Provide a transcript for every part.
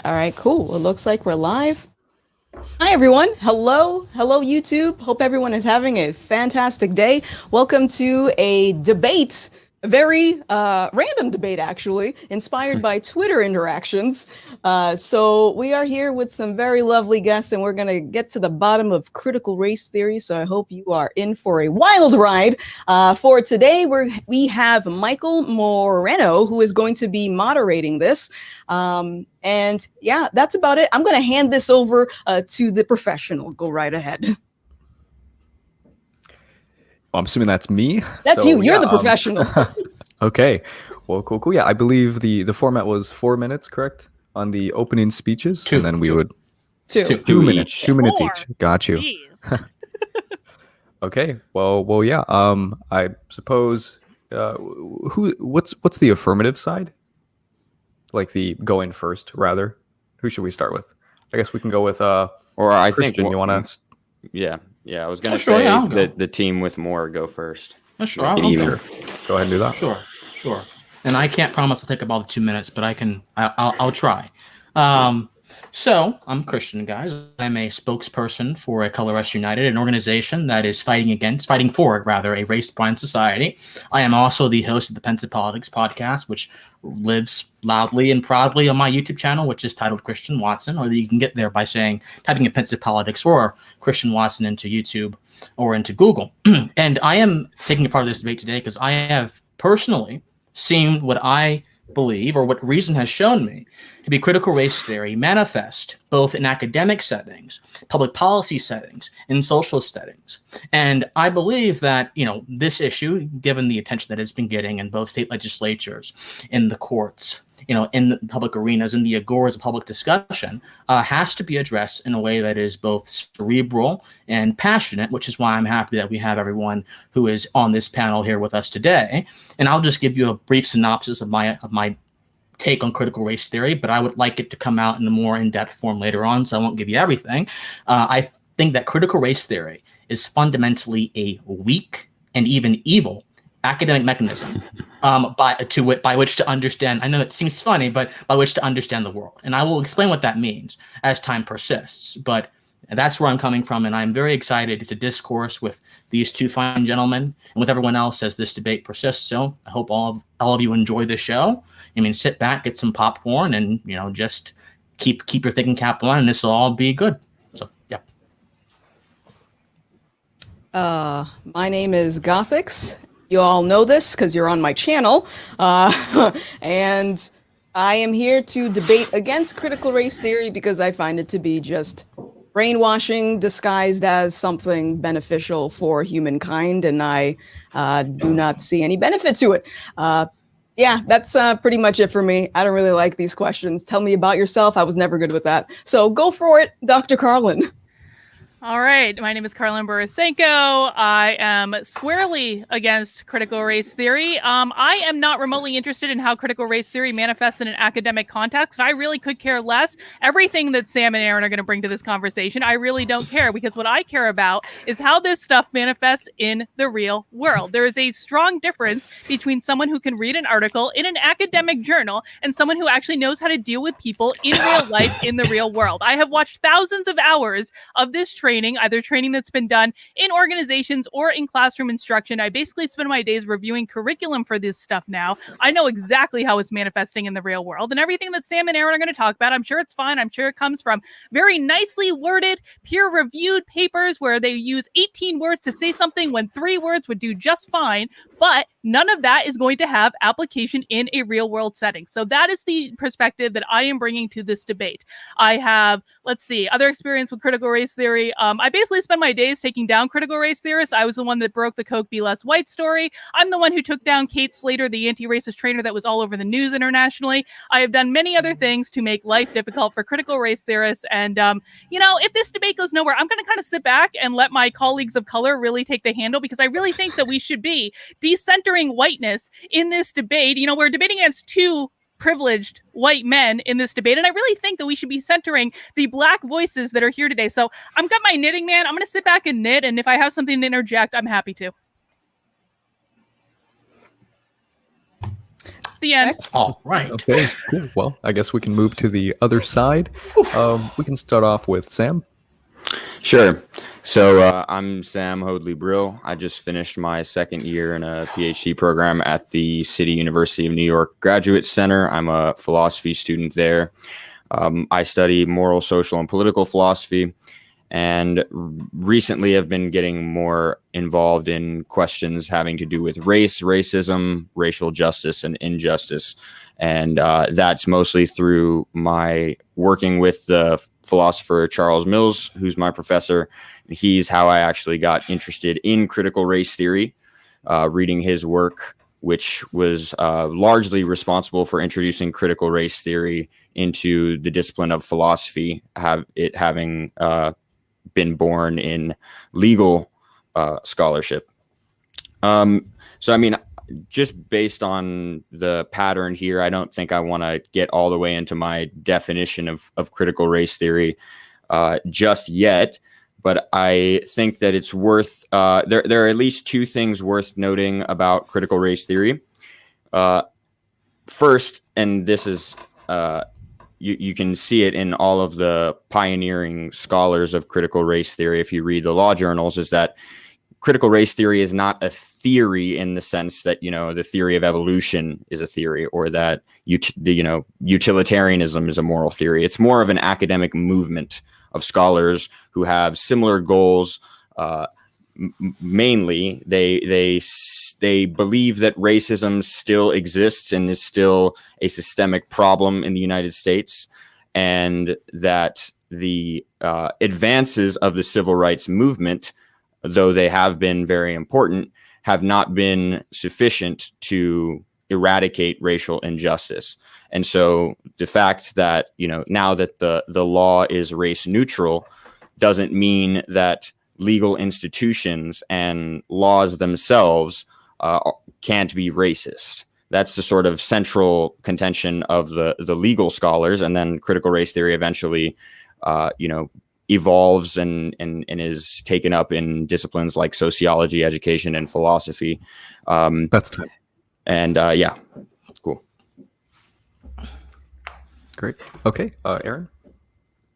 All right, cool. It looks like we're live. Hi, everyone. Hello. Hello, YouTube. Hope everyone is having a fantastic day. Welcome to a debate, a very random debate, actually, inspired by Twitter interactions. So we are here with some very lovely guests, and we're going to get to the bottom of critical race theory. So I hope you are in for a wild ride. For today, we have Michael Moreno, who is going to be moderating this. And yeah, that's about it. I'm going to hand this over to the professional. Go right ahead. Well, I'm assuming that's me. That's you. You're the professional. Okay. Well, cool. Yeah, I believe the format was 4 minutes, correct? On the opening speeches. And then we would... Two minutes. 2 minutes each. Got you. Okay. Well, yeah. I suppose... what's the affirmative side? Like the go in first, rather. Who should we start with? I guess we can go with or I Christian. think You want to? Yeah. I was going to say that the team with more go first. Sure. Sure. Go ahead and do that. Sure. And I can't promise I'll take about the 2 minutes, but I'll try. So I'm Christian, guys. I'm a spokesperson for A Color Us United, an organization that is fighting for a race-blind society. I am also the host of the Pensive Politics podcast, which lives loudly and proudly on my YouTube channel, which is titled Christian Watson, or you can get there by typing in Pensive Politics or Christian Watson into YouTube or into Google. And I am taking a part of this debate today because I have personally seen what I believe, or what reason has shown me to be critical race theory manifest both in academic settings, public policy settings, and social settings. And I believe that, this issue, given the attention that it's been getting in both state legislatures, in the courts, in the public arenas, in the agoras of public discussion, has to be addressed in a way that is both cerebral and passionate, which is why I'm happy that we have everyone who is on this panel here with us today. And I'll just give you a brief synopsis of my take on critical race theory, but I would like it to come out in a more in-depth form later on, so I won't give you everything. I think that critical race theory is fundamentally a weak and even evil academic mechanism by which to understand, I know it seems funny, but by which to understand the world. And I will explain what that means as time persists. But that's where I'm coming from, and I'm very excited to discourse with these two fine gentlemen and with everyone else as this debate persists. So I hope all of you enjoy the show. I mean, sit back, get some popcorn, and just keep your thinking cap on, and this will all be good. So yeah. My name is Gothix. You all know this because you're on my channel, and I am here to debate against critical race theory because I find it to be just brainwashing disguised as something beneficial for humankind, and I do not see any benefit to it. Yeah, that's pretty much it for me. I don't really like these questions. Tell me about yourself. I was never good with that. So go for it, Dr. Carlin. All right. My name is Carlene Borisenko. I am squarely against critical race theory. I am not remotely interested in how critical race theory manifests in an academic context. I really could care less. Everything that Sam and Aaron are going to bring to this conversation, I really don't care, because what I care about is how this stuff manifests in the real world. There is a strong difference between someone who can read an article in an academic journal and someone who actually knows how to deal with people in real life in the real world. I have watched thousands of hours of this training, either training that's been done in organizations or in classroom instruction. I basically spend my days reviewing curriculum for this stuff now. I know exactly how it's manifesting in the real world, and everything that Sam and Aaron are going to talk about, I'm sure it's fine. I'm sure it comes from very nicely worded, peer-reviewed papers where they use 18 words to say something when 3 words would do just fine, but none of that is going to have application in a real-world setting. So that is the perspective that I am bringing to this debate. I have, other experience with critical race theory. I basically spend my days taking down critical race theorists. I was the one that broke the Coke Be Less White story. I'm the one who took down Kate Slater, the anti-racist trainer that was all over the news internationally. I have done many other things to make life difficult for critical race theorists. And, if this debate goes nowhere, I'm going to kind of sit back and let my colleagues of color really take the handle, because I really think that we should be decentering whiteness in this debate. We're debating against two privileged white men in this debate, and I really think that we should be centering the Black voices that are here today. So I've got my knitting man. I'm going to sit back and knit, and if I have something to interject, I'm happy to. The end. Next. All right. Okay, cool. Well, I guess we can move to the other side. We can start off with Sam. Sure. So I'm Sam Hodley Brill. I just finished my second year in a PhD program at the City University of New York Graduate Center. I'm a philosophy student there. I study moral, social, and political philosophy, and recently I've been getting more involved in questions having to do with race, racism, racial justice, and injustice. And that's mostly through my working with the philosopher Charles Mills, who's my professor. He's how I actually got interested in critical race theory, reading his work, which was largely responsible for introducing critical race theory into the discipline of philosophy, having been born in legal scholarship. So, I mean, just based on the pattern here, I don't think I want to get all the way into my definition of critical race theory just yet. But I think that it's worth, there are at least two things worth noting about critical race theory. First, and this is, you can see it in all of the pioneering scholars of critical race theory if you read the law journals, is that critical race theory is not a theory in the sense that, the theory of evolution is a theory, or that, utilitarianism is a moral theory. It's more of an academic movement of scholars who have similar goals. Mainly, they believe that racism still exists and is still a systemic problem in the United States, and that the advances of the civil rights movement, though they have been very important, have not been sufficient to eradicate racial injustice. And so the fact that, now that the law is race neutral doesn't mean that legal institutions and laws themselves can't be racist. That's the sort of central contention of the legal scholars. And then critical race theory eventually, evolves and is taken up in disciplines like sociology, education, and philosophy. That's time. And yeah, cool. Great. Okay, Aaron.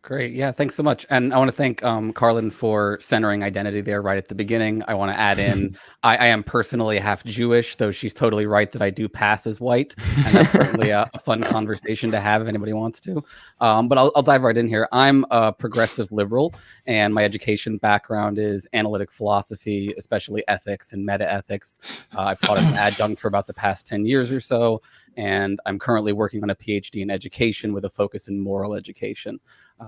Great. Yeah, thanks so much. And I want to thank Carlin for centering identity there right at the beginning. I want to add in, I am personally half Jewish, though she's totally right that I do pass as white. And that's certainly a fun conversation to have if anybody wants to. But I'll dive right in here. I'm a progressive liberal, and my education background is analytic philosophy, especially ethics and meta-ethics. I've taught as an adjunct for about the past 10 years or so. And I'm currently working on a PhD in education with a focus in moral education.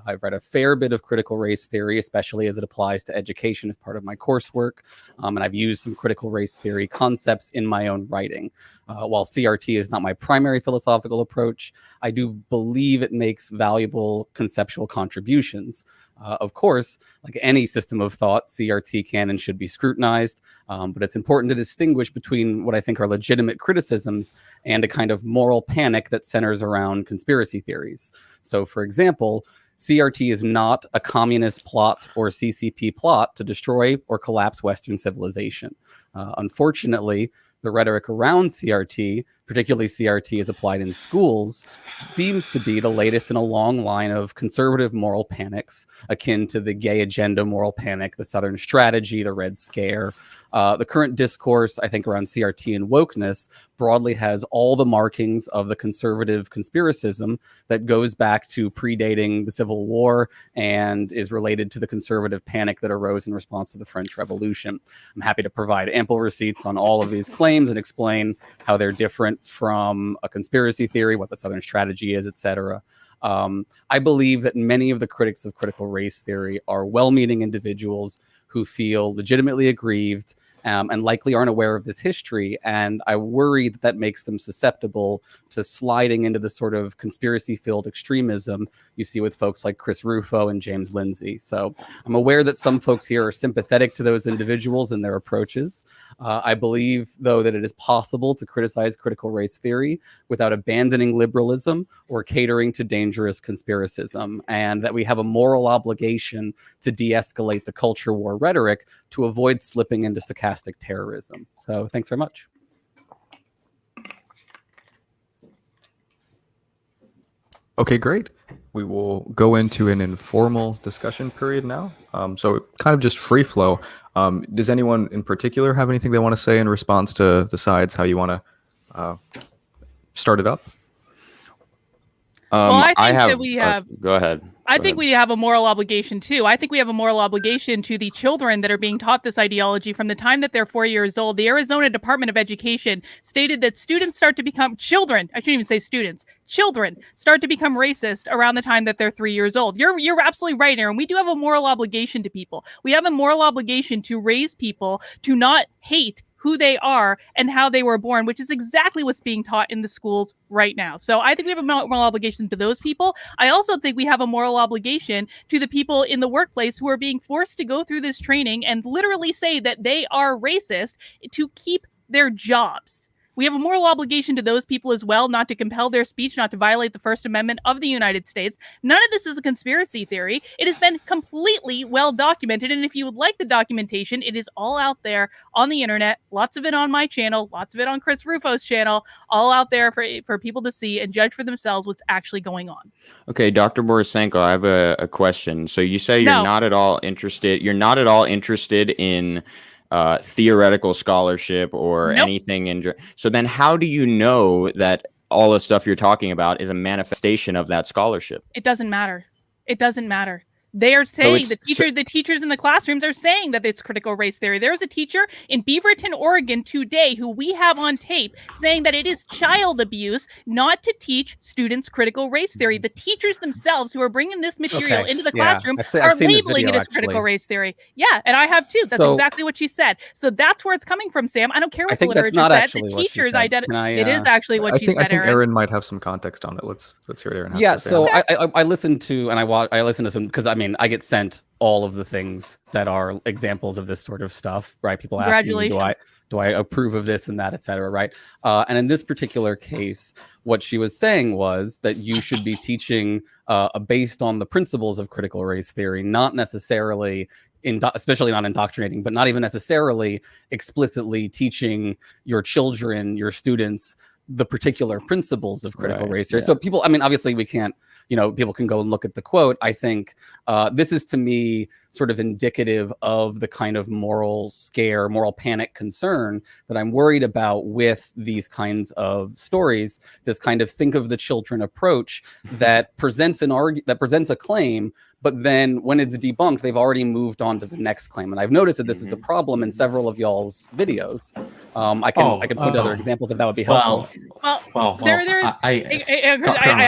I've read a fair bit of critical race theory, especially as it applies to education as part of my coursework. And I've used some critical race theory concepts in my own writing. While CRT is not my primary philosophical approach, I do believe it makes valuable conceptual contributions. Of course, like any system of thought, CRT can and should be scrutinized, but it's important to distinguish between what I think are legitimate criticisms and a kind of moral panic that centers around conspiracy theories. So, for example, CRT is not a communist plot or CCP plot to destroy or collapse Western civilization. Unfortunately, the rhetoric around CRT, particularly CRT as applied in schools, seems to be the latest in a long line of conservative moral panics, akin to the gay agenda moral panic, the Southern Strategy, the Red Scare. The current discourse, I think, around CRT and wokeness broadly has all the markings of the conservative conspiracism that goes back to predating the Civil War and is related to the conservative panic that arose in response to the French Revolution. I'm happy to provide ample receipts on all of these claims and explain how they're different from a conspiracy theory, what the Southern Strategy is, etc. I believe that many of the critics of critical race theory are well-meaning individuals who feel legitimately aggrieved and likely aren't aware of this history. And I worry that that makes them susceptible to sliding into the sort of conspiracy-filled extremism you see with folks like Chris Rufo and James Lindsay. So I'm aware that some folks here are sympathetic to those individuals and their approaches. I believe, though, that it is possible to criticize critical race theory without abandoning liberalism or catering to dangerous conspiracism, and that we have a moral obligation to de-escalate the culture war rhetoric to avoid slipping into stochastic terrorism. So thanks very much. Okay, great. We will go into an informal discussion period now. So kind of just free flow. Does anyone in particular have anything they want to say in response to the sides, how you want to start it up? Well, I I think have. that we have. Go ahead. I think we have a moral obligation too. I think we have a moral obligation to the children that are being taught this ideology from the time that they're 4 years old. The Arizona Department of Education stated that students start to become children. I shouldn't even say students. Children start to become racist around the time that they're 3 years old. You're absolutely right, Aaron. We do have a moral obligation to people. We have a moral obligation to raise people to not hate who they are and how they were born, which is exactly what's being taught in the schools right now. So I think we have a moral obligation to those people. I also think we have a moral obligation to the people in the workplace who are being forced to go through this training and literally say that they are racist to keep their jobs. We have a moral obligation to those people as well, not to compel their speech, not to violate the First Amendment of the United States. None of this is a conspiracy theory. It has been completely well documented. And if you would like the documentation, it is all out there on the internet. Lots of it on my channel, lots of it on Chris Rufo's channel, all out there for people to see and judge for themselves what's actually going on. Okay, Dr. Borisenko, I have a question. So you say you're not at all interested. You're not at all interested in theoretical scholarship or anything. So then how do you know that all the stuff you're talking about is a manifestation of that scholarship? It doesn't matter. It doesn't matter. They are saying the teachers in the classrooms are saying that it's critical race theory. There's a teacher in Beaverton, Oregon today who we have on tape saying that it is child abuse not to teach students critical race theory. The teachers themselves who are bringing this material into the classroom are labeling it as critical race theory. Yeah, and I have too. That's exactly what she said. So that's where it's coming from, Sam. I don't care what the literature said. The teachers identify. It is actually what she said. I think Aaron might have some context on it. Let's hear what Aaron has to say. So I listened to and I listened to some because I get sent all of the things that are examples of this sort of stuff, right? People ask me, do I approve of this and that, et cetera, right? And in this particular case, what she was saying was that you should be teaching based on the principles of critical race theory, not necessarily, especially not indoctrinating, but not even necessarily explicitly teaching your children, your students, the particular principles of critical race theory. So people, obviously we can't, people can go and look at the quote. I think this is to me sort of indicative of the kind of moral panic concern that I'm worried about with these kinds of stories, this kind of think of the children approach that presents a claim, but then when it's debunked, they've already moved on to the next claim. And I've noticed that this is a problem in several of y'all's videos. I can point to other examples if that would be helpful. I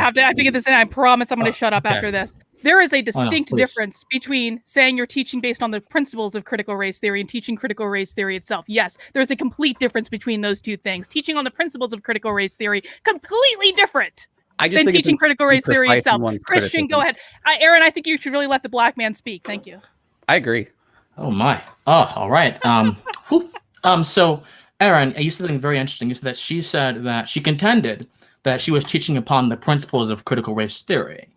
have to get this in. I promise I'm going to shut up after this. There is a distinct difference between saying you're teaching based on the principles of critical race theory and teaching critical race theory itself. Yes, there's a complete difference between those two things. Teaching on the principles of critical race theory, completely different than teaching critical race theory itself. Christian, go ahead. Aaron, I think you should really let the black man speak. Thank you. I agree. Oh, my. Oh, all right. So, Aaron, you said something very interesting. You said that she said that she contended that she was teaching upon the principles of critical race theory.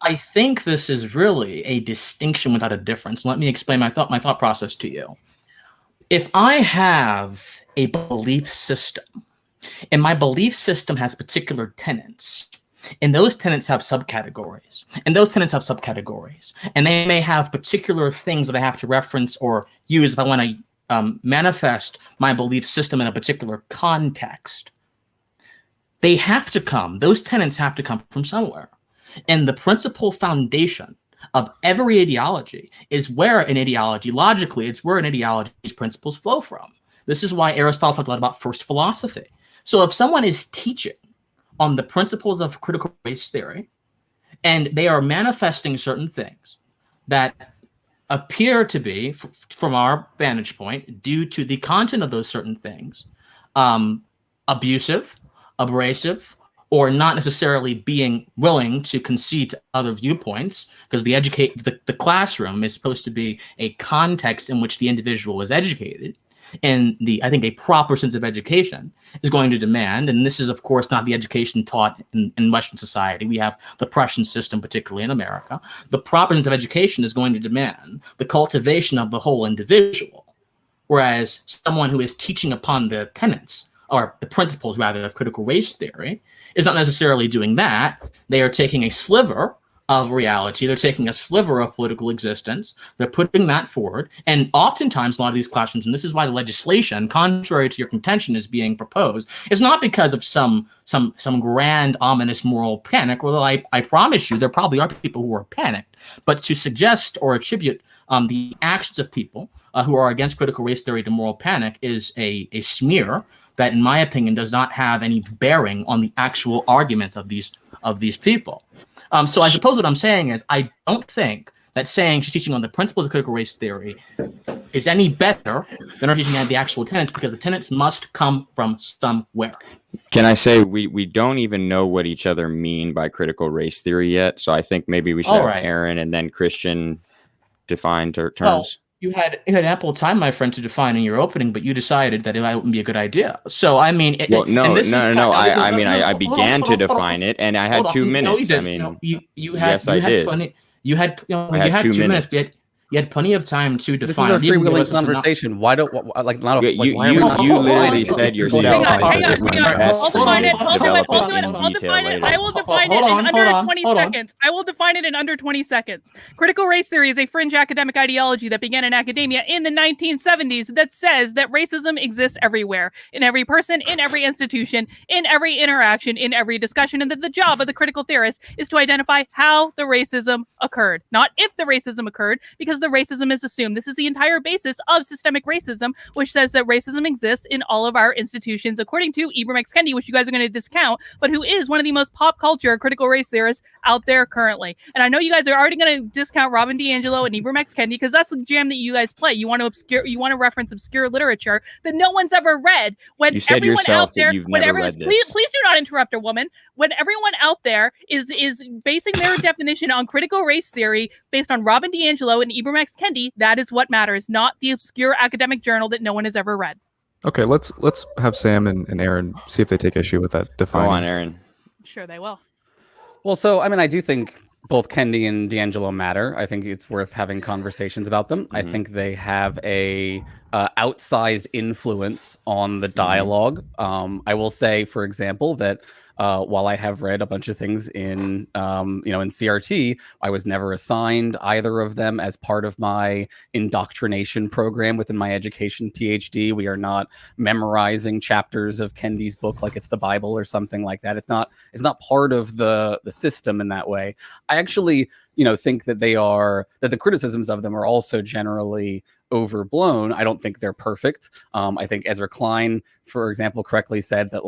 I think this is really a distinction without a difference. Let me explain my thought process to you. If I have a belief system, and my belief system has particular tenets, and those tenets have subcategories, and those tenets have subcategories, and they may have particular things that I have to reference or use if I want to manifest my belief system in a particular context. Those tenets have to come from somewhere. And the principal foundation of every ideology is where an ideology, logically, it's where an ideology's principles flow from. This is why Aristotle talked a lot about first philosophy. So if someone is teaching on the principles of critical race theory, and they are manifesting certain things that appear to be, from our vantage point, due to the content of those certain things, abusive, abrasive, or not necessarily being willing to concede to other viewpoints, because the classroom is supposed to be a context in which the individual is educated. And I think a proper sense of education is going to demand, and this is of course not the education taught in Western society. We have the Prussian system, particularly in America. The proper sense of education is going to demand the cultivation of the whole individual. Whereas someone who is teaching upon the tenets or the principles rather of critical race theory, is not necessarily doing that. They are taking a sliver of reality. They're taking a sliver of political existence. They're putting that forward. And oftentimes, a lot of these classrooms, and this is why the legislation, contrary to your contention, is being proposed, is not because of some grand, ominous moral panic, although I promise you there probably are people who are panicked, but to suggest or attribute the actions of people who are against critical race theory to moral panic is a smear that, in my opinion, does not have any bearing on the actual arguments of these people. So I suppose what I'm saying is I don't think that saying she's teaching on the principles of critical race theory is any better than her teaching on the actual tenets, because the tenets must come from somewhere. Can I say we don't even know what each other mean by critical race theory yet? So I think maybe we should have Aaron and then Christian define terms. Well, you had ample time, my friend, to define in your opening, but you decided that it wouldn't be a good idea. So I mean, I began to define it, and I had 2 minutes. No, you didn't. You had 2 minutes. You had plenty of time to define. This is a freewheeling conversation. Why don't you literally said yourself? I'll define it. I will define it in under 20 seconds. I will define it in under 20 seconds. Critical race theory is a fringe academic ideology that began in academia in the 1970s that says that racism exists everywhere, in every person, in every institution, in every interaction, in every discussion, and that the job of the critical theorist is to identify how the racism occurred, not if the racism occurred, because the racism is assumed. This is the entire basis of systemic racism, which says that racism exists in all of our institutions, according to Ibram X. Kendi, which you guys are going to discount, but who is one of the most pop culture critical race theorists out there currently. And I know you guys are already going to discount Robin DiAngelo and Ibram X. Kendi because that's the jam that you guys play. You want to reference obscure literature that no one's ever read. When you said everyone yourself out there, that you've never read this. Please do not interrupt a woman. When everyone out there is basing their definition on critical race theory based on Robin DiAngelo and Ibram X. Kendi, that is what matters, not the obscure academic journal that no one has ever read. Okay, let's have Sam and Aaron see if they take issue with that defining. Go on, Aaron. Sure, they will. Well, so I mean, I do think both Kendi and DiAngelo matter. I think it's worth having conversations about them. I think they have a outsized influence on the dialogue. I will say, for example, that while I have read a bunch of things in CRT, I was never assigned either of them as part of my indoctrination program within my education PhD. We are not memorizing chapters of Kendi's book like it's the Bible or something like that. It's not part of the system in that way. I actually, think that that the criticisms of them are also generally overblown. I don't think they're perfect. I think Ezra Klein, for example, correctly said that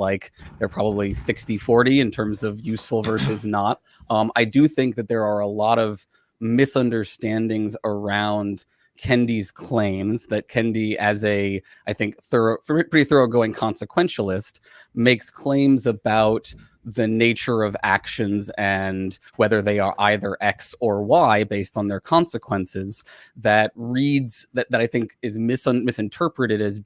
they're probably 60-40 in terms of useful versus not. I do think that there are a lot of misunderstandings around Kendi's claims, that Kendi, as a, I think, pretty thoroughgoing consequentialist, makes claims about the nature of actions and whether they are either X or Y based on their consequences that I think is misinterpreted as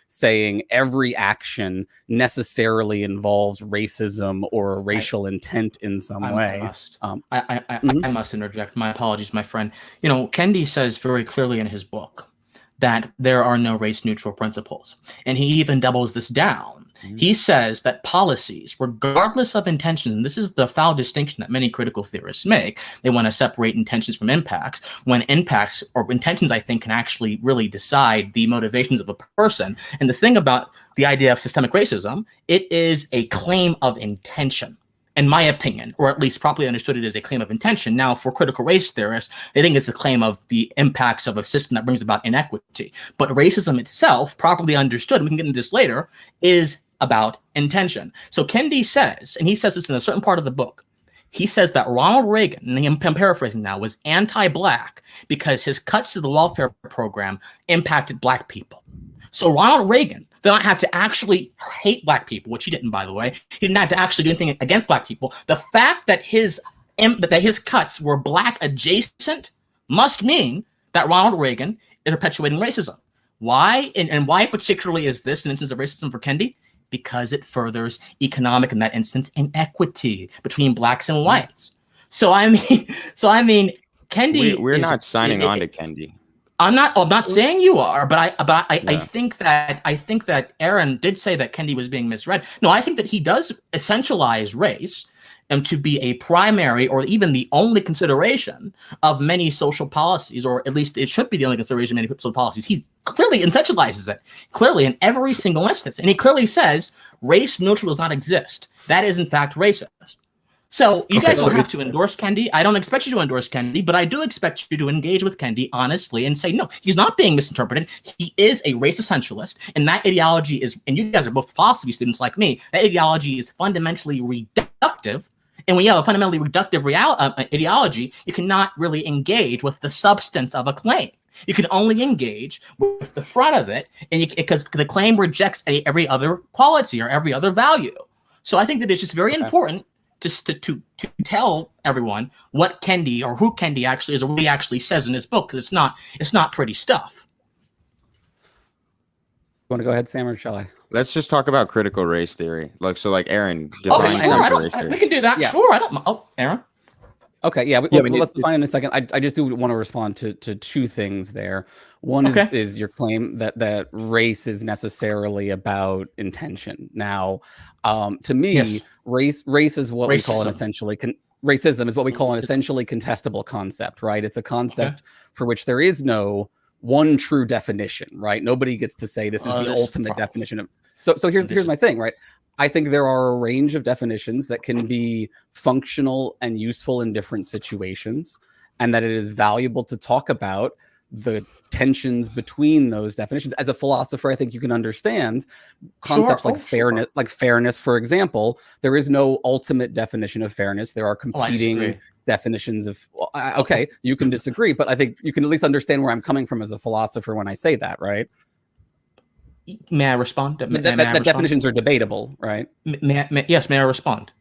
saying every action necessarily involves racism or racial intent in some way. I must interject. My apologies, my friend. Kendi says very clearly in his book that there are no race neutral principles. And he even doubles this down. He says that policies, regardless of intention, and this is the foul distinction that many critical theorists make, they want to separate intentions from impacts, when impacts or intentions, I think, can actually really decide the motivations of a person. And the thing about the idea of systemic racism, it is a claim of intention, in my opinion, or at least properly understood it as a claim of intention. Now, for critical race theorists, they think it's a claim of the impacts of a system that brings about inequity. But racism itself, properly understood, we can get into this later, is about intention. So Kendi says, and he says this in a certain part of the book, he says that Ronald Reagan, and I'm paraphrasing now, was anti-Black because his cuts to the welfare program impacted Black people. So Ronald Reagan did not have to actually hate Black people, which he didn't, by the way. He didn't have to actually do anything against Black people. The fact that his cuts were Black adjacent must mean that Ronald Reagan is perpetuating racism. Why? And why particularly is this an instance of racism for Kendi? Because it furthers economic, in that instance, inequity between Blacks and whites. So I mean, Kendi. We're not signing on to Kendi. I'm not saying you are, but I Yeah. think that Aaron did say that Kendi was being misread. No, I think that he does essentialize race to be a primary or even the only consideration of many social policies, or at least it should be the only consideration of many social policies. He clearly essentializes it, clearly in every single instance. And he clearly says race neutral does not exist. That is, in fact, racist. So you guys don't have to endorse Kendi. I don't expect you to endorse Kendi, but I do expect you to engage with Kendi honestly and say, no, he's not being misinterpreted. He is a race essentialist, and that ideology is, and you guys are both philosophy students like me, that ideology is fundamentally reductive. And when you have a fundamentally reductive ideology, you cannot really engage with the substance of a claim. You can only engage with the front of it, and because the claim rejects every other quality or every other value. So I think that it's just very important just to tell everyone what Kendi or who Kendi actually is or what he actually says in his book, because it's not pretty stuff. Want to go ahead, Sam, or shall I? Let's just talk about critical race theory. Like Aaron, Oh, define sure. critical race theory. We can do that. Yeah. Sure. I don't. Oh, Aaron. Okay, yeah, let's define in a second. I just do want to respond to two things there. One is your claim that race is necessarily about intention. Now, to me, race is what we call an essentially racism is what we call an essentially contestable concept, right? It's a concept for which there is no one true definition, right? Nobody gets to say this is the ultimate definition of. So here's my thing, right? I think there are a range of definitions that can be functional and useful in different situations, and that it is valuable to talk about the tensions between those definitions. As a philosopher, I think you can understand concepts like fairness, for example. There is no ultimate definition of fairness. There are competing definitions of, okay, you can disagree, but I think you can at least understand where I'm coming from as a philosopher when I say that, right? May I respond? The definitions are debatable, right? Yes, may I respond?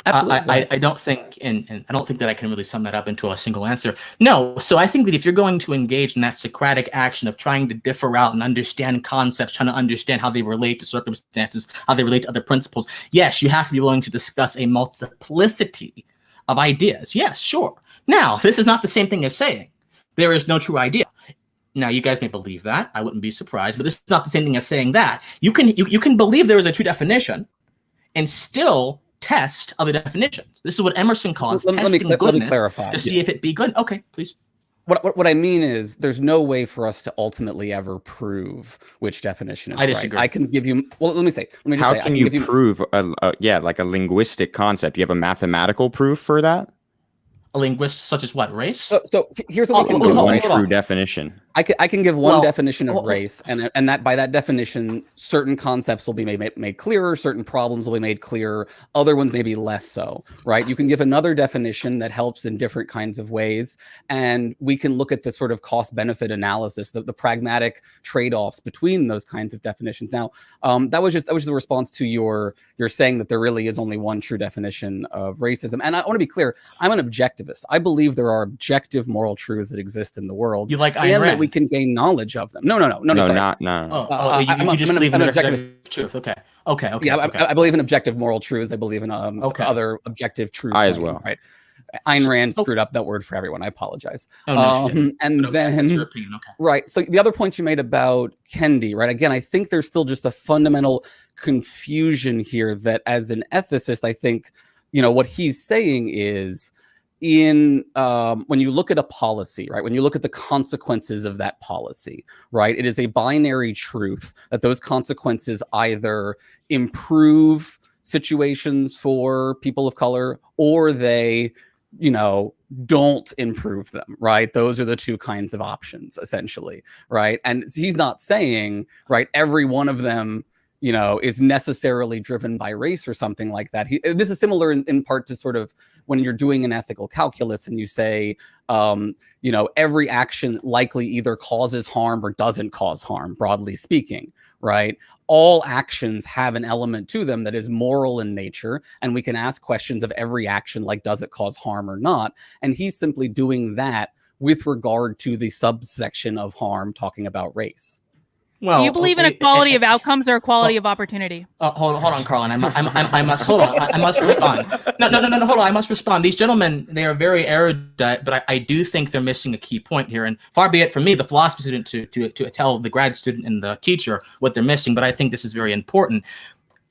Absolutely. I don't think, and I don't think that I can really sum that up into a single answer. No, so I think that if you're going to engage in that Socratic action of trying to differ out and understand concepts, trying to understand how they relate to circumstances, how they relate to other principles, yes, you have to be willing to discuss a multiplicity of ideas. Yes, sure. Now, this is not the same thing as saying there is no true idea. Now, you guys may believe that. I wouldn't be surprised, but this is not the same thing as saying that. You can believe there is a true definition and still test other definitions. This is what Emerson calls testing goodness. Let me clarify. To see if it be good. Okay, please. What I mean is there's no way for us to ultimately ever prove which definition is right. I disagree. I can give you, well, let me just say. How can you prove, like a linguistic concept? You have a mathematical proof for that? A linguist such as what, race? So here's what we can do. One true definition. I can give one definition of race, and that by that definition, certain concepts will be made clearer, certain problems will be made clearer, other ones maybe less so, right? You can give another definition that helps in different kinds of ways, and we can look at the sort of cost-benefit analysis, the pragmatic trade-offs between those kinds of definitions. Now, that was the response to your saying that there really is only one true definition of racism. And I want to be clear, I'm an objectivist. I believe there are objective moral truths that exist in the world. You like Ayn Rand? We can gain knowledge of them. No. You just believe in objective truth. Okay. Yeah, I believe in objective moral truths. I believe in other objective truths. I as well. Right. Ayn Rand screwed up that word for everyone. I apologize. Right. So the other point you made about Kendi, right? Again, I think there's still just a fundamental confusion here that as an ethicist, I think, what he's saying is when you look at a policy, right, when you look at the consequences of that policy, right, it is a binary truth that those consequences either improve situations for people of color or they, don't improve them, right? Those are the two kinds of options, essentially, right? And he's not saying, right, every one of them is necessarily driven by race or something like that. This is similar in part to sort of when you're doing an ethical calculus and you say, every action likely either causes harm or doesn't cause harm, broadly speaking, right? All actions have an element to them that is moral in nature, and we can ask questions of every action like, does it cause harm or not? And he's simply doing that with regard to the subsection of harm talking about race. Well, Do you believe in equality of outcomes or equality of opportunity? Hold on, Carlin. I must hold on. I must respond. No. Hold on. I must respond. These gentlemen, they are very erudite, but I do think they're missing a key point here. And far be it from me, the philosophy student, to tell the grad student and the teacher what they're missing. But I think this is very important.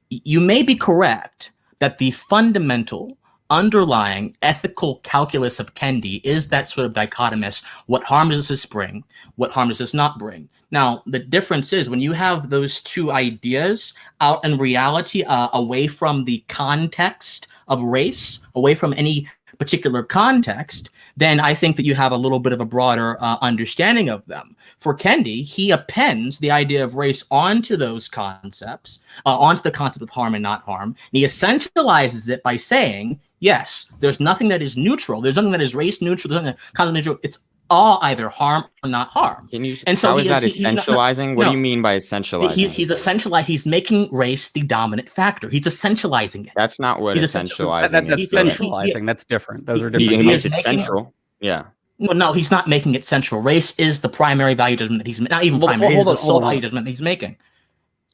You may be correct that the fundamental underlying ethical calculus of Kendi is that sort of dichotomous: what harm does this bring, what harm does this not bring. Now, the difference is when you have those two ideas out in reality, away from the context of race, away from any particular context, then I think that you have a little bit of a broader understanding of them. For Kendi, he appends the idea of race onto those concepts, onto the concept of harm and not harm. And he essentializes it by saying, yes, there's nothing that is neutral. There's nothing that is race neutral. There's nothing that is concept neutral. It's all either harm or not harm. How is that essentializing? What do you mean by essentializing? He's essentializing. He's making race the dominant factor. He's essentializing it. That's not what essentializing is. That's centralizing. That's different. Those are different. He makes it central. Yeah. No, he's not making it central. Race is the primary value judgment that he's not even primary. It is the sole value judgment that he's making.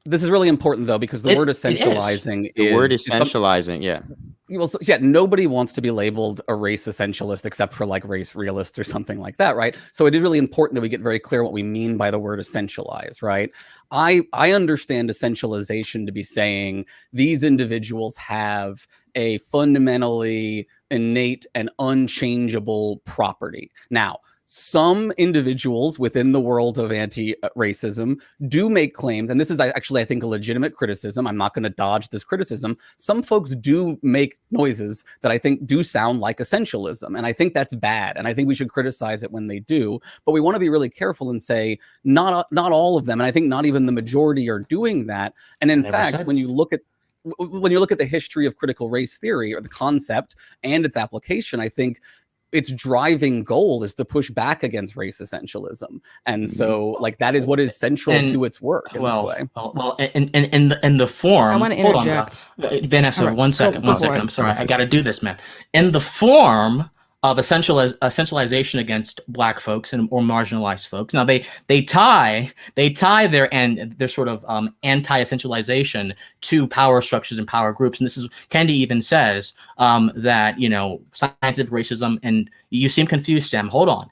This is really important though, because the word essentializing the word essentializing, yeah. Well, so, yeah, nobody wants to be labeled a race essentialist except for like race realist or something like that, right? So it is really important that we get very clear what we mean by the word essentialize, right? I understand essentialization to be saying these individuals have a fundamentally innate and unchangeable property. Now, some individuals within the world of anti-racism do make claims, and this is actually, I think, a legitimate criticism. I'm not going to dodge this criticism. Some folks do make noises that I think do sound like essentialism, and I think that's bad, and I think we should criticize it when they do, but we want to be really careful and say not all of them, and I think not even the majority are doing that. And in fact, when you look at the history of critical race theory or the concept and its application, I think its driving goal is to push back against race essentialism, and so like that is what is central to its work. In the form. I want to interject. Vanessa, one second. I'm sorry, I got to do this, man. In the form of essentialization against Black folks or marginalized folks. Now they tie their sort of anti-essentialization to power structures and power groups. And this is Kendi even says that scientific racism, and you seem confused, Sam. Hold on.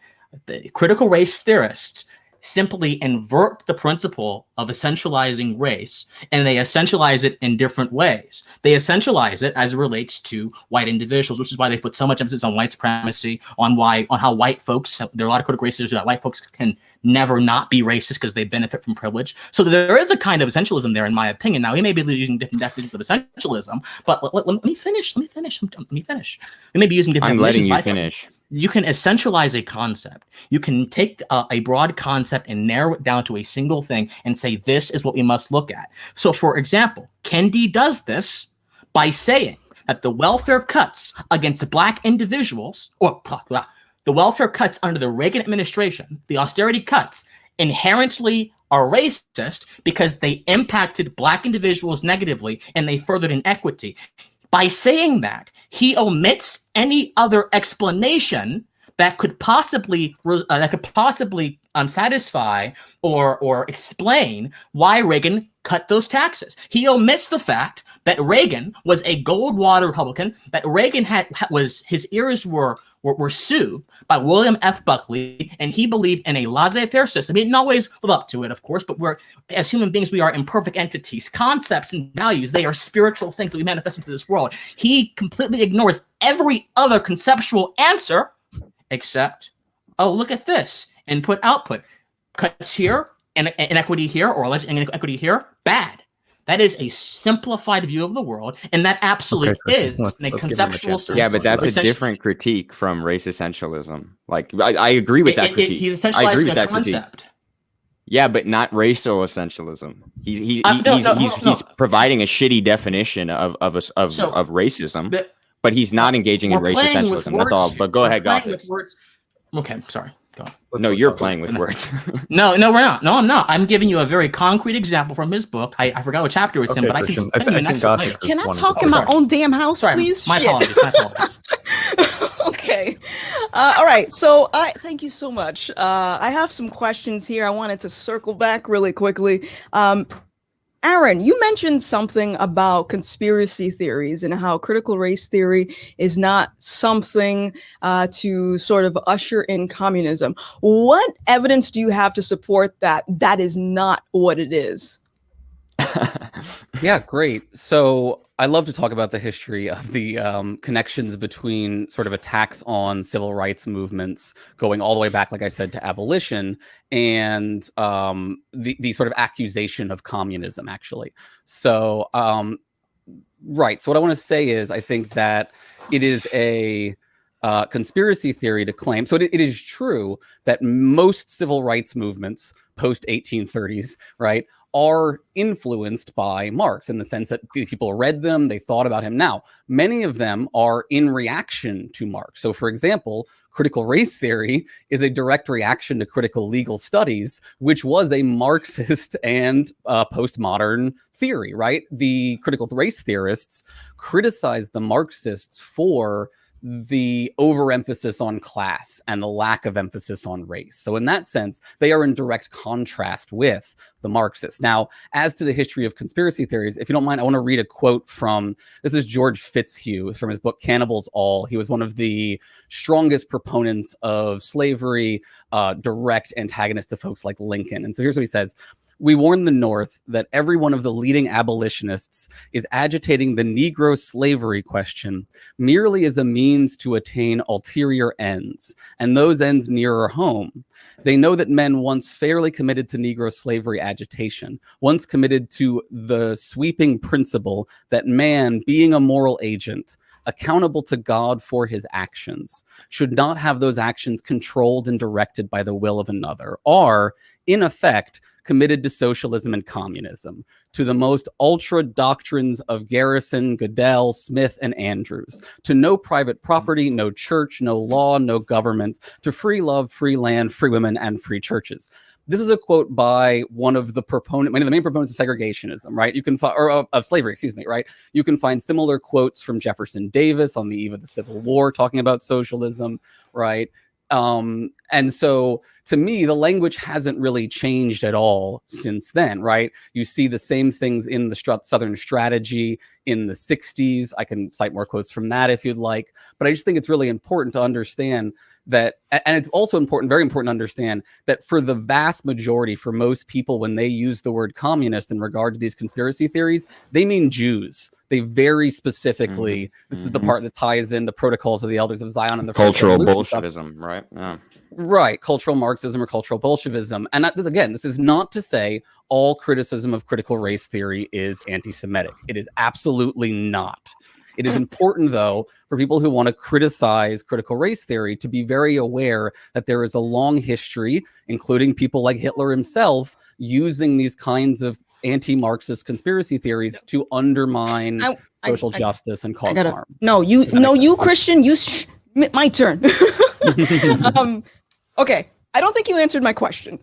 The critical race theorists simply invert the principle of essentializing race, and they essentialize it in different ways. They essentialize it as it relates to white individuals, which is why they put so much emphasis on white supremacy, on how white folks, there are a lot of critical race theories that white folks can never not be racist because they benefit from privilege. So there is a kind of essentialism there, in my opinion. Now, we may be using different definitions of essentialism, but let me finish. We may be using different definitions. I'm letting you finish. You can essentialize a concept. You can take a broad concept and narrow it down to a single thing and say, this is what we must look at. So, for example, Kendi does this by saying that the welfare cuts against Black individuals, or the welfare cuts under the Reagan administration, the austerity cuts, inherently are racist because they impacted Black individuals negatively and they furthered inequity. By saying that, he omits any other explanation that could possibly satisfy or explain why Reagan cut those taxes. He omits the fact that Reagan was a Goldwater Republican, that Reagan his ears were soothed by William F. Buckley, and he believed in a laissez-faire system. He didn't always live up to it, of course, but as human beings, we are imperfect entities. Concepts and values, they are spiritual things that we manifest into this world. He completely ignores every other conceptual answer except, oh, look at this, input-output. Cuts here, and inequity here, or alleged inequity here, bad. That is a simplified view of the world, and that absolutely is in a conceptual sense. Yeah, but that's a different critique from race essentialism. Like, I agree with that critique. He's essentializing a concept. Yeah, but not racial essentialism. He's providing a shitty definition of racism, but he's not engaging in race essentialism. That's all. But go ahead, Gothix. Okay, sorry. Go on. No, you're playing with words. No, we're not. No, I'm not. I'm giving you a very concrete example from his book. I forgot what chapter it's in, but I can explain you next later. Can I talk in my own damn house, please? My apologies. Okay. Okay. All right. So I thank you so much. I have some questions here. I wanted to circle back really quickly. Aaron, you mentioned something about conspiracy theories and how critical race theory is not something to sort of usher in communism. What evidence do you have to support that that is not what it is? Yeah, great. So I love to talk about the history of the connections between sort of attacks on civil rights movements going all the way back, like I said, to abolition and the sort of accusation of communism, actually. So, right. So what I want to say is I think that it is a conspiracy theory to claim. So it is true that most civil rights movements post 1830s, right, are influenced by Marx in the sense that people read them, they thought about him. Now, many of them are in reaction to Marx. So, for example, critical race theory is a direct reaction to critical legal studies, which was a Marxist and postmodern theory, right? The critical race theorists criticized the Marxists for the overemphasis on class and the lack of emphasis on race. So in that sense, they are in direct contrast with the Marxists. Now, as to the history of conspiracy theories, if you don't mind, I want to read a quote from, this is George Fitzhugh from his book, Cannibals All. He was one of the strongest proponents of slavery, direct antagonist to folks like Lincoln. And so here's what he says. We warn the North that every one of the leading abolitionists is agitating the Negro slavery question merely as a means to attain ulterior ends, and those ends nearer home. They know that men once fairly committed to Negro slavery agitation, once committed to the sweeping principle that man, being a moral agent, accountable to God for his actions, should not have those actions controlled and directed by the will of another, are, in effect, committed to socialism and communism, to the most ultra doctrines of Garrison, Goodell, Smith, and Andrews, to no private property, no church, no law, no government, to free love, free land, free women, and free churches. This is a quote by one of the main proponents of segregationism, right? You can find, or of slavery, excuse me, right? You can find similar quotes from Jefferson Davis on the eve of the Civil War talking about socialism, right? And so to me, the language hasn't really changed at all since then, right? You see the same things in the Southern Strategy in the 60s. I can cite more quotes from that if you'd like, but I just think it's really important to understand that, and it's also important, very important to understand that for the vast majority, for most people, when they use the word communist in regard to these conspiracy theories, they mean Jews. They very specifically, this is the part that ties in the Protocols of the Elders of Zion and the cultural Bolshevism, right? Yeah. Right, cultural Marxism or cultural Bolshevism. And this is not to say all criticism of critical race theory is anti-Semitic. It is absolutely not. It is important, though, for people who want to criticize critical race theory to be very aware that there is a long history, including people like Hitler himself, using these kinds of anti-Marxist conspiracy theories to undermine social justice and cause harm. You Christian, my turn. Okay, I don't think you answered my question.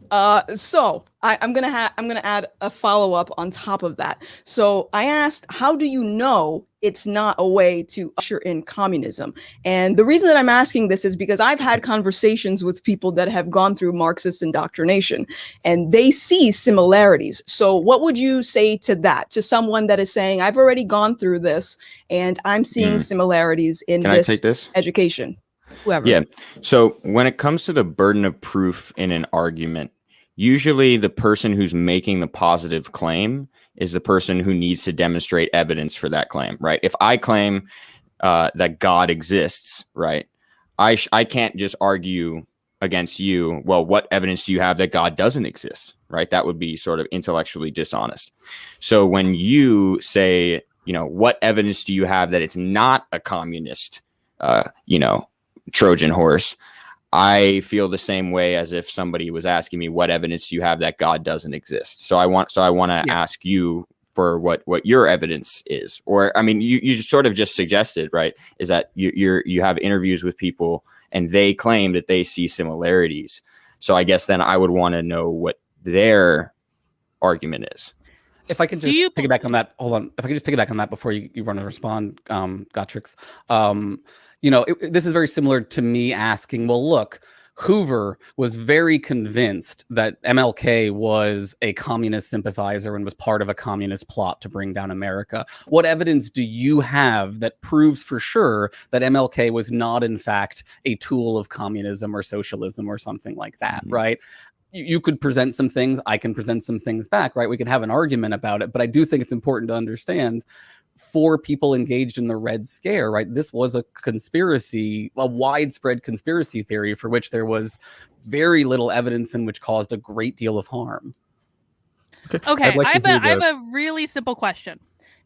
So I'm gonna add a follow-up on top of that. So I asked, how do you know it's not a way to usher in communism? And the reason that I'm asking this is because I've had conversations with people that have gone through Marxist indoctrination, and they see similarities. So what would you say to that, to someone that is saying, I've already gone through this, and I'm seeing similarities in Can I take this? Education? Whoever. Yeah. So when it comes to the burden of proof in an argument, usually the person who's making the positive claim is the person who needs to demonstrate evidence for that claim, right? If I claim that God exists, right, I can't just argue against you, well, what evidence do you have that God doesn't exist, right? That would be sort of intellectually dishonest. So when you say, what evidence do you have that it's not a communist, Trojan horse, I feel the same way as if somebody was asking me, what evidence do you have that God doesn't exist? So I want to ask you for what your evidence is. Or, I mean, you sort of just suggested, right, is that you have interviews with people and they claim that they see similarities. So I guess then I would want to know what their argument is. If I can just piggyback on that, hold on. If I can just piggyback on that before you run and respond, Gothix. This is very similar to me asking, well, look, Hoover was very convinced that MLK was a communist sympathizer and was part of a communist plot to bring down America. What evidence do you have that proves for sure that MLK was not, in fact, a tool of communism or socialism or something like that, right? You could present some things, I can present some things back, right? We can have an argument about it, but I do think it's important to understand for people engaged in the Red Scare, right? This was a conspiracy, a widespread conspiracy theory for which there was very little evidence and which caused a great deal of harm. Okay, I have a really simple question.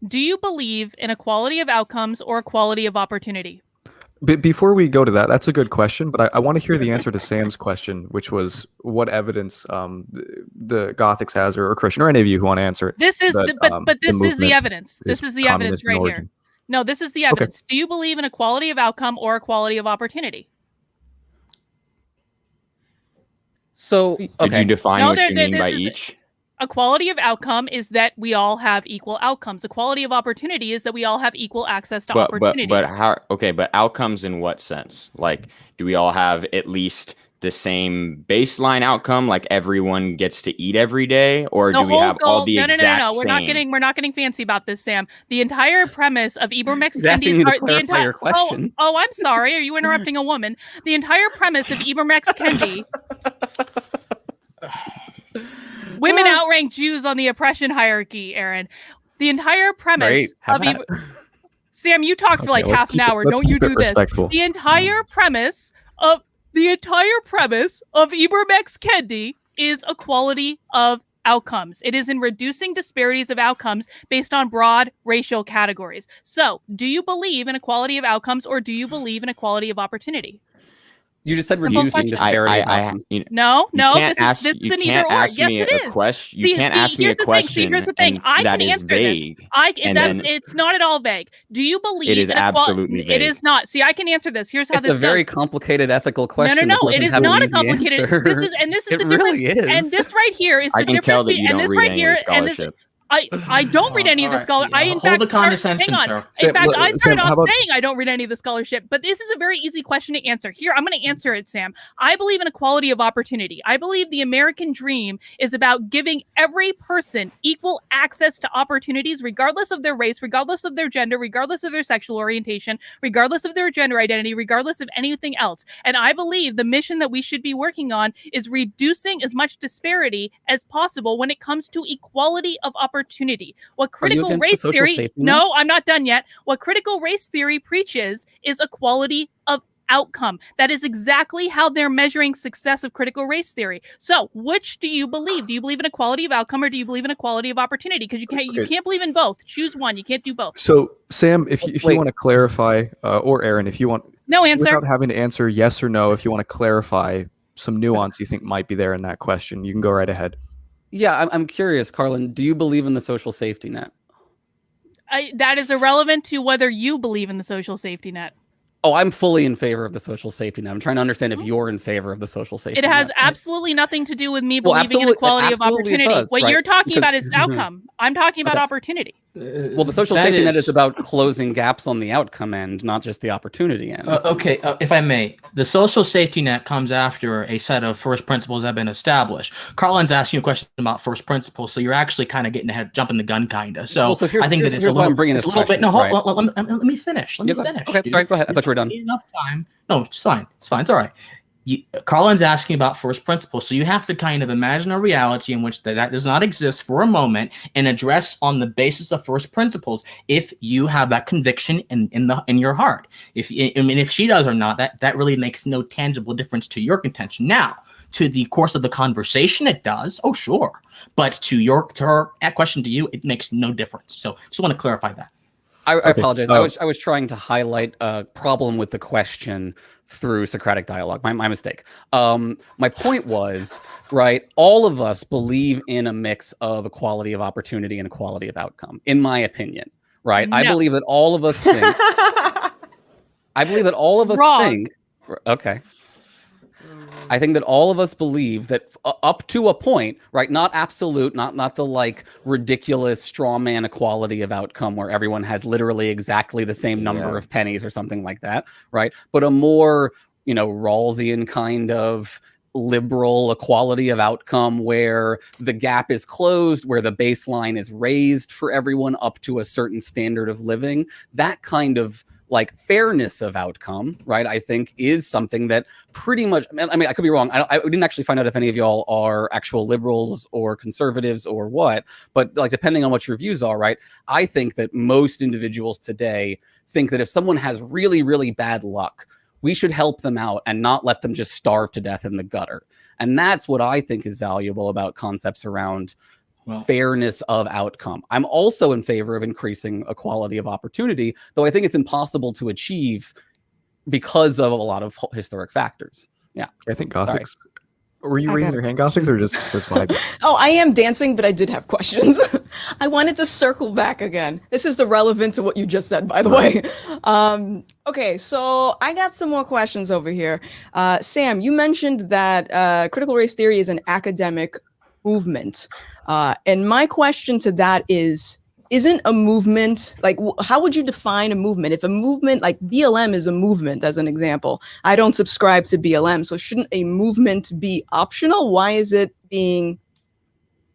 Do you believe in equality of outcomes or equality of opportunity? Before we go to that, that's a good question, but I want to hear the answer to Sam's question, which was what evidence the Gothix has, or Christian, or any of you who want to answer it. This is but this is the evidence. This is the evidence right here. origin. No, this is the evidence. Do you believe in equality of outcome or equality of opportunity? So, Did you define what you mean by each? Equality of outcome is that we all have equal outcomes. Equality of opportunity is that we all have equal access to opportunity. But how? Okay, but outcomes in what sense? Like, do we all have at least the same baseline outcome, like everyone gets to eat every day, or do we have all the exact same? No. We're not getting fancy about this, Sam. The entire premise of Ibrahim's question. Oh, I'm sorry. Are you interrupting a woman? The entire premise of Ibrahim's Kendi. Women outrank Jews on the oppression hierarchy, Aaron. The entire premise of Sam, you talked for like half an hour. Don't you do this? The entire premise of Ibrahim's Kendi is equality of outcomes. It is in reducing disparities of outcomes based on broad racial categories. So, do you believe in equality of outcomes or do you believe in equality of opportunity? You just said reducing disparity. No. This is an either or. Yes, it is. You can't ask me a question. Here's the thing. I can answer this. It's not at all vague. Do you believe it is absolutely vague? It is not. See, I can answer this. Here's how this goes. It's a very complicated ethical question. No. It is not a complicated. This is the difference. Really is. And this right here is the difference. I can tell that you don't read any of the scholarship. I don't read any of the scholarship. I in fact condescension, sir. In fact, I started off saying I don't read any of the scholarship, but this is a very easy question to answer. Here, I'm going to answer it, Sam. I believe in equality of opportunity. I believe the American dream is about giving every person equal access to opportunities, regardless of their race, regardless of their gender, regardless of their sexual orientation, regardless of their gender identity, regardless of anything else. And I believe the mission that we should be working on is reducing as much disparity as possible when it comes to equality of opportunity. What critical race theory? No, I'm not done yet. What critical race theory preaches is equality of outcome. That is exactly how they're measuring success of critical race theory. So, which do you believe? Do you believe in equality of outcome or do you believe in equality of opportunity? Because you can't believe in both. Choose one. You can't do both. So, Sam, if you want to clarify, or Aaron, if you want, no answer without having to answer yes or no, if you want to clarify some nuance you think might be there in that question, you can go right ahead. Yeah, I'm curious, Carlin. Do you believe in the social safety net? That is irrelevant to whether you believe in the social safety net. Oh, I'm fully in favor of the social safety net. I'm trying to understand if you're in favor of the social safety net. It has absolutely nothing to do with me believing in equality of opportunity. What you're talking about is outcome. I'm talking about opportunity. Well, the social safety net is about closing gaps on the outcome end, not just the opportunity end. Okay, if I may, the social safety net comes after a set of first principles have been established. Carlin's asking you a question about first principles, so you're actually kind of getting ahead, jumping the gun, kind of. So, I think that it's a little bit. No, let me finish. Let me finish. Okay, sorry, go ahead. I thought you were done. Enough time. No, it's fine. It's fine. It's all right. Carlin's asking about first principles, so you have to kind of imagine a reality in which that does not exist for a moment and address on the basis of first principles if you have that conviction in your heart. If she does or not, that really makes no tangible difference to your contention. Now, to the course of the conversation, it does. Oh, sure, but to her question to you, it makes no difference. So, just want to clarify that. I apologize. I was trying to highlight a problem with the question through Socratic dialogue. My mistake. My point was, right, all of us believe in a mix of equality of opportunity and equality of outcome, in my opinion, right? No. I believe that all of us think... Wrong. Okay. I think that all of us believe that up to a point, right? Not absolute, not the like ridiculous straw man equality of outcome where everyone has literally exactly the same number of pennies or something like that, right? But a more, Rawlsian kind of liberal equality of outcome where the gap is closed, where the baseline is raised for everyone up to a certain standard of living. That kind of like fairness of outcome, right, I think is something that pretty much, I mean, I could be wrong. I didn't actually find out if any of y'all are actual liberals or conservatives or what, but like depending on what your views are, right, I think that most individuals today think that if someone has really, really bad luck, we should help them out and not let them just starve to death in the gutter. And that's what I think is valuable about concepts around fairness of outcome. I'm also in favor of increasing equality of opportunity, though I think it's impossible to achieve because of a lot of historic factors. Yeah. I think Gothix. Were you raising your hand, Gothix, or just vibing? Oh, I am dancing, but I did have questions. I wanted to circle back again. This is irrelevant to what you just said, by the way. Okay, so I got some more questions over here. Sam, you mentioned that critical race theory is an academic movement. And my question to that is, isn't a movement, like, how would you define a movement? If a movement, like BLM is a movement, as an example, I don't subscribe to BLM, so shouldn't a movement be optional? Why is it being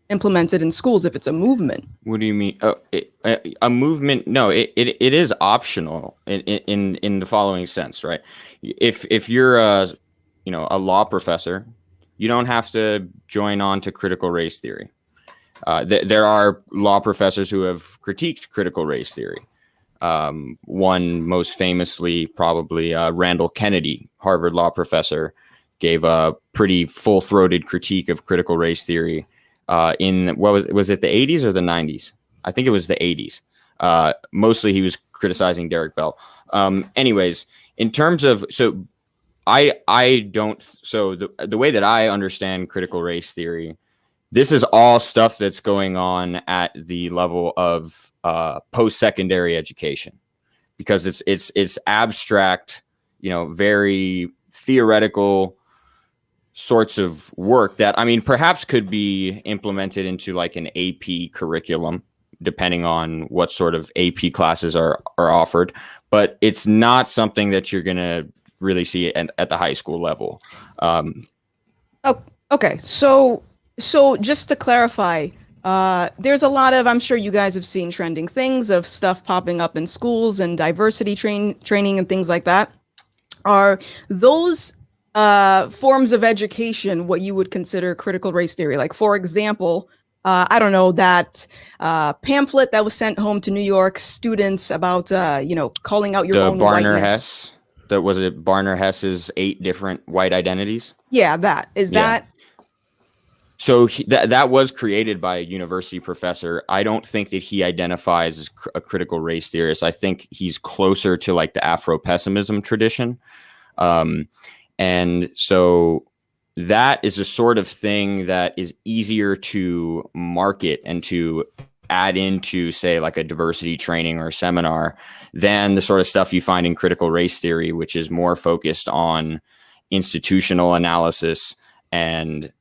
implemented in schools if it's a movement? What do you mean? Oh, a movement? No, it is optional in the following sense, right? If you're a law professor, you don't have to join on to critical race theory. There are law professors who have critiqued critical race theory. One most famously, probably Randall Kennedy, Harvard law professor, gave a pretty full-throated critique of critical race theory in, what was it, the 80s or the 90s? I think it was the 80s. Mostly he was criticizing Derek Bell. Anyways, in terms of, so I don't, so the way that I understand critical race theory, this is all stuff that's going on at the level of post-secondary education, because it's abstract, very theoretical sorts of work that, I mean, perhaps could be implemented into like an AP curriculum, depending on what sort of AP classes are offered. But it's not something that you're going to really see at the high school level. Okay, so just to clarify, there's a lot of, I'm sure you guys have seen trending things of stuff popping up in schools and diversity training and things like that. Are those forms of education what you would consider critical race theory? Like, for example, I don't know, that pamphlet that was sent home to New York students about, calling out your own whiteness. Was it Barner Hess's 8 different white identities? Yeah, that. Is that... So that was created by a university professor. I don't think that he identifies as a critical race theorist. I think he's closer to like the Afro-pessimism tradition. And so that is a sort of thing that is easier to market and to add into, say, like a diversity training or a seminar than the sort of stuff you find in critical race theory, which is more focused on institutional analysis and,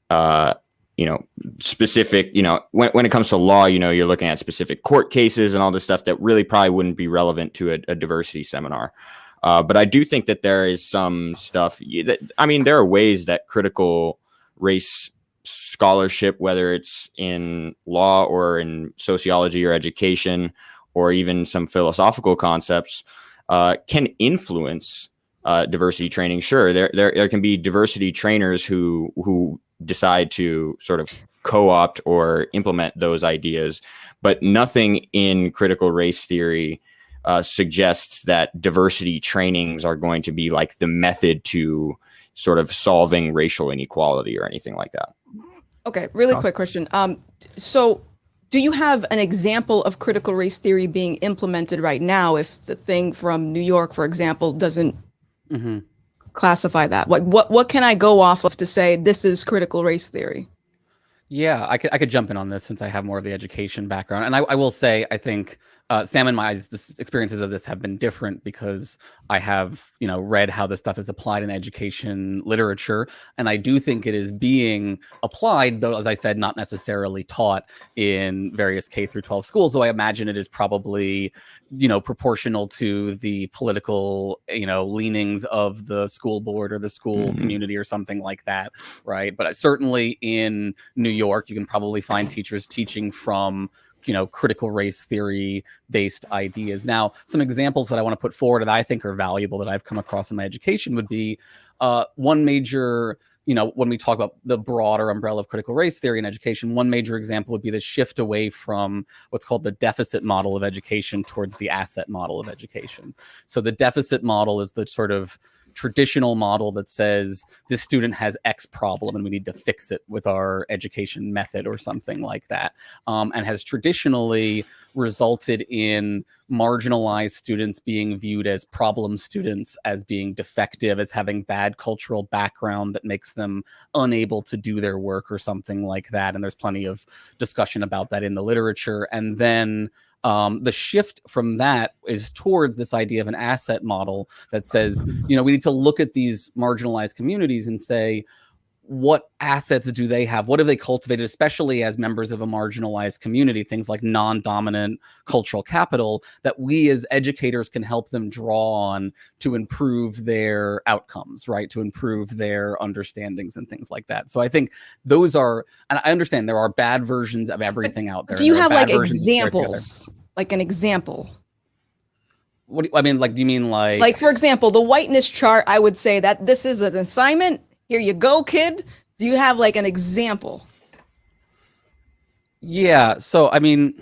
specific, when it comes to law, you're looking at specific court cases and all this stuff that really probably wouldn't be relevant to a diversity seminar. But I do think that there is some stuff there are ways that critical race scholarship, whether it's in law or in sociology or education, or even some philosophical concepts, can influence diversity training. Sure, there can be diversity trainers who decide to sort of co-opt or implement those ideas, but nothing in critical race theory suggests that diversity trainings are going to be like the method to sort of solving racial inequality or anything like that. Okay, really quick question. So do you have an example of critical race theory being implemented right now if the thing from New York, for example, doesn't classify that? Like, what can I go off of to say this is critical race theory? Yeah, I could jump in on this since I have more of the education background. And I will say, I think Sam and my experiences of this have been different because I have, read how this stuff is applied in education literature, and I do think it is being applied, though, as I said, not necessarily taught in various K through 12 schools. Though I imagine it is probably, proportional to the political, leanings of the school board or the school community or something like that, right? But certainly in New York, you can probably find teachers teaching from critical race theory based ideas. Now, some examples that I want to put forward that I think are valuable that I've come across in my education would be one major, when we talk about the broader umbrella of critical race theory in education, one major example would be the shift away from what's called the deficit model of education towards the asset model of education. So the deficit model is the sort of traditional model that says this student has X problem and we need to fix it with our education method or something like that, and has traditionally resulted in marginalized students being viewed as problem students, as being defective, as having bad cultural background that makes them unable to do their work or something like that. And there's plenty of discussion about that in the literature. And then the shift from that is towards this idea of an asset model that says, we need to look at these marginalized communities and say, what assets do they have? What have they cultivated, especially as members of a marginalized community, things like non-dominant cultural capital that we as educators can help them draw on to improve their outcomes, right? To improve their understandings and things like that. So I think those are, and I understand there are bad versions of everything out there. Do you have like examples? Like an example? What do you, I mean, like, do you mean like, for example, the whiteness chart, I would say that this is an assignment. Here you go, kid. Do you have like an example? Yeah. So, I mean,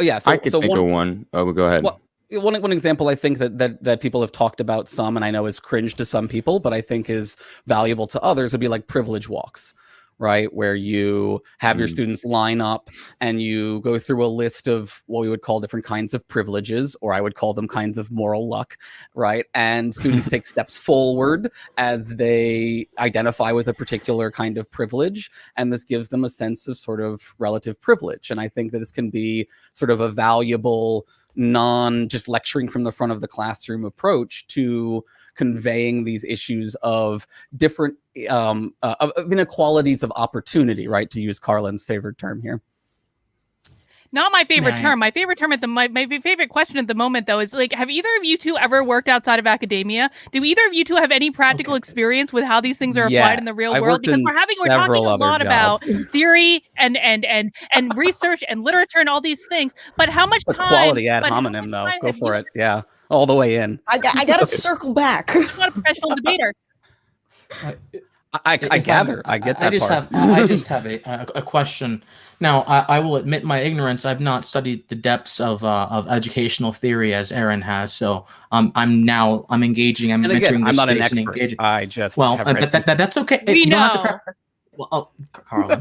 yeah. So I could think of one. Oh, go ahead. Well, one example I think that people have talked about some, and I know is cringe to some people, but I think is valuable to others, would be like privilege walks, right? Where you have your students line up and you go through a list of what we would call different kinds of privileges, or I would call them kinds of moral luck, right? And students take steps forward as they identify with a particular kind of privilege. And this gives them a sense of sort of relative privilege. And I think that this can be sort of a valuable, just lecturing from the front of the classroom approach to conveying these issues of different of inequalities of opportunity, right? To use Carlin's favorite term here. Not my favorite term. My favorite term my favorite question at the moment, though, is like, have either of you two ever worked outside of academia? Do either of you two have any practical experience with how these things are applied in the real world? Because we're talking a lot about theory and research and literature and all these things. But how much time? Quality ad hominem, though. Go for it. Yeah, all the way in. I got to circle back. I'm not a professional debater. I gather. I get that part. I just have a question. Now, I will admit my ignorance. I've not studied the depths of educational theory as Aaron has. So I'm engaging. I'm entering this I'm not an space expert. I just that's okay. We you know. Don't have to Carlin,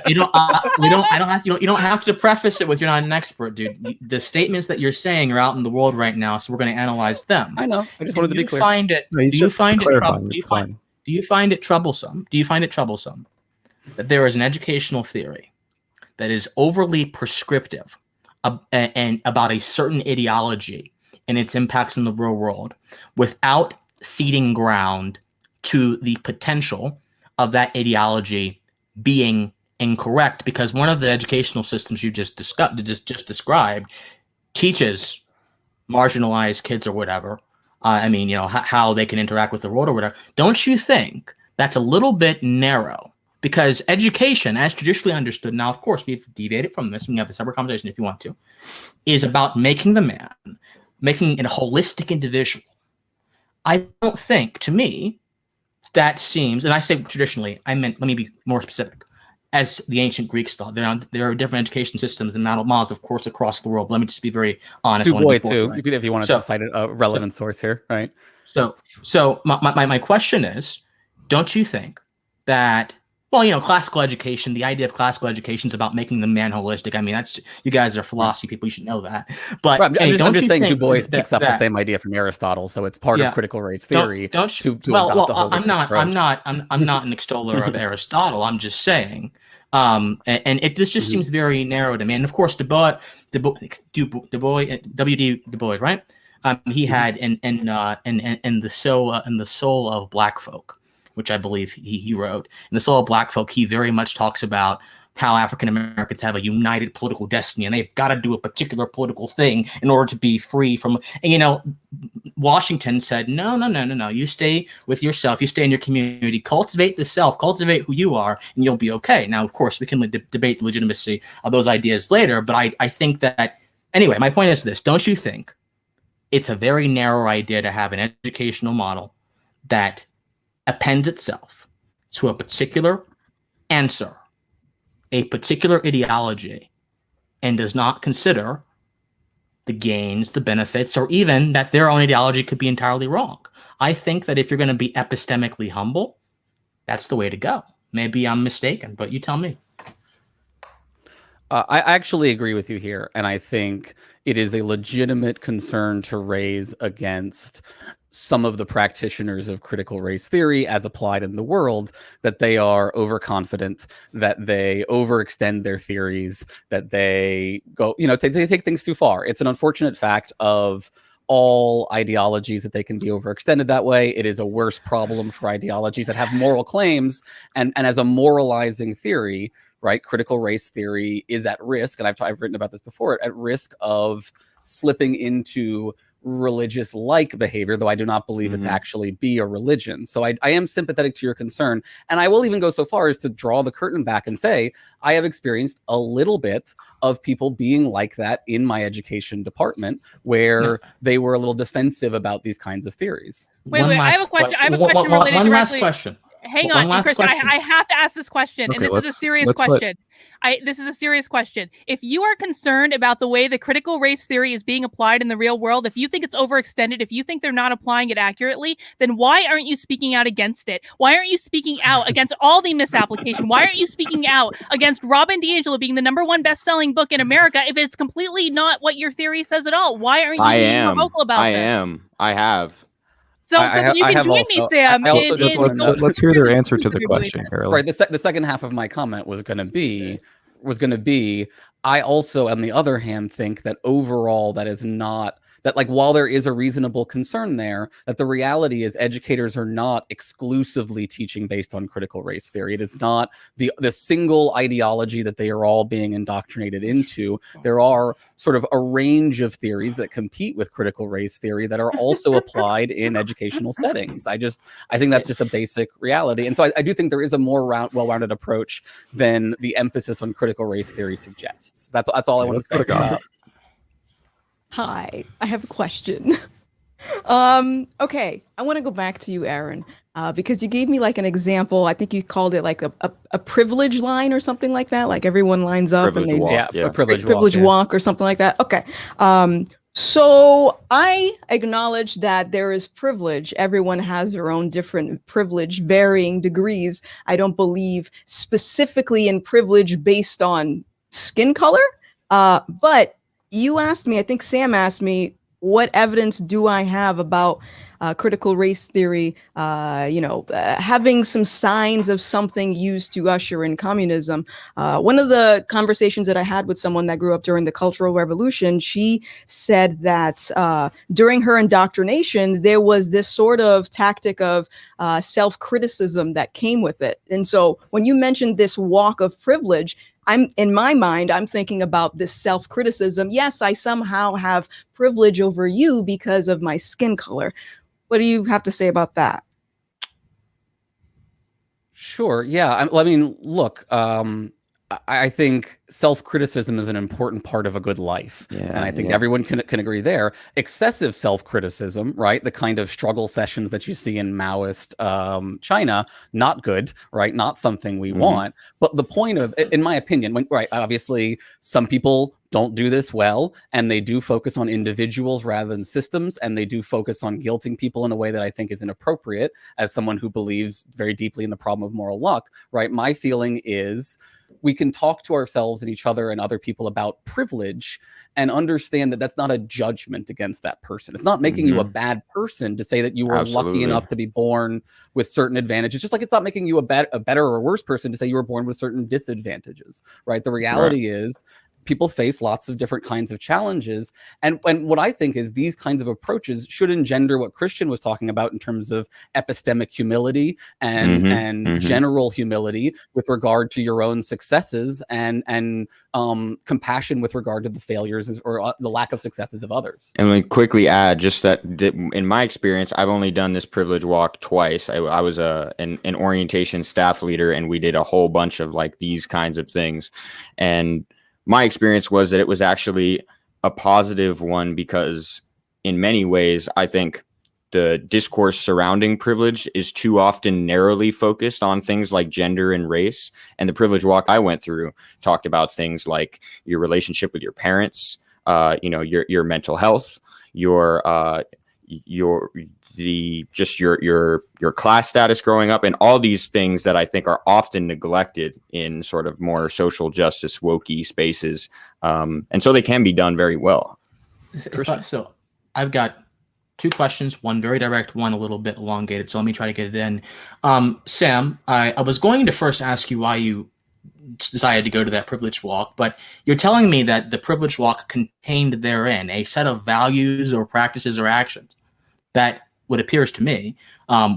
you don't have to preface it with you're not an expert, dude. The statements that you're saying are out in the world right now, so we're going to analyze them. I know. I just wanted to be clear. Do you find it troublesome that there is an educational theory that is overly prescriptive and about a certain ideology and its impacts in the real world without ceding ground to the potential of that ideology being incorrect? Because one of the educational systems you just described teaches marginalized kids or whatever. How they can interact with the world or whatever. Don't you think that's a little bit narrow? Because education, as traditionally understood, now, of course, we've deviated from this, and we have a separate conversation if you want to, is about making the man, making it a holistic individual. I don't think, to me, that seems, and I say traditionally, let me be more specific, as the ancient Greeks thought. There are different education systems and models, of course, across the world. But let me just be very honest. You could, if you wanted to cite a relevant source here, right? So my question is, don't you think that, Well, classical education, the idea of classical education is about making the man holistic. I mean, you guys are philosophy people, you should know that. But Right, I'm just saying Du think Bois picks up the same idea from Aristotle, so it's part of critical race theory to adopt the holistic approach. I'm not an extoller of Aristotle. I'm just saying, this just seems very narrow to me. And of course, Du Bois, W.D. Du Bois, right? He had in the soul of Black folk, which I believe he wrote. In the Soul of Black Folk, he very much talks about how African Americans have a united political destiny, and they've got to do a particular political thing in order to be free from. And Washington said, no. You stay with yourself. You stay in your community. Cultivate the self. Cultivate who you are, and you'll be okay. Now, of course, we can debate the legitimacy of those ideas later, but I think that anyway. My point is this: don't you think it's a very narrow idea to have an educational model that appends itself to a particular answer, a particular ideology, and does not consider the gains, the benefits, or even that their own ideology could be entirely wrong? I think that if you're going to be epistemically humble, that's the way to go. Maybe I'm mistaken, but you tell me. I actually agree with you here, and I think it is a legitimate concern to raise against some of the practitioners of critical race theory as applied in the world, that they are overconfident, that they overextend their theories, that they go, they take things too far. It's an unfortunate fact of all ideologies that they can be overextended that way. It is a worse problem for ideologies that have moral claims, and as a moralizing theory, right, critical race theory is at risk, and I've written about this before, at risk of slipping into religious-like behavior, though I do not believe it to actually be a religion. So I am sympathetic to your concern, and I will even go so far as to draw the curtain back and say I have experienced a little bit of people being like that in my education department, where they were a little defensive about these kinds of theories. Wait, I have a question. I have a question related one directly. Last question. Hang on, Christian. I have to ask this question, Okay, and this is a serious question. This is a serious question. If you are concerned about the way the critical race theory is being applied in the real world, if you think it's overextended, if you think they're not applying it accurately, then why aren't you speaking out against it? Why aren't you speaking out against all the misapplication? Why aren't you speaking out against Robin DiAngelo being the #1 best-selling book in America if it's completely not what your theory says at all? Why aren't you being more vocal about this? I have. So then you can join me, Sam. Let's hear their answer to the question, Carolyn. Right. The second half of my comment was going to be, I also, on the other hand, think that overall that is not, that like while there is a reasonable concern there, that the reality is educators are not exclusively teaching based on critical race theory. It is not the single ideology that they are all being indoctrinated into. There are sort of a range of theories that compete with critical race theory that are also applied in educational settings. I think that's just a basic reality. And so I do think there is a more well-rounded approach than the emphasis on critical race theory suggests. That's all I want to say about. Hi, I have a question. Okay, I want to go back to you, Aaron, because you gave me like an example. I think you called it like a privilege line or something like that. Like everyone lines up Privilege and walk, a privilege walk or something like that. Okay. So I acknowledge that there is privilege. Everyone has their own different privilege, varying degrees. I don't believe specifically in privilege based on skin color, but you asked me, I think Sam asked me, what evidence do I have about critical race theory, having some signs of something used to usher in communism? One of the conversations that I had with someone that grew up during the Cultural Revolution, she said that during her indoctrination, there was this sort of tactic of self-criticism that came with it. And so when you mentioned this walk of privilege, in my mind, I'm thinking about this self-criticism. Yes, I somehow have privilege over you because of my skin color. What do you have to say about that? Sure. Yeah. I mean, look, I think self-criticism is an important part of a good life. Yeah, and I think everyone can agree there. Excessive self-criticism, right? The kind of struggle sessions that you see in Maoist China, not good, right? Not something we want. But the point of, in my opinion, right, obviously some people don't do this well, and they do focus on individuals rather than systems, and they do focus on guilting people in a way that I think is inappropriate as someone who believes very deeply in the problem of moral luck, right? My feeling is we can talk to ourselves and each other and other people about privilege and understand that that's not a judgment against that person. It's not making you a bad person to say that you were lucky enough to be born with certain advantages, just like it's not making you a better or worse person to say you were born with certain disadvantages, right? The reality is people face lots of different kinds of challenges. And what I think is these kinds of approaches should engender what Christian was talking about in terms of epistemic humility and general humility with regard to your own successes and compassion with regard to the failures or the lack of successes of others. And let me quickly add just that in my experience, I've only done this privilege walk twice. I was an orientation staff leader, and we did a whole bunch of like these kinds of things. And my experience was that it was actually a positive one because in many ways, I think the discourse surrounding privilege is too often narrowly focused on things like gender and race. And the privilege walk I went through talked about things like your relationship with your parents, your mental health, your class status growing up, and all these things that I think are often neglected in sort of more social justice wokey spaces. And so they can be done very well. So I've got two questions, one very direct, one a little bit elongated. So let me try to get it in. Sam, I was going to first ask you why you decided to go to that privilege walk, but you're telling me that the privilege walk contained therein a set of values or practices or actions that, what appears to me,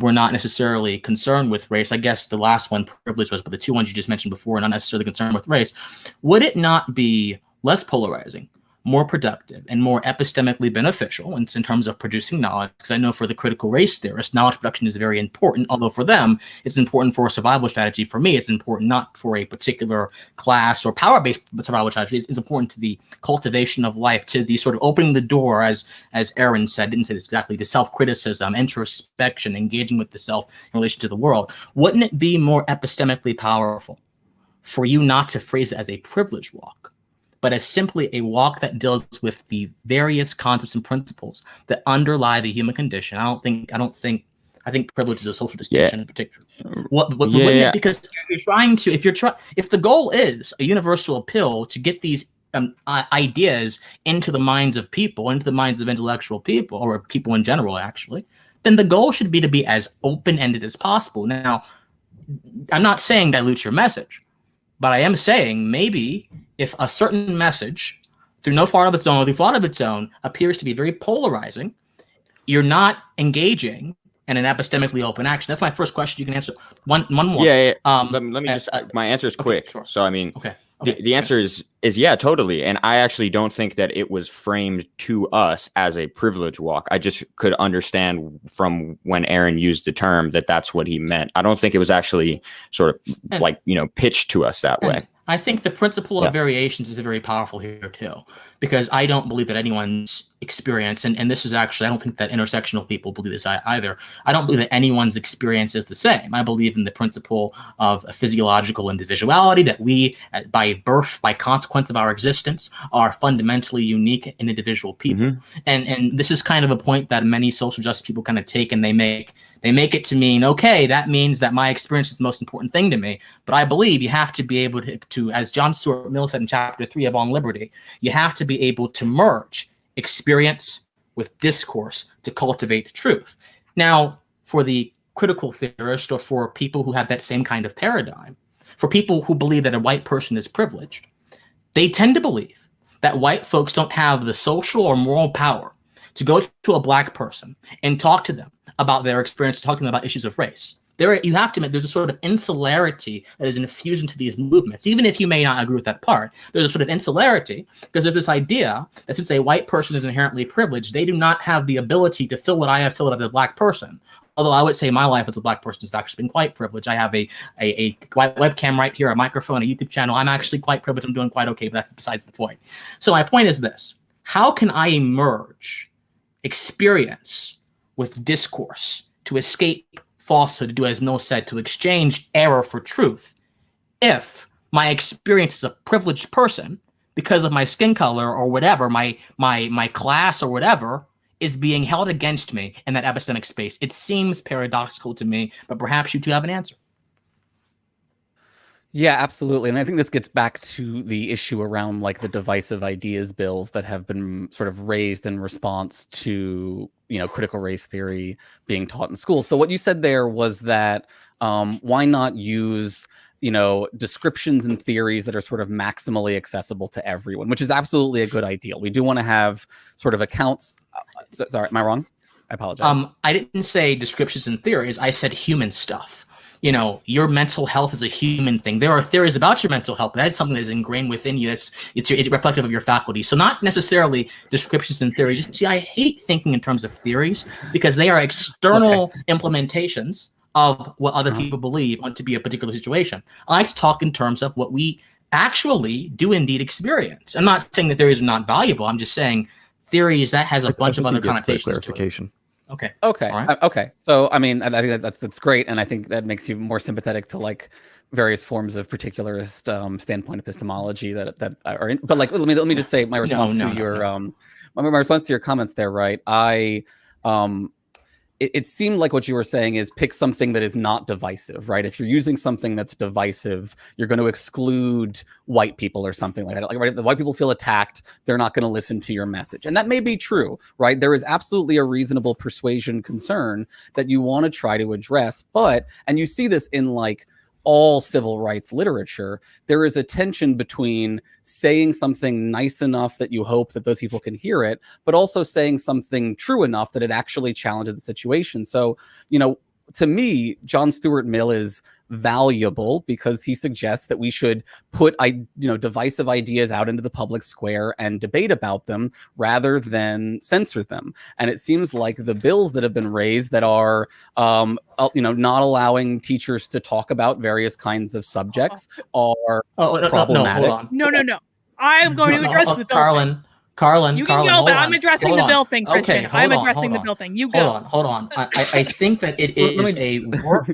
we're not necessarily concerned with race. I guess the last one privilege was, but the two ones you just mentioned before are not necessarily concerned with race. Would it not be less polarizing, more productive, and more epistemically beneficial in terms of producing knowledge? Because I know for the critical race theorists, knowledge production is very important, although for them, it's important for a survival strategy. For me, it's important not for a particular class or power-based survival strategy. It's important to the cultivation of life, to the sort of opening the door, as Aaron said, didn't say this exactly, to self-criticism, introspection, engaging with the self in relation to the world. Wouldn't it be more epistemically powerful for you not to phrase it as a privilege walk, but as simply a walk that deals with the various concepts and principles that underlie the human condition? I think privilege is a social distinction in particular. Wouldn't it? Because you're trying to, if the goal is a universal appeal to get these ideas into the minds of people, into the minds of intellectual people, or people in general, actually, then the goal should be to be as open-ended as possible. Now, I'm not saying dilute your message, but I am saying maybe if a certain message, through no fault of its own or through fault of its own, appears to be very polarizing, you're not engaging in an epistemically open action. That's my first question. You can answer one more. Yeah. Let me just. My answer is quick. Okay, sure. So I mean, okay. The answer is yeah, totally. And I actually don't think that it was framed to us as a privilege walk. I just could understand from when Aaron used the term that that's what he meant. I don't think it was actually sort of pitched to us that way. I think the principle of variations is very powerful here too, because I don't believe that anyone's experience, and this is actually, I don't think that intersectional people believe this either. I don't believe that anyone's experience is the same. I believe in the principle of a physiological individuality, that we, by birth, by consequence of our existence, are fundamentally unique and individual people. And this is kind of a point that many social justice people kind of take, and they make it to mean, okay, that means that my experience is the most important thing to me. But I believe you have to be able to, as John Stuart Mill said in chapter 3 of On Liberty, you have to be able to merge experience with discourse to cultivate truth. Now, for the critical theorist, or for people who have that same kind of paradigm, for people who believe that a white person is privileged, they tend to believe that white folks don't have the social or moral power to go to a black person and talk to them about their experience, talking about issues of race. You have to admit there's a sort of insularity that is infused into these movements. Even if you may not agree with that part, there's a sort of insularity, because there's this idea that since a white person is inherently privileged, they do not have the ability to feel what I have felt as a black person. Although I would say my life as a Black person has actually been quite privileged. I have a webcam right here, a microphone, a YouTube channel. I'm actually quite privileged. I'm doing quite okay, but that's besides the point. So my point is this: how can I merge experience with discourse to escape falsehood, to do as Mill said, to exchange error for truth, if my experience as a privileged person, because of my skin color or whatever, my class or whatever, is being held against me in that epistemic space? It seems paradoxical to me, but perhaps you two have an answer. Yeah, absolutely. And I think this gets back to the issue around like the divisive ideas bills that have been sort of raised in response to, critical race theory being taught in school. So what you said there was that why not use, descriptions and theories that are sort of maximally accessible to everyone, which is absolutely a good ideal. We do want to have sort of accounts. Sorry, am I wrong? I apologize. I didn't say descriptions and theories. I said human stuff. Your mental health is a human thing. There are theories about your mental health, but that's something that is ingrained within you. It's reflective of your faculty. So not necessarily descriptions and theories. See, I hate thinking in terms of theories because they are external implementations of what other people believe to be a particular situation. I like to talk in terms of what we actually do indeed experience. I'm not saying that theories are not valuable. I'm just saying theories that has a bunch of other connotations. Clarification. Okay. Right. Okay. So, I mean, I think that's great, and I think that makes you more sympathetic to like various forms of particularist standpoint epistemology that are in. But like, let me just say my response to my response to your comments there. Right. It seemed like what you were saying is pick something that is not divisive, right? If you're using something that's divisive, you're going to exclude white people or something like that. Like, right, the white people feel attacked, they're not going to listen to your message. And that may be true, right? There is absolutely a reasonable persuasion concern that you want to try to address. And you see this in like all civil rights literature, there is a tension between saying something nice enough that you hope that those people can hear it, but also saying something true enough that it actually challenges the situation. So, to me, John Stuart Mill is valuable because he suggests that we should put divisive ideas out into the public square and debate about them rather than censor them. And it seems like the bills that have been raised that are not allowing teachers to talk about various kinds of subjects are problematic. No. I am going to address the bill. Carlene, you can go, but I'm addressing the bill thing, Christian. Okay, I'm addressing the bill thing. You go. Hold on. I think that it is a work.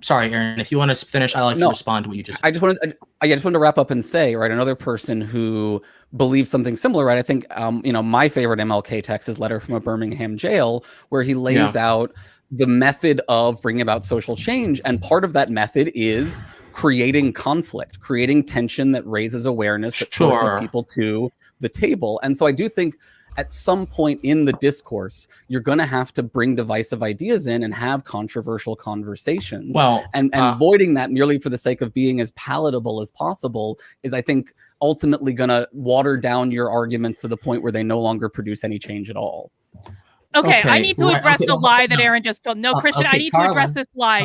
Sorry, Aaron. If you want to finish, I like to respond to what you just said. I just wanted to wrap up and say, right, another person who believes something similar, right? I think, my favorite MLK text is Letter from a Birmingham Jail, where he lays out the method of bringing about social change. And part of that method is creating conflict, creating tension that raises awareness, that forces people to the table. And so I do think at some point in the discourse, you're going to have to bring divisive ideas in and have controversial conversations. And avoiding that merely for the sake of being as palatable as possible is, I think, ultimately going to water down your arguments to the point where they no longer produce any change at all. Okay, I need to address the lie that Aaron just told. No, Christian, I need to address this lie.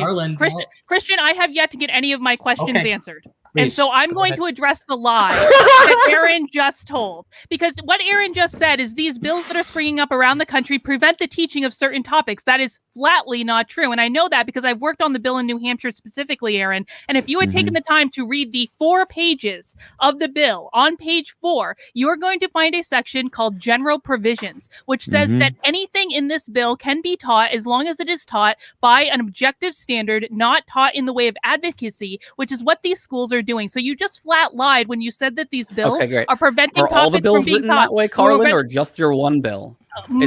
Christian, I have yet to get any of my questions answered. Please, and so I'm going to address the lie that Aaron just told. Because what Aaron just said is these bills that are springing up around the country prevent the teaching of certain topics. That is flatly not true. And I know that because I've worked on the bill in New Hampshire specifically, Aaron. And if you had taken the time to read the 4 pages of the bill, on page 4, you're going to find a section called General Provisions, which says that anything in this bill can be taught as long as it is taught by an objective standard, not taught in the way of advocacy, which is what these schools are doing. So you just flat lied when you said that these bills are preventing topics all the bills from being written taught that way, Carlene, or just your one bill?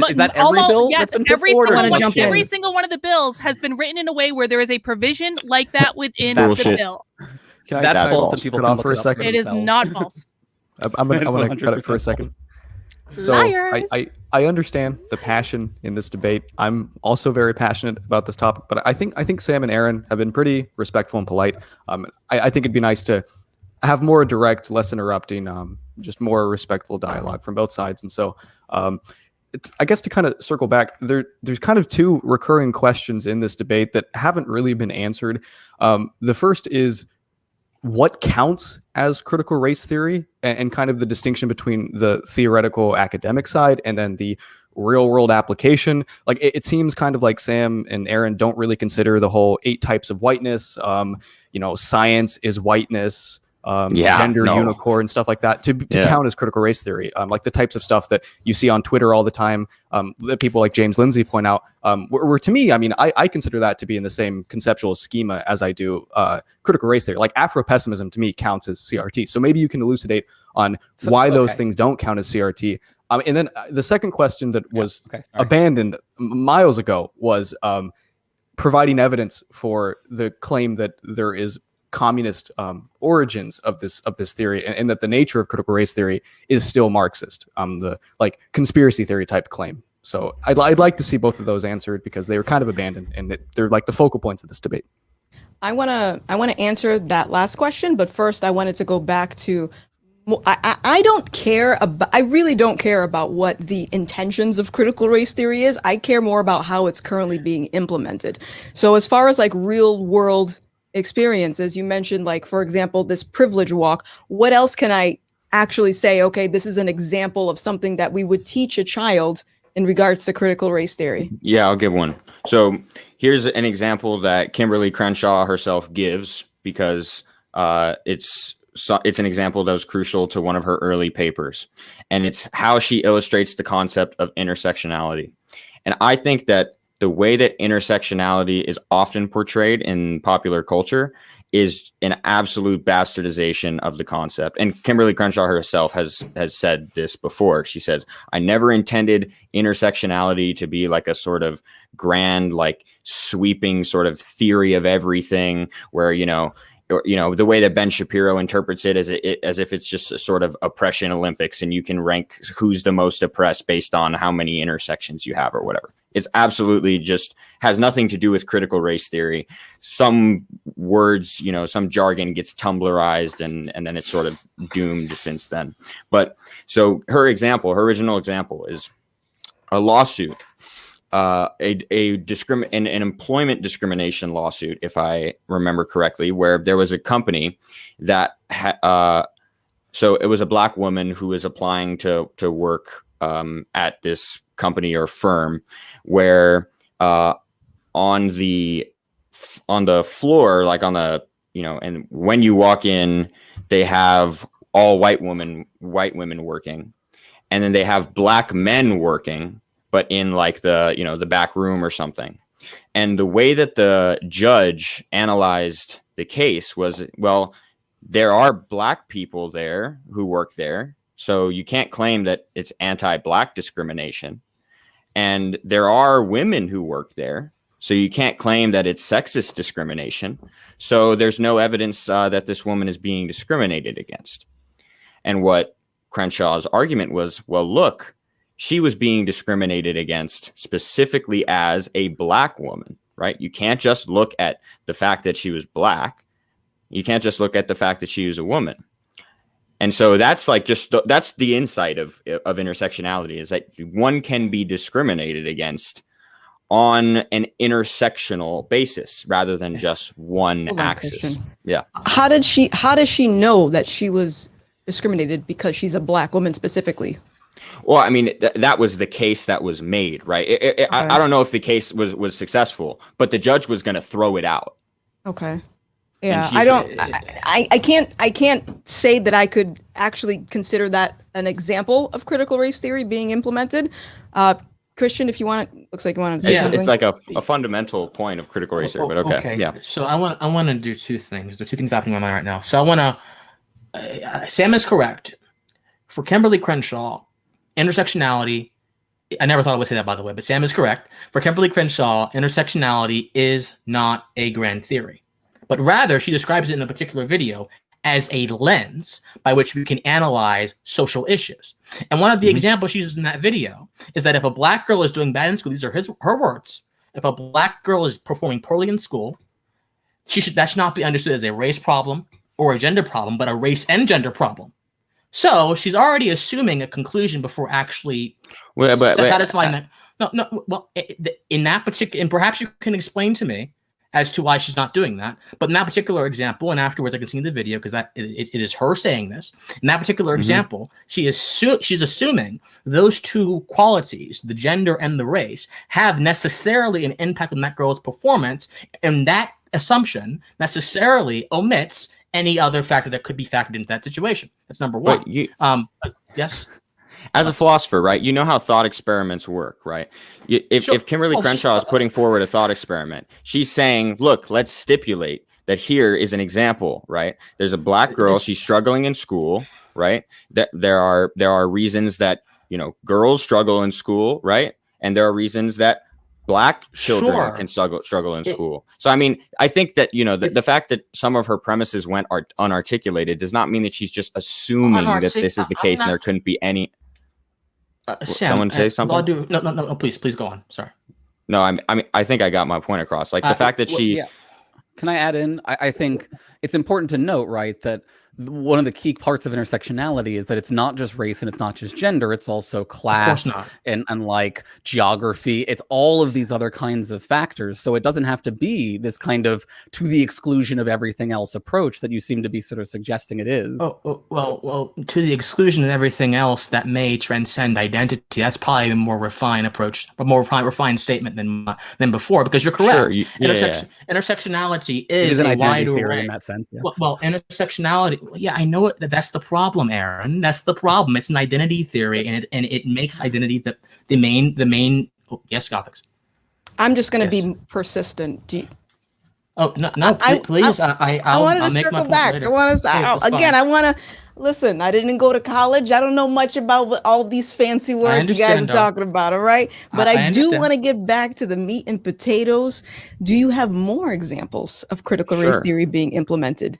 Is that every bill? Yes, that's been every single one of the bills has been written in a way where there is a provision like that within the bill. That's false. People can look for a second. It is not false. I want to cut it for a second. So I understand the passion in this debate. I'm also very passionate about this topic, but I think Sam and Aaron have been pretty respectful and polite. I think it'd be nice to have more direct, less interrupting, just more respectful dialogue from both sides. And so I guess to kind of circle back, there's kind of 2 recurring questions in this debate that haven't really been answered. The first is, what counts as critical race theory, and kind of the distinction between the theoretical academic side and then the real world application. Like it seems kind of like Sam and Aaron don't really consider the whole 8 types of whiteness. Science is whiteness. Gender unicorn, stuff like that to count as critical race theory, like the types of stuff that you see on Twitter all the time, that people like James Lindsay point out, where to me, I mean, I consider that to be in the same conceptual schema as I do critical race theory. Like Afro-pessimism to me counts as CRT. So maybe you can elucidate on why those things don't count as CRT. And then the second question that was abandoned miles ago was providing evidence for the claim that there is communist origins of this theory, and that the nature of critical race theory is still Marxist, the like conspiracy theory type claim. So I'd like to see both of those answered, because they were kind of abandoned, and they're like the focal points of this debate. I wanna answer that last question, but first I wanted to go back to I don't care about, I really don't care about what the intentions of critical race theory is. I care more about how it's currently being implemented. So as far as like real world experiences, you mentioned, like, for example, this privilege walk. What else can I actually say? Okay, this is an example of something that we would teach a child in regards to critical race theory. Yeah, I'll give one. So here's an example that Kimberly Crenshaw herself gives, because it's an example that was crucial to one of her early papers, and it's how she illustrates the concept of intersectionality. And I think that the way that intersectionality is often portrayed in popular culture is an absolute bastardization of the concept. And Kimberly Crenshaw herself has said this before. She says, I never intended intersectionality to be like a sort of grand, like sweeping sort of theory of everything, where, the way that Ben Shapiro interprets it as if it's just a sort of oppression Olympics, and you can rank who's the most oppressed based on how many intersections you have or whatever. It's absolutely just has nothing to do with critical race theory. Some words, some jargon gets Tumblrized, and then it's sort of doomed since then. But so her original example is a lawsuit, an employment discrimination lawsuit, if I remember correctly, where there was a company that so it was a Black woman who was applying to work at this company or firm, where on the floor, like on the and when you walk in, they have all white women working, and then they have Black men working, but in like the back room or something. And the way that the judge analyzed the case was, well, there are Black people there who work there, so you can't claim that it's anti-Black discrimination. And there are women who work there, so you can't claim that it's sexist discrimination. So there's no evidence that this woman is being discriminated against. And what Crenshaw's argument was, well, look, she was being discriminated against specifically as a Black woman, right? You can't just look at the fact that she was Black. You can't just look at the fact that she was a woman. And so that's like that's the insight of intersectionality, is that one can be discriminated against on an intersectional basis rather than just one axis. Christian. Yeah. How does she know that she was discriminated because she's a Black woman specifically? Well, I mean, that was the case that was made, right? Okay. I don't know if the case was successful, but the judge was going to throw it out. Okay. Yeah, I can't say that I could actually consider that an example of critical race theory being implemented. Christian, if you want, looks like you want to say something. It's like a fundamental point of critical race theory, but okay. Yeah. So I want to do two things. There are two things happening in my mind right now. So I want to, Sam is correct. For Kimberly Crenshaw, intersectionality, I never thought I would say that, by the way, but Sam is correct. For Kimberly Crenshaw, intersectionality is not a grand theory, but rather she describes it in a particular video as a lens by which we can analyze social issues. And one of the examples she uses in that video is that if a Black girl is doing bad in school, these are her words, if a Black girl is performing poorly in school, that should not be understood as a race problem or a gender problem, but a race and gender problem. So she's already assuming a conclusion before actually satisfying that. No. Well, in that particular, and perhaps you can explain to me as to why she's not doing that. But in that particular example, and afterwards I can see the video because it is her saying this. In that particular example, she's assuming those two qualities, the gender and the race, have necessarily an impact on that girl's performance, and that assumption necessarily omits any other factor that could be factored into that situation. That's number one. Yes. As a philosopher, right, you know how thought experiments work, right? If Kimberly Crenshaw is putting forward a thought experiment, she's saying, look, let's stipulate that here is an example, right? There's a black girl, she's struggling in school, right? There are reasons that, girls struggle in school, right? And there are reasons that black children can struggle in school. So, I mean, I think that, the fact that some of her premises went unarticulated does not mean that she's just assuming that this is the case and there couldn't be any... Sam, someone say something? No, please go on. Sorry. No, I think I got my point across. Like the fact that Can I add in? I think it's important to note, right, that one of the key parts of intersectionality is that it's not just race and it's not just gender, it's also class and like geography. It's all of these other kinds of factors. So it doesn't have to be this kind of to the exclusion of everything else approach that you seem to be sort of suggesting it is. Well, to the exclusion of everything else that may transcend identity. That's probably a more refined approach, a more refined statement than before, because you're correct. Sure, intersectionality is an a identity wide theory array. in that sense. Yeah. Well, intersectionality. Yeah, I know it. That's the problem, Aaron. That's the problem. It's an identity theory, and it makes identity the main. Oh, yes, Gothix. I'm just going to be persistent. Please. I wanted to circle back. Later. I want to listen. I didn't go to college. I don't know much about all these fancy words you guys are talking about. All right, but I do want to get back to the meat and potatoes. Do you have more examples of critical race theory being implemented?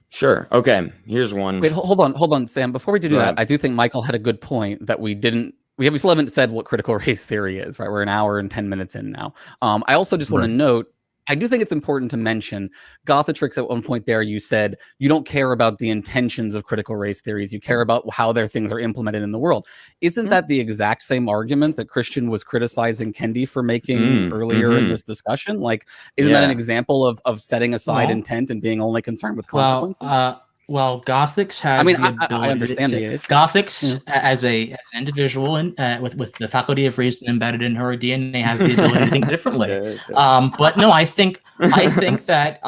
Sure. Okay. Here's one. Wait, hold on, Sam. Before we do that, I do think Michael had a good point that we still haven't said what critical race theory is, right? We're an hour and 10 minutes in now. I also just want to note, I do think it's important to mention, Gothix, at one point there, you said you don't care about the intentions of critical race theories. You care about how their things are implemented in the world. Isn't that the exact same argument that Christian was criticizing Kendi for making earlier in this discussion? Like, isn't that an example of setting aside intent and being only concerned with consequences? Well, Gothix has. I understand the issue. Gothix, as an individual and with the faculty of reason embedded in her DNA, has the ability to think differently. But no, I think that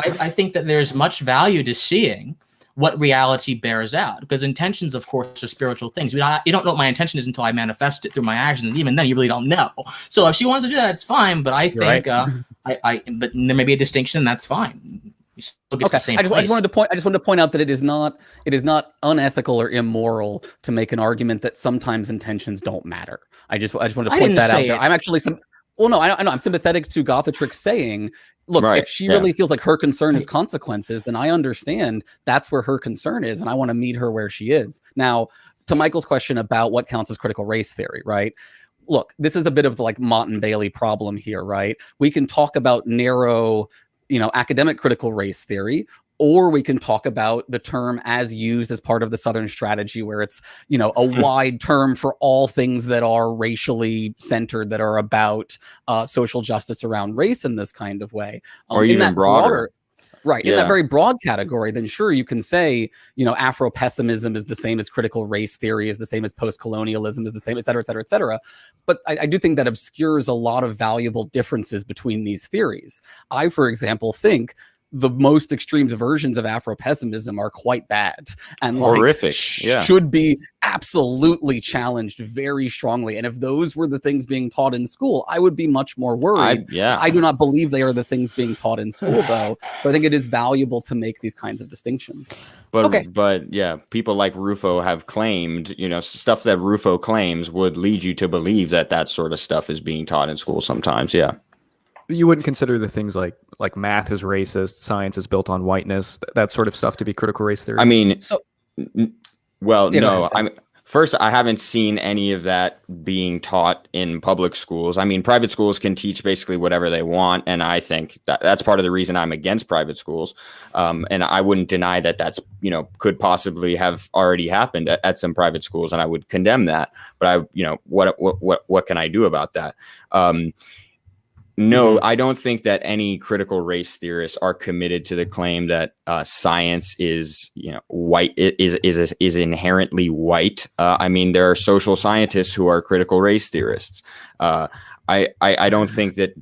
there's much value to seeing what reality bears out, because intentions, of course, are spiritual things. You don't know what my intention is until I manifest it through my actions, and even then, you really don't know. So if she wants to do that, it's fine. But I think, but there may be a distinction, and that's fine. Okay. I just wanted to point out that it is not unethical or immoral to make an argument that sometimes intentions don't matter. I just wanted to point that out there. I'm actually I'm sympathetic to Gothix saying, look, if she really feels like her concern is consequences, then I understand that's where her concern is, and I want to meet her where she is. Now, to Michael's question about what counts as critical race theory, right? Look, this is a bit of the Mott and Bailey problem here, right? We can talk about narrow, academic critical race theory, or we can talk about the term as used as part of the Southern strategy, where it's, a wide term for all things that are racially centered, that are about social justice around race in this kind of way. Or even broader. Right. In that very broad category, then sure, you can say, Afro-pessimism is the same as critical race theory, is the same as post-colonialism, is the same, et cetera, et cetera, et cetera. But I do think that obscures a lot of valuable differences between these theories. I, for example, think the most extreme versions of Afro-pessimism are quite bad and horrific. Should be absolutely challenged very strongly. And if those were the things being taught in school, I would be much more worried. I do not believe they are the things being taught in school, though. But I think it is valuable to make these kinds of distinctions. But yeah, people like Rufo have claimed, stuff that Rufo claims would lead you to believe that sort of stuff is being taught in school sometimes. Yeah. You wouldn't consider the things like math is racist, science is built on whiteness, that sort of stuff to be critical race theory? I mean, first, I haven't seen any of that being taught in public schools. I mean, private schools can teach basically whatever they want, and I think that's part of the reason I'm against private schools. And I wouldn't deny that's could possibly have already happened at some private schools, and I would condemn that. But what can I do about that? No, I don't think that any critical race theorists are committed to the claim that science is, white is inherently white. I mean, there are social scientists who are critical race theorists. I don't think that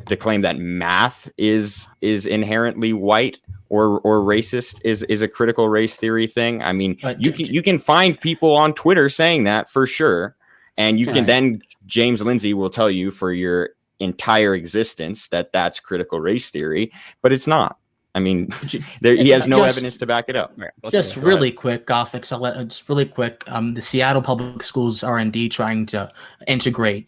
the claim that math is inherently white or racist is a critical race theory thing. I mean, you can find people on Twitter saying that for sure, and you can then James Lindsay will tell you for your entire existence that that's critical race theory, but it's not. I mean, he has no evidence to back it up. Just really quick, Gothix. Just really quick. The Seattle Public Schools are indeed trying to integrate,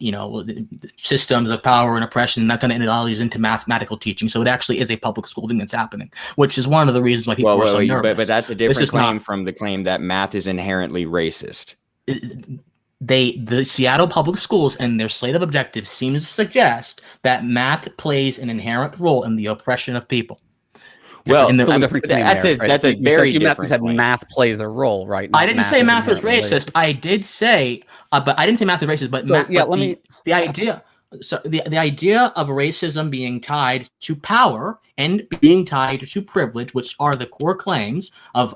systems of power and oppression and that kind of ideologies into mathematical teaching. So it actually is a public school thing that's happening, which is one of the reasons why people are so nervous. But that's a different claim from the claim that math is inherently racist. The Seattle Public Schools and their slate of objectives seems to suggest that math plays an inherent role in the oppression of people. Well, that's a very different said math plays a role, right? I didn't say math was racist. I did say, but I didn't say math is racist. But the idea. So the idea of racism being tied to power and being tied to privilege, which are the core claims of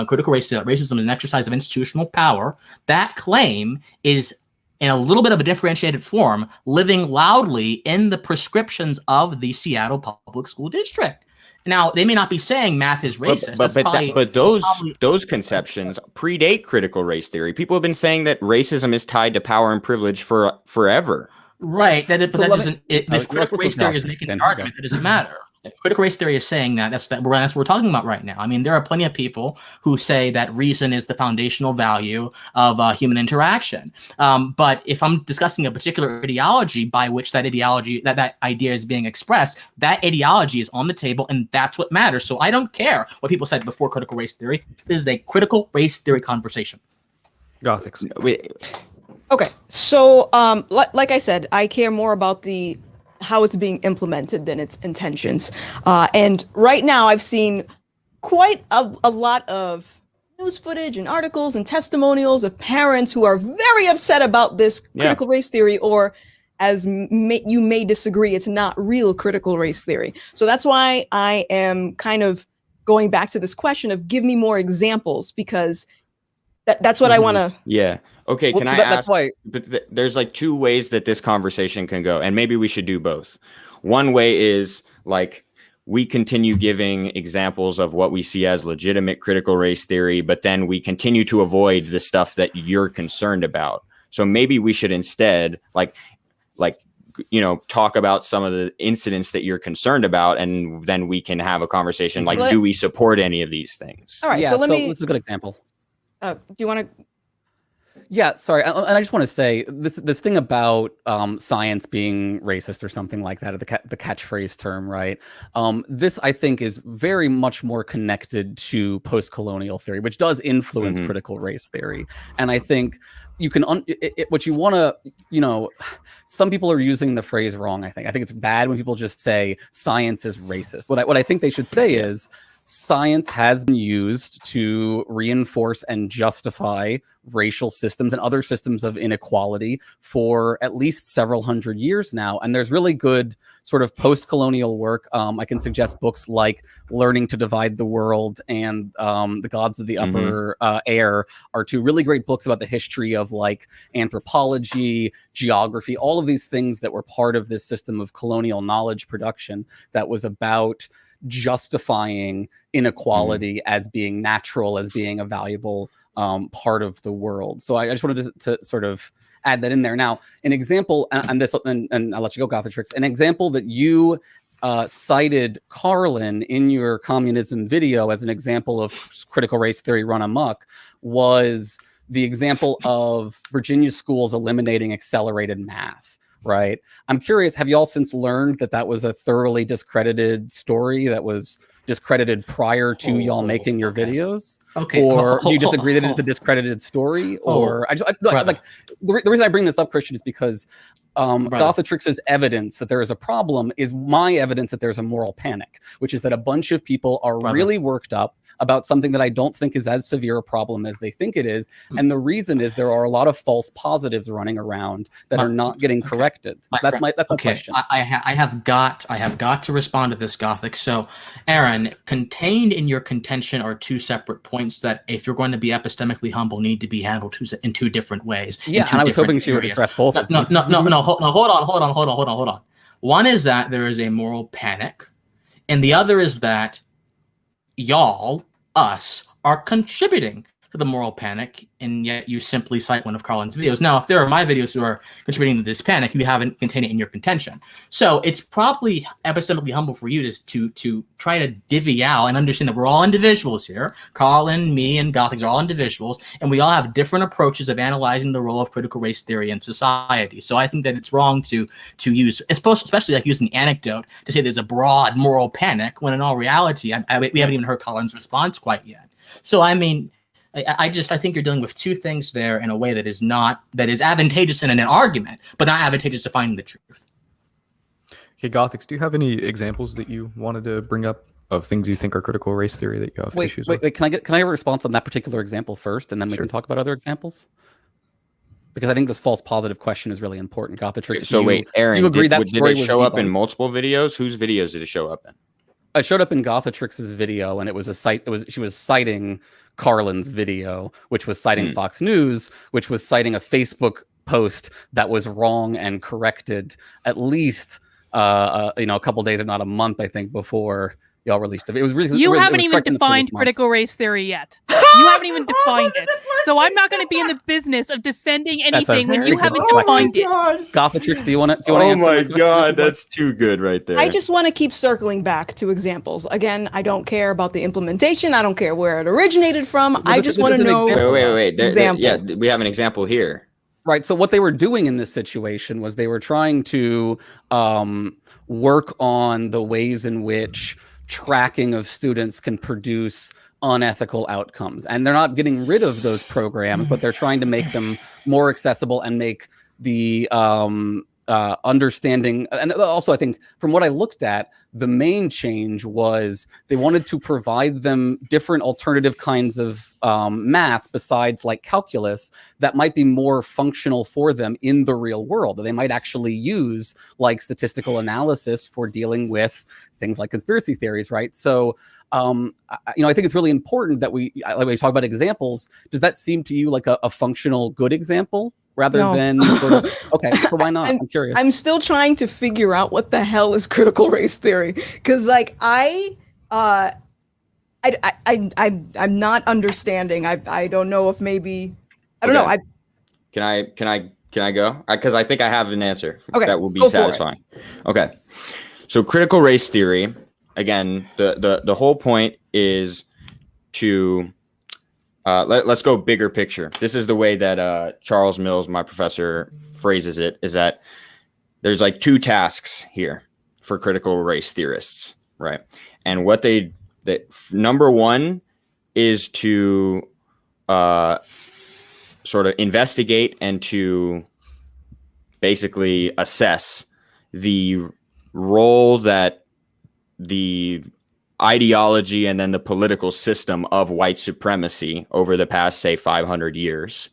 critical racism. Racism is an exercise of institutional power. That claim is, in a little bit of a differentiated form, living loudly in the prescriptions of the Seattle Public School District. Now, they may not be saying math is racist, but those conceptions predate critical race theory. People have been saying that racism is tied to power and privilege for forever. Right. If critical race theory is making an argument, that doesn't matter. Critical race theory is saying that's what we're talking about right now. I mean, there are plenty of people who say that reason is the foundational value of human interaction. But if I'm discussing a particular ideology by which that idea is being expressed, that ideology is on the table, and that's what matters. So I don't care what people said before critical race theory. This is a critical race theory conversation. Gothix. Okay, so like I said, I care more about how it's being implemented than its intentions. And right now, I've seen quite a lot of news footage and articles and testimonials of parents who are very upset about this critical race theory, or as you may disagree, it's not real critical race theory. So that's why I am kind of going back to this question of give me more examples, because that's what I want to. Yeah. Okay, can I ask? That's why. But there's like two ways that this conversation can go, and maybe we should do both. One way is like we continue giving examples of what we see as legitimate critical race theory, but then we continue to avoid the stuff that you're concerned about. So maybe we should instead talk about some of the incidents that you're concerned about, and then we can have a conversation like, do we support any of these things? All right, so this is a good example. Do you want to? Yeah, sorry. And I just want to say this thing about science being racist or something like that, or the catchphrase term, right? This, I think, is very much more connected to post-colonial theory, which does influence critical race theory. And I think you can, what you want to, some people are using the phrase wrong, I think. I think it's bad when people just say science is racist. What I think they should say is, science has been used to reinforce and justify racial systems and other systems of inequality for at least several hundred years now. And there's really good sort of post-colonial work. I can suggest books like Learning to Divide the World and The Gods of the Upper Air are two really great books about the history of like anthropology, geography, all of these things that were part of this system of colonial knowledge production that was about justifying inequality as being natural, as being a valuable part of the world. So I just wanted to sort of add that in there. Now, an example, and I'll let you go, Gothix. An example that you cited Carlin in your communism video as an example of critical race theory run amok was the example of Virginia schools eliminating accelerated math. Right. I'm curious, have you all since learned that was a thoroughly discredited story that was discredited prior to y'all making your videos? Okay. Or do you disagree that it's a discredited story? Or like the reason I bring this up, Christian, is because Gothix's evidence that there is a problem is my evidence that there's a moral panic, which is that a bunch of people are really worked up about something that I don't think is as severe a problem as they think it is. And the reason is there are a lot of false positives running around that are not getting corrected. That's my question. I have got to respond to this, Gothix. So, Aaron, contained in your contention are two separate points that, if you're going to be epistemically humble, need to be handled in two different ways. Yeah, and I was hoping she would address both of them. No, hold on. One is that there is a moral panic, and the other is that y'all, us, are contributing to the moral panic, and yet you simply cite one of Carline's videos. Now, if there are my videos who are contributing to this panic, you haven't contained it in your contention. So it's probably epistemically humble for you to try to divvy out and understand that we're all individuals here. Carlin, me, and Gothix are all individuals, and we all have different approaches of analyzing the role of critical race theory in society. So I think that it's wrong to use, especially like using anecdote, to say there's a broad moral panic, when in all reality, we haven't even heard Carlin's response quite yet. So I mean, I think you're dealing with two things there in a way that is advantageous in an argument, but not advantageous to finding the truth. Okay, Gothix, do you have any examples that you wanted to bring up of things you think are critical race theory that you have issues with? Wait, can I get a response on that particular example first, and then we can talk about other examples? Because I think this false positive question is really important. Gothix. So wait, Aaron, did it show up in multiple videos? Whose videos did it show up in? It showed up in Gothix's video, and it was she was citing Carlin's video, which was citing Fox News, which was citing a Facebook post that was wrong and corrected at least a couple days, if not a month, I think, before y'all released it. It was recently. You haven't even defined critical race theory yet. You haven't even defined it. So I'm not going to be in the business of defending anything when you haven't defined it. Gothix, do you want to? Oh my God, that's too good right there. I just want to keep circling back to examples. Again, I don't care about the implementation. I don't care where it originated from. I just want to know. Wait. Yes, we have an example here. Right. So what they were doing in this situation was they were trying to work on the ways in which tracking of students can produce unethical outcomes. And they're not getting rid of those programs, but they're trying to make them more accessible and make the understanding. And also, I think from what I looked at, the main change was they wanted to provide them different alternative kinds of math besides like calculus that might be more functional for them in the real world. They might actually use like statistical analysis for dealing with things like conspiracy theories, right? So, I think it's really important that we talk about examples. Does that seem to you like a functional good example? Rather than sort of, okay, so why not? I'm curious. I'm still trying to figure out what the hell is critical race theory, because like I'm not understanding. I don't know if maybe I don't know. Can I go? Because I think I have an answer that will be go satisfying. Okay, so critical race theory. Again, the whole point is to let's go bigger picture. This is the way that Charles Mills, my professor, phrases it, is that there's like two tasks here for critical race theorists, right? And what number one is to sort of investigate and to basically assess the role that the ideology and then the political system of white supremacy over the past, say, 500 years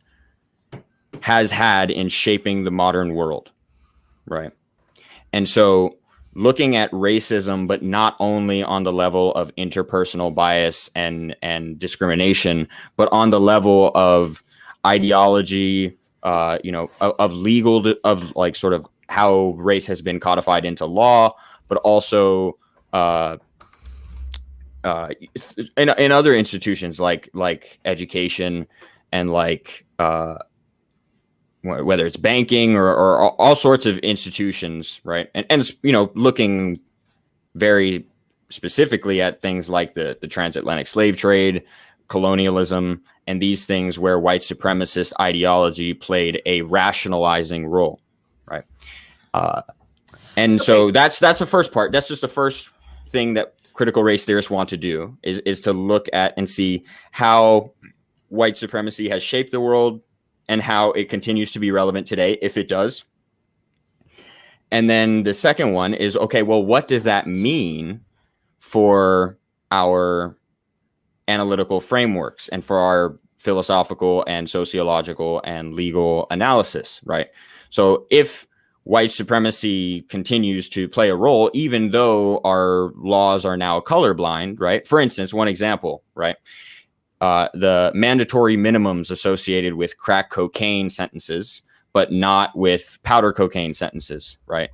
has had in shaping the modern world, right? And so looking at racism, but not only on the level of interpersonal bias and discrimination, but on the level of ideology, of legal, of like sort of how race has been codified into law, but also in other institutions like education and like whether it's banking or all sorts of institutions, right? And looking very specifically at things like the transatlantic slave trade, colonialism, and these things where white supremacist ideology played a rationalizing role, right? So that's the first part. That's just the first thing that critical race theorists want to do is to look at and see how white supremacy has shaped the world and how it continues to be relevant today, if it does. And then the second one is, okay, well, what does that mean for our analytical frameworks and for our philosophical and sociological and legal analysis, right? So if white supremacy continues to play a role, even though our laws are now colorblind, right? For instance, one example, right? The mandatory minimums associated with crack cocaine sentences, but not with powder cocaine sentences, right?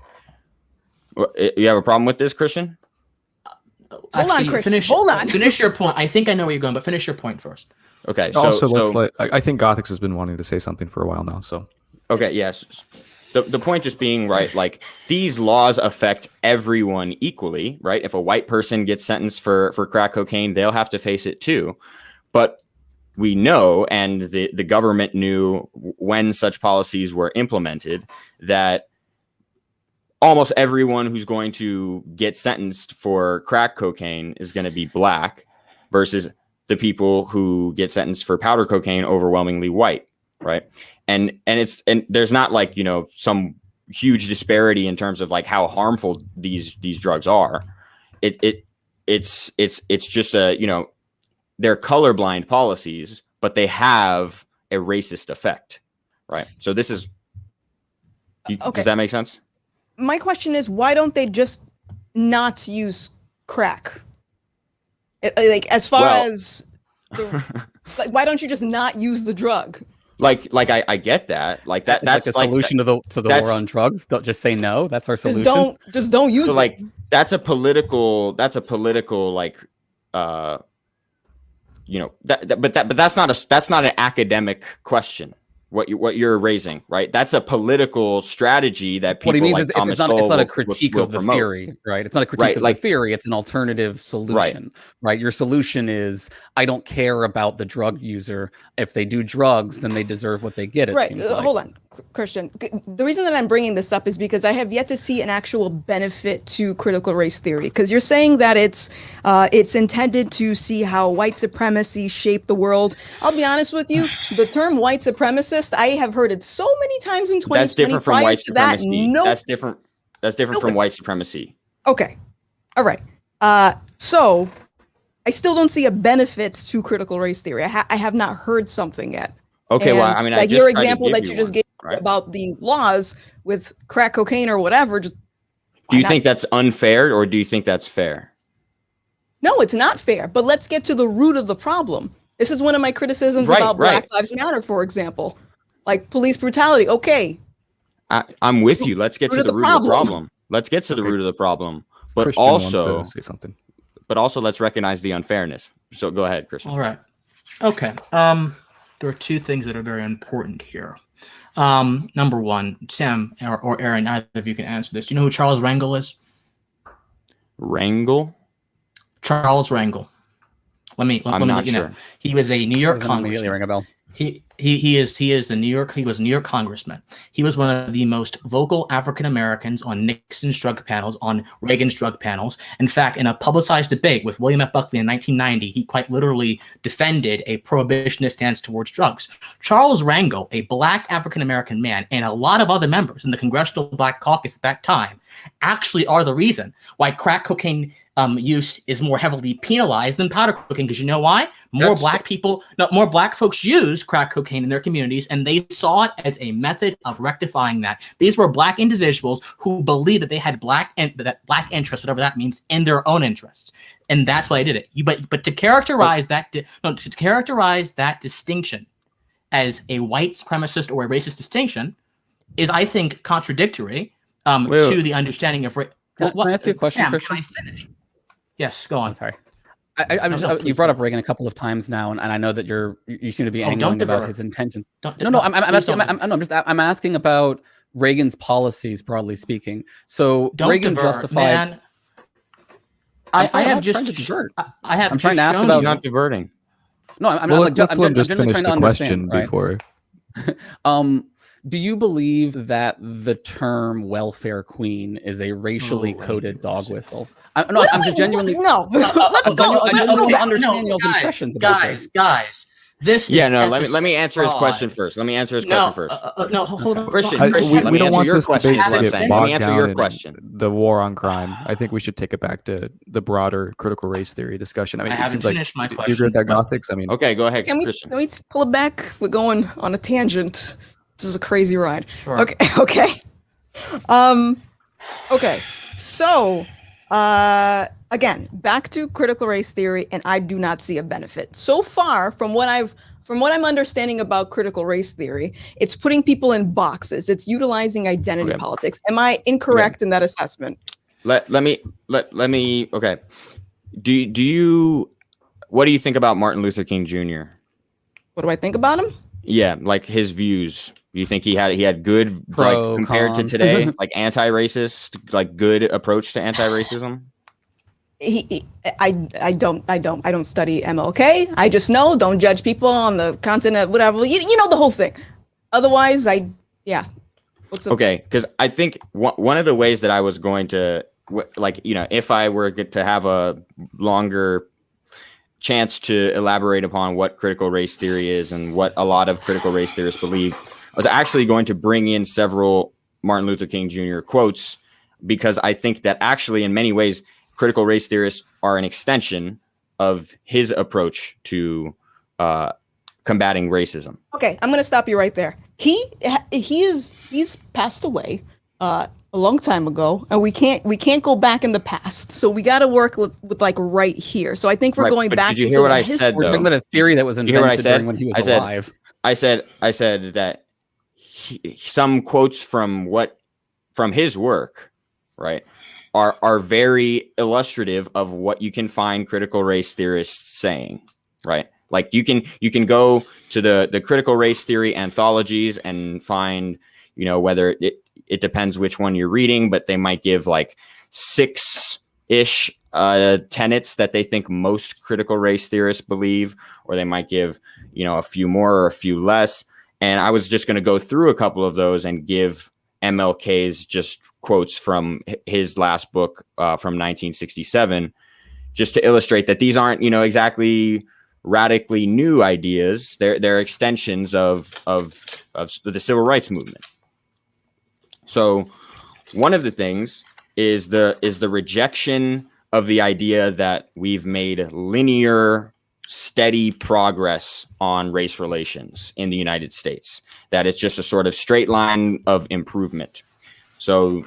You have a problem with this, Christian? Hold on, Christian. Hold on. Finish your point. I think I know where you're going, but finish your point first. Okay. Also, I think Gothix has been wanting to say something for a while now. So. Okay. Yes. The point just being, right, like these laws affect everyone equally, right? If a white person gets sentenced for crack cocaine, they'll have to face it too. But we know, and the government knew when such policies were implemented, that almost everyone who's going to get sentenced for crack cocaine is going to be black versus the people who get sentenced for powder cocaine overwhelmingly white, right? And there's not like, you know, some huge disparity in terms of like how harmful these drugs are. It's just a, you know, they're colorblind policies, but they have a racist effect, right? So this is, okay. Does that make sense? My question is, why don't they just not use crack? Like, as far as, like, why don't you just not use the drug? Like I get that. Like that's like a solution to the war on drugs. Don't just say no. That's our solution. Just don't use it. Like that's a political like you know, but that's not an academic question. What you're raising, right? That's a political strategy that people what he means like is Thomas it's Sowell not a critique of the promote. theory, right? It's not a critique of the theory. It's an alternative solution, right? Your solution is, I don't care about the drug user. If they do drugs, then they deserve what they get. It seems like. Hold on, Christian. The reason that I'm bringing this up is because I have yet to see an actual benefit to critical race theory. Because you're saying that it's intended to see how white supremacy shaped the world. I'll be honest with you, the term white supremacist, I have heard it so many times in 2020. That's different from white supremacy. That's different from white supremacy. Okay. All right. So I still don't see a benefit to critical race theory. I have not heard something yet. Okay, and well, I mean, like your example that you just gave about the laws with crack cocaine or whatever. Just do you think that's unfair, or do you think that's fair? No, it's not fair. But let's get to the root of the problem. This is one of my criticisms about Black Lives Matter, for example. Like police brutality. Okay. I'm with you. Let's get to the root of the problem. Let's get to the root of the problem. But Christian also wants to say something. But also let's recognize the unfairness. So go ahead, Christian. All right. Okay. There are two things that are very important here. Number one, Sam or Aaron, either of you can answer this. Do you know who Charles Rangel is? Rangel? Charles Rangel. Let me let you know. He was a New York congressman. Ring a bell. He was a New York congressman. He was one of the most vocal African Americans on Nixon's drug panels, on Reagan's drug panels. In fact, in a publicized debate with William F. Buckley in 1990, he quite literally defended a prohibitionist stance towards drugs. Charles Rangel, a black African American man, and a lot of other members in the Congressional Black Caucus at that time actually are the reason why crack cocaine use is more heavily penalized than powder cocaine. Because you know why? More black folks use crack cocaine in their communities, and they saw it as a method of rectifying that. These were black individuals who believed that they had black interests, whatever that means, in their own interests, and that's why they did it. But to characterize that distinction as a white supremacist or a racist distinction is, I think, contradictory to the understanding of. Can I ask you a question, Sam, Christian? can I finish? Yes, go on. Sorry. You brought up Reagan a couple of times now, and I know that you seem to be angling about his intentions. I'm asking about Reagan's policies, broadly speaking. So Reagan justified. I'm trying to ask about. You're not diverting. No, I'm just finish the question before. Do you believe that the term welfare queen is a racially coded dog whistle? I'm just genuinely no. I genuinely understand y'all's impressions about this. Guys, This Yeah, is no. Let me answer his fraud. question first. Let me answer his No, question first. no, hold on. Christian, I, Christian, let we me don't answer want your this question. debate Is what to I'm get saying. Let me bogged answer down your in question. the war on crime. I think we should take it back to the broader critical race theory discussion. I mean, I it haven't seems like, finished my do you agree with that, question, Gothix? I mean, Okay, go ahead, Can we Christian. pull it back? We're going on a tangent. This is a crazy ride. Sure. Okay, okay. Okay. So, again, back to critical race theory, and I do not see a benefit. So far, from what I'm understanding about critical race theory, it's putting people in boxes. It's utilizing identity Okay. politics. Am I incorrect in that assessment? Let me. Okay. Do you? What do you think about Martin Luther King Jr.? What do I think about him? Yeah, like his views. Do you think he had good, Pro, like compared to con. today, like anti-racist, like good approach to anti-racism? I don't study MLK. I just know don't judge people on the continent, whatever. You know the whole thing. Otherwise, yeah. What's up? Okay, because I think one of the ways that I was going to, like, you know, if I were to have a longer chance to elaborate upon what critical race theory is and what a lot of critical race theorists believe, I was actually going to bring in several Martin Luther King Jr. quotes, because I think that actually in many ways critical race theorists are an extension of his approach to combating racism. Okay, I'm gonna stop you right there. He's passed away a long time ago, and we can't go back in the past. So we got to work with like right here. So I think we're Right, going but back. did you into hear what the I said, We're though? talking about a theory that was You hear what I invented said? during when he was alive. I said that some quotes from his work, right, are very illustrative of what you can find critical race theorists saying, right? Like you can go to the critical race theory anthologies and find, you know, whether it depends which one you're reading, but they might give like 6-ish tenets that they think most critical race theorists believe, or they might give, you know, a few more or a few less. And I was just going to go through a couple of those and give MLK's just quotes from his last book from 1967, just to illustrate that these aren't, you know, exactly radically new ideas. They're extensions of the civil rights movement. So one of the things is the rejection of the idea that we've made linear, steady progress on race relations in the United States, that it's just a sort of straight line of improvement. So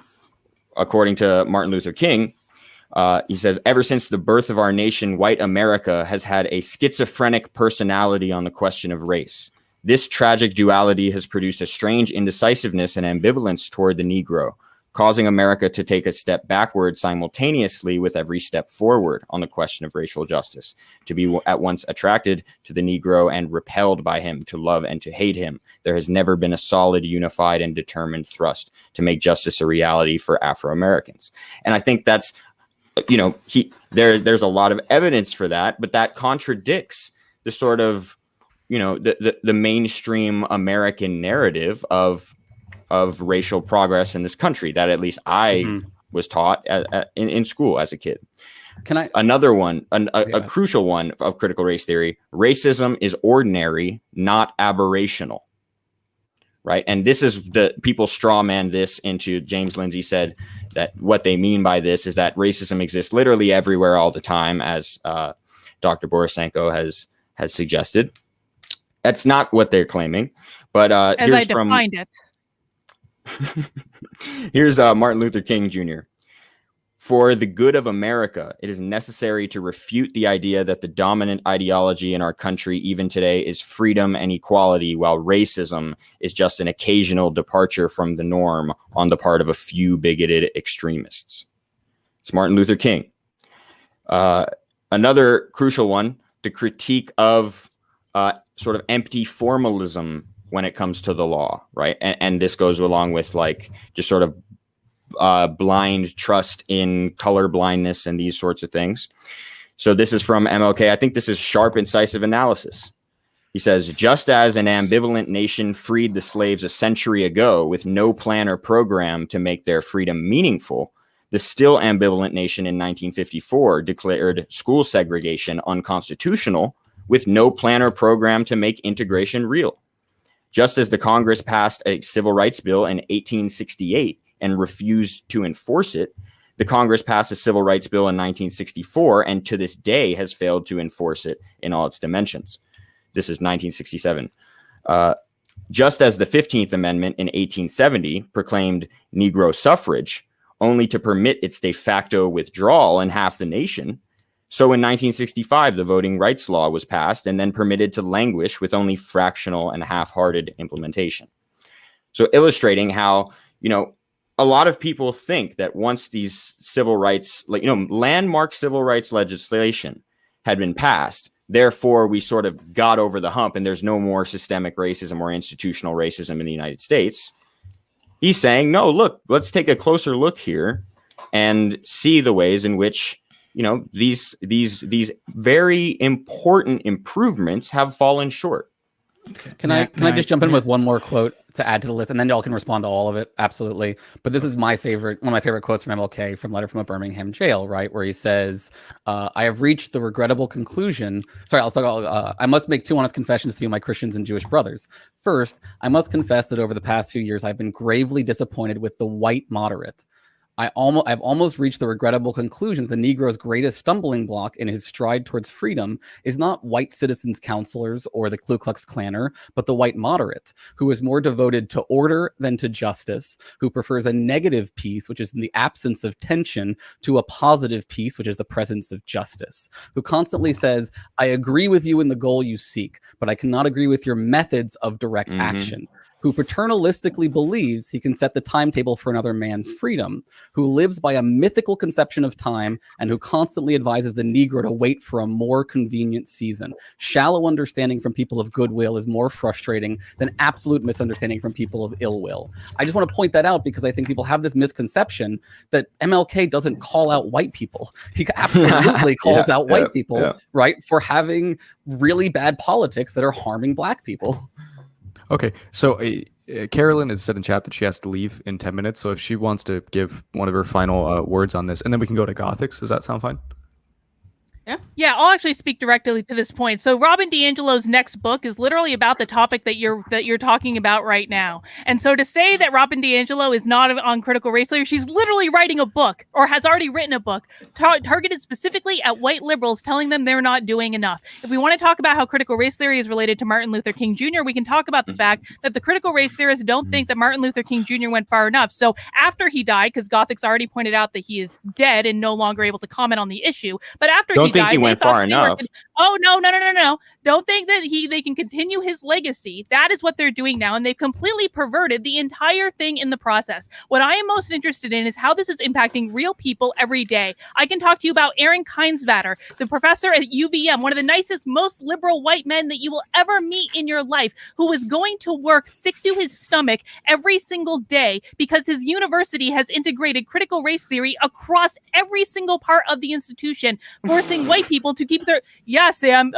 according to Martin Luther King, he says, ever since the birth of our nation, white America has had a schizophrenic personality on the question of race. This tragic duality has produced a strange indecisiveness and ambivalence toward the Negro, causing America to take a step backward simultaneously with every step forward on the question of racial justice, to be at once attracted to the Negro and repelled by him, to love and to hate him. There has never been a solid, unified, and determined thrust to make justice a reality for Afro-Americans. And I think that's, you know, there's a lot of evidence for that, but that contradicts the sort of, you know, the mainstream American narrative of racial progress in this country that at least I was taught in school as a kid. Can I? Another one, a crucial one of critical race theory: racism is ordinary, not aberrational. Right, and this is the people straw man this into. James Lindsay said that what they mean by this is that racism exists literally everywhere all the time, as Dr. Borisenko has suggested. That's not what they're claiming, but As I defined it. Here's Martin Luther King Jr. For the good of America, it is necessary to refute the idea that the dominant ideology in our country, even today, is freedom and equality, while racism is just an occasional departure from the norm on the part of a few bigoted extremists. It's Martin Luther King. Another crucial one, the critique of sort of empty formalism when it comes to the law, right? And this goes along with like just sort of blind trust in color blindness and these sorts of things. So this is from MLK. I think this is sharp, incisive analysis. He says, just as an ambivalent nation freed the slaves a century ago with no plan or program to make their freedom meaningful, the still ambivalent nation in 1954 declared school segregation unconstitutional with no plan or program to make integration real. Just as the Congress passed a civil rights bill in 1868 and refused to enforce it, the Congress passed a civil rights bill in 1964 and to this day has failed to enforce it in all its dimensions. This is 1967. Just as the 15th Amendment in 1870 proclaimed Negro suffrage, only to permit its de facto withdrawal in half the nation, so in 1965, the Voting Rights Law was passed and then permitted to languish with only fractional and half-hearted implementation. So illustrating how, a lot of people think that once these civil rights, landmark civil rights legislation had been passed, therefore we sort of got over the hump and there's no more systemic racism or institutional racism in the United States. He's saying, no, look, let's take a closer look here and see the ways in which these very important improvements have fallen short. Okay. Can I just jump in with one more quote to add to the list, and then y'all can respond to all of it? Absolutely. But this is one of my favorite quotes from MLK from Letter from a Birmingham Jail, right, where he says, "I have reached the regrettable conclusion." Sorry, I'll start. I must make two honest confessions to you, my Christians and Jewish brothers. First, I must confess that over the past few years, I've been gravely disappointed with the white moderate. I've almost reached the regrettable conclusion that the Negro's greatest stumbling block in his stride towards freedom is not white citizens' counselors or the Ku Klux Klanner, but the white moderate, who is more devoted to order than to justice, who prefers a negative peace, which is the absence of tension, to a positive peace, which is the presence of justice, who constantly says, I agree with you in the goal you seek, but I cannot agree with your methods of direct action, who paternalistically believes he can set the timetable for another man's freedom, who lives by a mythical conception of time, and who constantly advises the Negro to wait for a more convenient season. Shallow understanding from people of goodwill is more frustrating than absolute misunderstanding from people of ill will. I just want to point that out because I think people have this misconception that MLK doesn't call out white people. He absolutely calls out white people, right, for having really bad politics that are harming black people. Okay, so Carolyn has said in chat that she has to leave in 10 minutes. So if she wants to give one of her final words on this, and then we can go to Gothix. Does that sound fine? Yeah, I'll actually speak directly to this point. So Robin DiAngelo's next book is literally about the topic that you're talking about right now. And so to say that Robin DiAngelo is not on critical race theory, she's literally writing a book or has already written a book targeted specifically at white liberals, telling them they're not doing enough. If we want to talk about how critical race theory is related to Martin Luther King Jr., we can talk about the fact that the critical race theorists don't think that Martin Luther King Jr. went far enough. So after he died, because Gothix already pointed out that he is dead and no longer able to comment on the issue, but after he died, he went far enough. Oh, no. Don't think that they can continue his legacy. That is what they're doing now, and they've completely perverted the entire thing in the process. What I am most interested in is how this is impacting real people every day. I can talk to you about Aaron Keinsvatter, the professor at UVM, one of the nicest, most liberal white men that you will ever meet in your life, who is going to work sick to his stomach every single day because his university has integrated critical race theory across every single part of the institution, forcing white people to keep their Sam.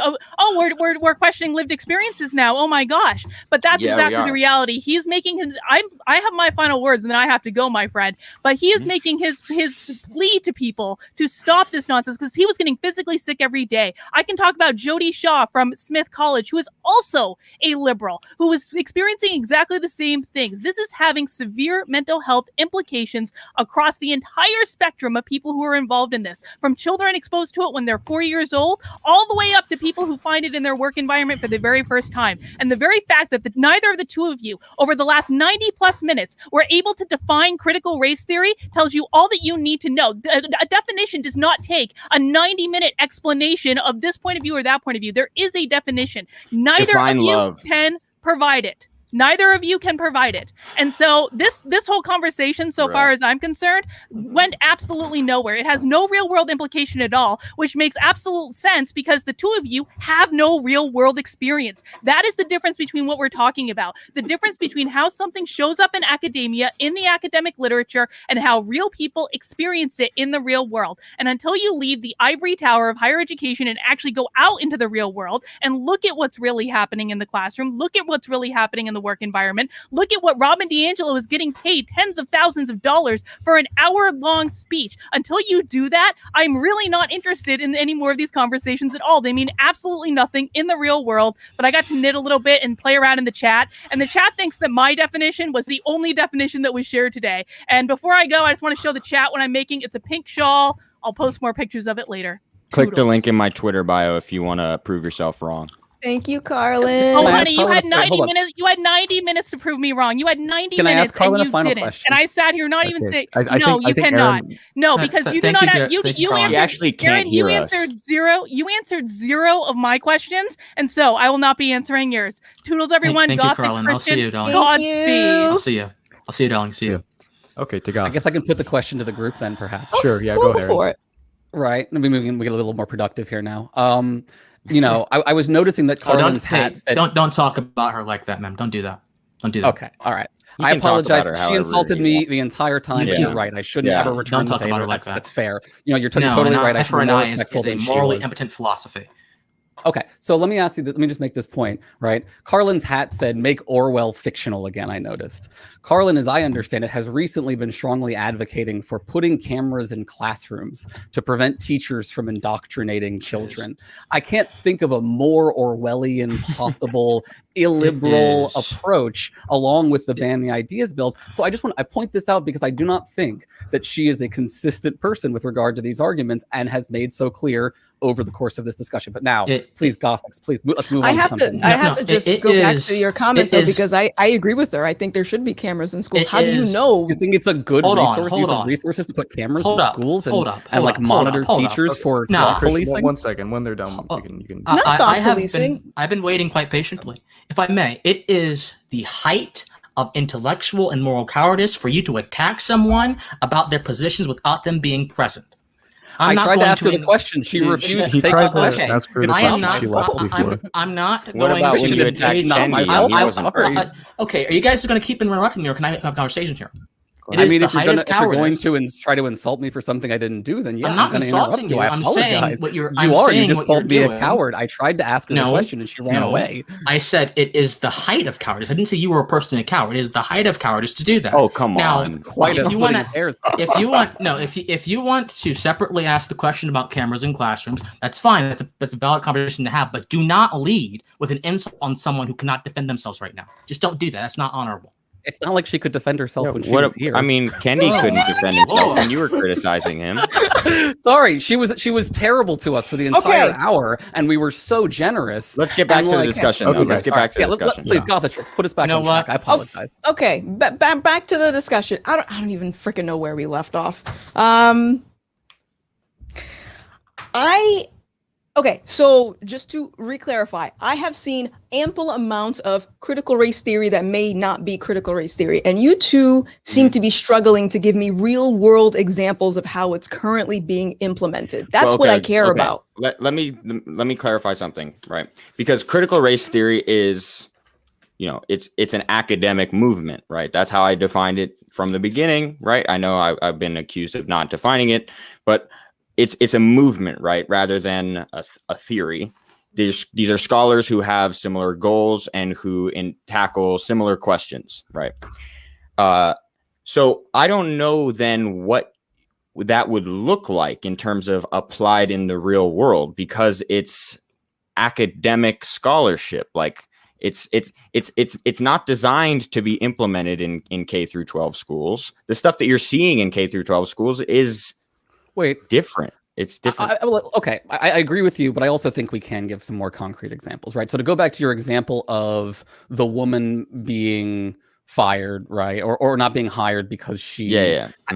We're questioning lived experiences now. Oh my gosh! But that's exactly the reality. He's making his. I have my final words, and then I have to go, my friend. But he is making his plea to people to stop this nonsense because he was getting physically sick every day. I can talk about Jody Shaw from Smith College, who is also a liberal, who was experiencing exactly the same things. This is having severe mental health implications across the entire spectrum of people who are involved in this, from children exposed to it when they're 4 years old, all the way up to people who find it in their work environment for the very first time. And the very fact that neither of the two of you over the last 90 plus minutes were able to define critical race theory tells you all that you need to know. A definition does not take a 90-minute explanation of this point of view or that point of view. There is a definition. Neither of you can provide it. Neither of you can provide it. And so this whole conversation, so far as I'm concerned, went absolutely nowhere. It has no real world implication at all, which makes absolute sense because the two of you have no real world experience. That is the difference between what we're talking about. The difference between how something shows up in academia, in the academic literature, and how real people experience it in the real world. And until you leave the ivory tower of higher education and actually go out into the real world and look at what's really happening in the classroom, look at what's really happening in the the work environment. Look at what Robin DiAngelo is getting paid tens of thousands of dollars for an hour-long speech. Until you do that, I'm really not interested in any more of these conversations at all. They mean absolutely nothing in the real world, but I got to knit a little bit and play around in the chat, and the chat thinks that my definition was the only definition that was shared today. And before I go, I just want to show the chat what I'm making. It's a pink shawl. I'll post more pictures of it later. Click the Toodles. link in my Twitter bio if you want to prove yourself wrong. Thank you, Carlin. Oh, Can I honey, ask you Carlin had a- 90 hold on. minutes. You had 90 minutes to prove me wrong. You had 90 Can I minutes ask Carlin and a you final didn't. question? And I sat here not even saying, I no, you think cannot. Aaron- No, because you did thank not. you, thank you, Carlin. answered. He actually can't Aaron, hear you us. answered zero. You answered zero of my questions, and so I will not be answering yours. Toodles, everyone. Thank you, Gothix Carlin. I'll see Christian. you, darling. Godspeed. I'll see you. I'll see you, darling. See you. Okay, to God. I guess I can put the question to the group then, perhaps. Sure, yeah, go ahead. for it. Right. Maybe we can get a little more productive here now. I was noticing that Carlin's hat said. Don't talk about her like that, ma'am. Don't do that. Don't do that. Okay. All right. You I can talk about apologize. her She however insulted you me want. the entire time. But Yeah. you're right. I shouldn't Yeah. ever return Don't talk the about favor. her like that. That's fair. You're No, totally and right. I should be more FRNI respectful is a than she morally was. impotent philosophy. Okay, so let me ask you. Let me just make this point, right? Carlin's hat said, "Make Orwell fictional again." I noticed. Carlin, as I understand it, has recently been strongly advocating for putting cameras in classrooms to prevent teachers from indoctrinating children. I can't think of a more Orwellian possible illiberal approach, along with the ban the ideas bills. So I point this out because I do not think that she is a consistent person with regard to these arguments and has made so clear over the course of this discussion. But now, please, Gothix, please let's move on. I have to just go back to your comment though, is- because I agree with her. I think there should be cameras in schools. It How do you is- know? You think it's a good Hold on, use hold of on. resources to put cameras Hold in up, schools and, hold up, and hold like up, monitor hold up. teachers for Nah. thought Christian, policing? one second. When they're done, you can. Not thought I have policing. I've been waiting quite patiently. If I may, it is the height of intellectual and moral cowardice for you to attack someone about their positions without them being present. I not tried to going ask her the question. She refused He to take tried the to question. ask her the I am question. not. She left before. I'm not What going about to when you attacked engage- not my Kendi fault. and he I'm wasn't sorry. present? Okay, are you guys going to keep interrupting me, or can I have conversations here? It I is mean, the if you're height going of to cowardice. try to insult me for something I didn't do, then yeah, I'm not going to insulting interrupt you. you. I I'm apologize. saying what you're. You I'm are. You saying just what called you're me a doing. coward. I tried to ask her the No, question and she ran no. away. I said it is the height of cowardice. I didn't say you were a person a coward. It is the height of cowardice to do that. Oh, come Now, on. Quite if a you want splitting hairs. if you want to separately ask the question about cameras in classrooms, that's fine. That's a valid conversation to have. But do not lead with an insult on someone who cannot defend themselves right now. Just don't do that. That's not honorable. It's not like she could defend herself when she What was here. I mean, Kendi couldn't defend himself when you were criticizing him. Sorry, she was terrible to us for the entire hour, and we were so generous. Let's get back And, to the like, discussion. Okay, though. Let's guys. get back to Yeah, the discussion. please, Gothix, put us back You know on what? track. I apologize. Okay, back to the discussion. I don't even freaking know where we left off. Okay, so just to re-clarify, I have seen ample amounts of critical race theory that may not be critical race theory, and you two seem to be struggling to give me real-world examples of how it's currently being implemented. That's Well, what I okay, care okay. about. Let me clarify something, right? Because critical race theory is, it's an academic movement, right? That's how I defined it from the beginning, right? I know I've been accused of not defining it, but it's a movement, right? Rather than a theory. These are scholars who have similar goals and who tackle similar questions, right? So I don't know then what that would look like in terms of applied in the real world, because it's academic scholarship. Like it's not designed to be implemented in K through 12 schools. The stuff that you're seeing in K through 12 schools is different. It's different. I agree with you, but I also think we can give some more concrete examples, right? So to go back to your example of the woman being fired, right? Or not being hired because she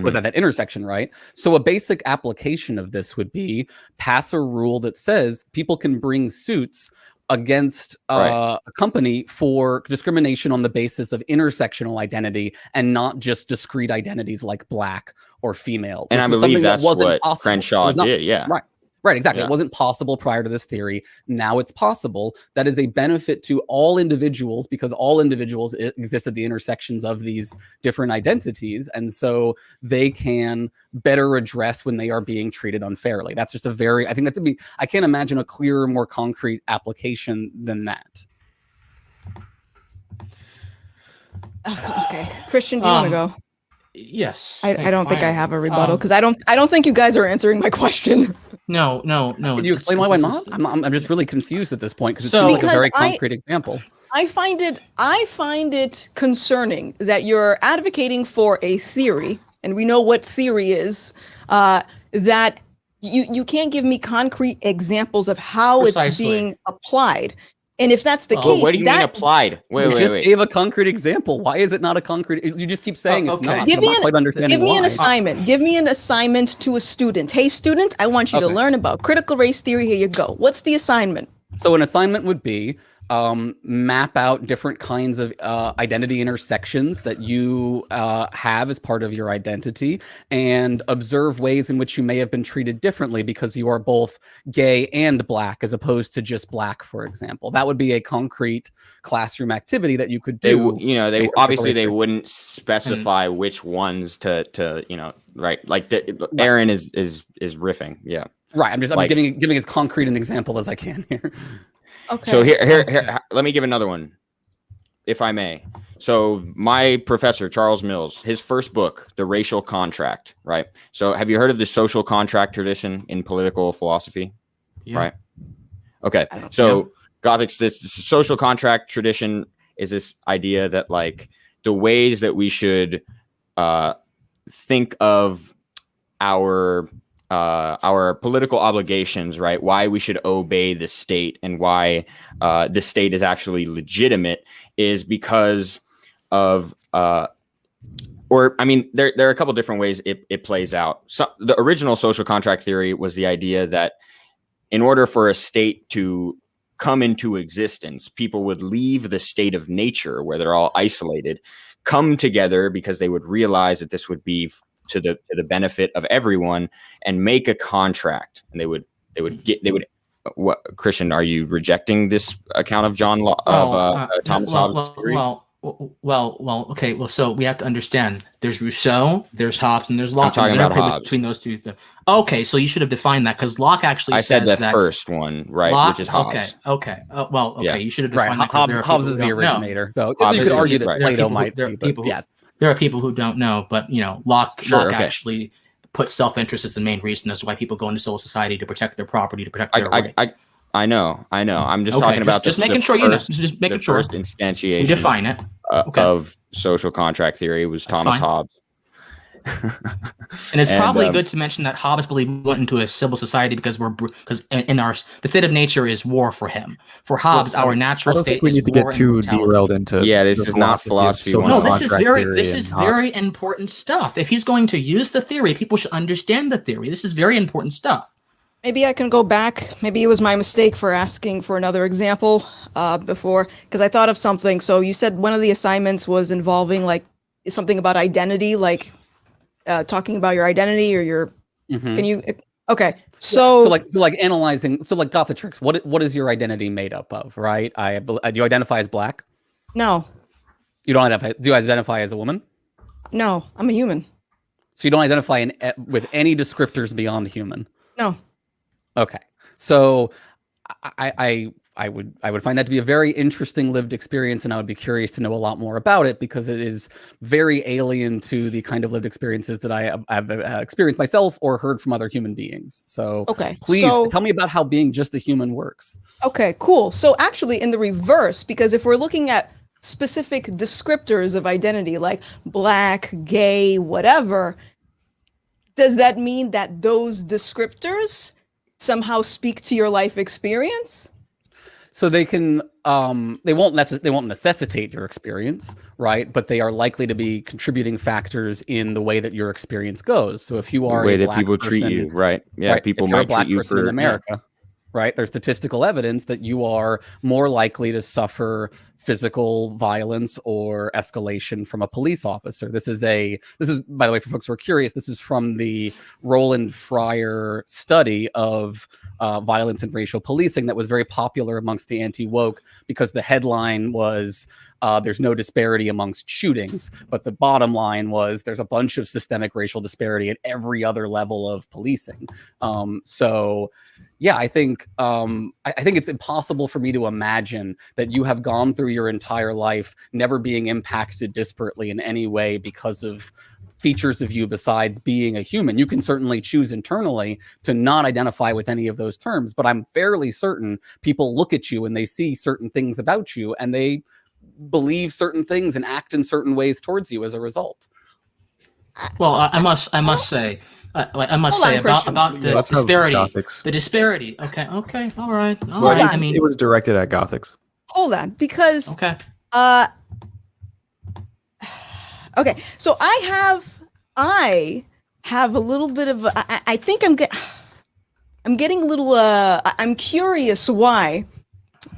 was at that intersection, right? So a basic application of this would be pass a rule that says people can bring suits against a company for discrimination on the basis of intersectional identity and not just discrete identities like black or female. And I believe that's what Crenshaw did. Yeah. Right, exactly. Yeah. It wasn't possible prior to this theory. Now it's possible. That is a benefit to all individuals because all individuals exist at the intersections of these different identities. And so they can better address when they are being treated unfairly. That's just I can't imagine a clearer, more concrete application than that. Okay, Christian, do you want to go? Yes. I don't think I fine. have a rebuttal because I don't think you guys are answering my question. No. Can you explain why this not? is- I'm just really confused at this point because it So- seems like a very Because concrete example. I find it concerning that you're advocating for a theory, and we know what theory is, that you can't give me concrete examples of how it's Precisely. being applied. And if that's the Well, case, What do you mean that applied? You just Wait. gave a concrete example. Why is it not a concrete? You just keep saying it's okay. not. Give I'm me not quite understanding give me an why. assignment. Give me an assignment to a student. Hey, student, I want you to Okay. learn about critical race theory. Here you go. What's the assignment? So an assignment would be map out different kinds of identity intersections that you have as part of your identity and observe ways in which you may have been treated differently because you are both gay and black as opposed to just black, for example. That would be a concrete classroom activity that you could They, do. you know, they based on obviously they critical race wouldn't specify which ones to you know, right? Like Aaron is riffing, yeah. Right. I'm like- giving as concrete an example as I can here. Okay. So here, let me give another one, if I may. So my professor, Charles Mills, his first book, The Racial Contract, right? So have you heard of the social contract tradition in political philosophy? Yeah. Right. Okay. So Gothix, this social contract tradition is this idea that like the ways that we should think of our political obligations, right? Why we should obey the state and why the state is actually legitimate is because of, or I mean, there are a couple different ways it plays out. So the original social contract theory was the idea that in order for a state to come into existence, people would leave the state of nature where they're all isolated, come together because they would realize that this would be to the benefit of everyone and make a contract. And they would what, Christian, are you rejecting this account of Thomas Hobbes' theory? Well, okay. Well, so we have to understand there's Rousseau, there's Hobbes, and there's Locke. I'm talking and the about interplay Hobbes. between those two. Okay, so you should have defined that because Locke actually I said says the that first one, right, Locke, which is Hobbes. Okay. Yeah. You should have Right. defined that 'cause there are Hobbes people is who the don't know. originator. Though Hobbes you is could argue the- that right. Plato might be, but yeah. There are people who don't know, but Locke Sure, okay. actually put self-interest as the main reason as to why people go into civil society to protect their property, to protect their rights. I know. I'm just Okay, talking about just the making sure you know. first- Just making the sure. first We instantiation define it. Okay. of social contract theory was That's Thomas fine. Hobbes. And it's And, probably good to mention that Hobbes believed we went into a civil society because the state of nature is war for him. For Hobbes, our I natural don't state think we is need to war get and too brutality. derailed into. Yeah, this the is not philosophy philosophy of one. No, social this is contract very theory and Hobbes. very important stuff. If he's going to use the theory, people should understand the theory. This is very important stuff. Maybe I can go back. Maybe it was my mistake for asking for another example before, because I thought of something. So you said one of the assignments was involving like something about identity, like talking about your identity or your. Mhm. Can you? Okay, so So like analyzing. So like Gothix, what is your identity made up of? Right? Do you identify as black? no, You don't identify. Do you identify as a woman? no, I'm a human. So you don't identify with any descriptors beyond human. No. Okay. So I would find that to be a very interesting lived experience, and I would be curious to know a lot more about it because it is very alien to the kind of lived experiences that I've experienced myself or heard from other human beings. So Okay, please so- tell me about how being just a human works. Okay, cool. So actually in the reverse, because if we're looking at specific descriptors of identity like black, gay, whatever, does that mean that those descriptors somehow speak to your life experience? So they can they won't necessitate your experience, right? But they are likely to be contributing factors in the way that your experience goes. So if you are The way a that black people person, treat you, right? Yeah, right, people if you're a might black treat you person for in America, right? There's statistical evidence that you are more likely to suffer physical violence or escalation from a police officer. This is by the way, for folks who are curious, this is from the Roland Fryer study of violence and racial policing that was very popular amongst the anti-woke because the headline was there's no disparity amongst shootings, but the bottom line was there's a bunch of systemic racial disparity at every other level of policing. So yeah, I think it's impossible for me to imagine that you have gone through your entire life never being impacted disparately in any way because of features of you besides being a human. You can certainly choose internally to not identify with any of those terms, but I'm fairly certain people look at you and they see certain things about you and they believe certain things and act in certain ways towards you as a result. Well, I must say, about the disparity. The disparity. Okay. All right. I mean, it was directed at Gothix. Hold on, because okay. Okay, so I have a little bit of I think I'm getting a little I'm curious why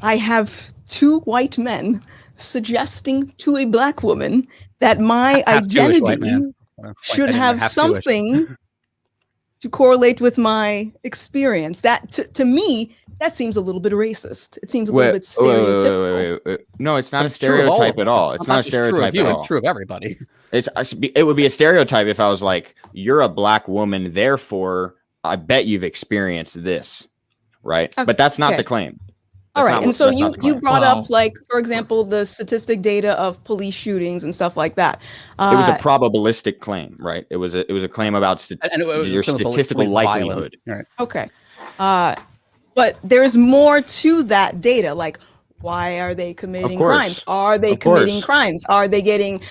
I have two white men suggesting to a black woman that my identity should have something to correlate with my experience. That to me, that seems a little bit racist. It seems a little bit stereotypical. Wait. No, it's not a stereotype at all. It's not a stereotype at all. It's true of everybody. It would be a stereotype if I was like, you're a black woman, therefore I bet you've experienced this, right? But that's not the claim. All right, and so you brought up, like, for example, the statistic data of police shootings and stuff like that. It was a probabilistic claim, right? It was a claim about your statistical likelihood. Right. Okay, but there's more to that data. Like, why are they committing crimes? Are they committing crimes? Are they getting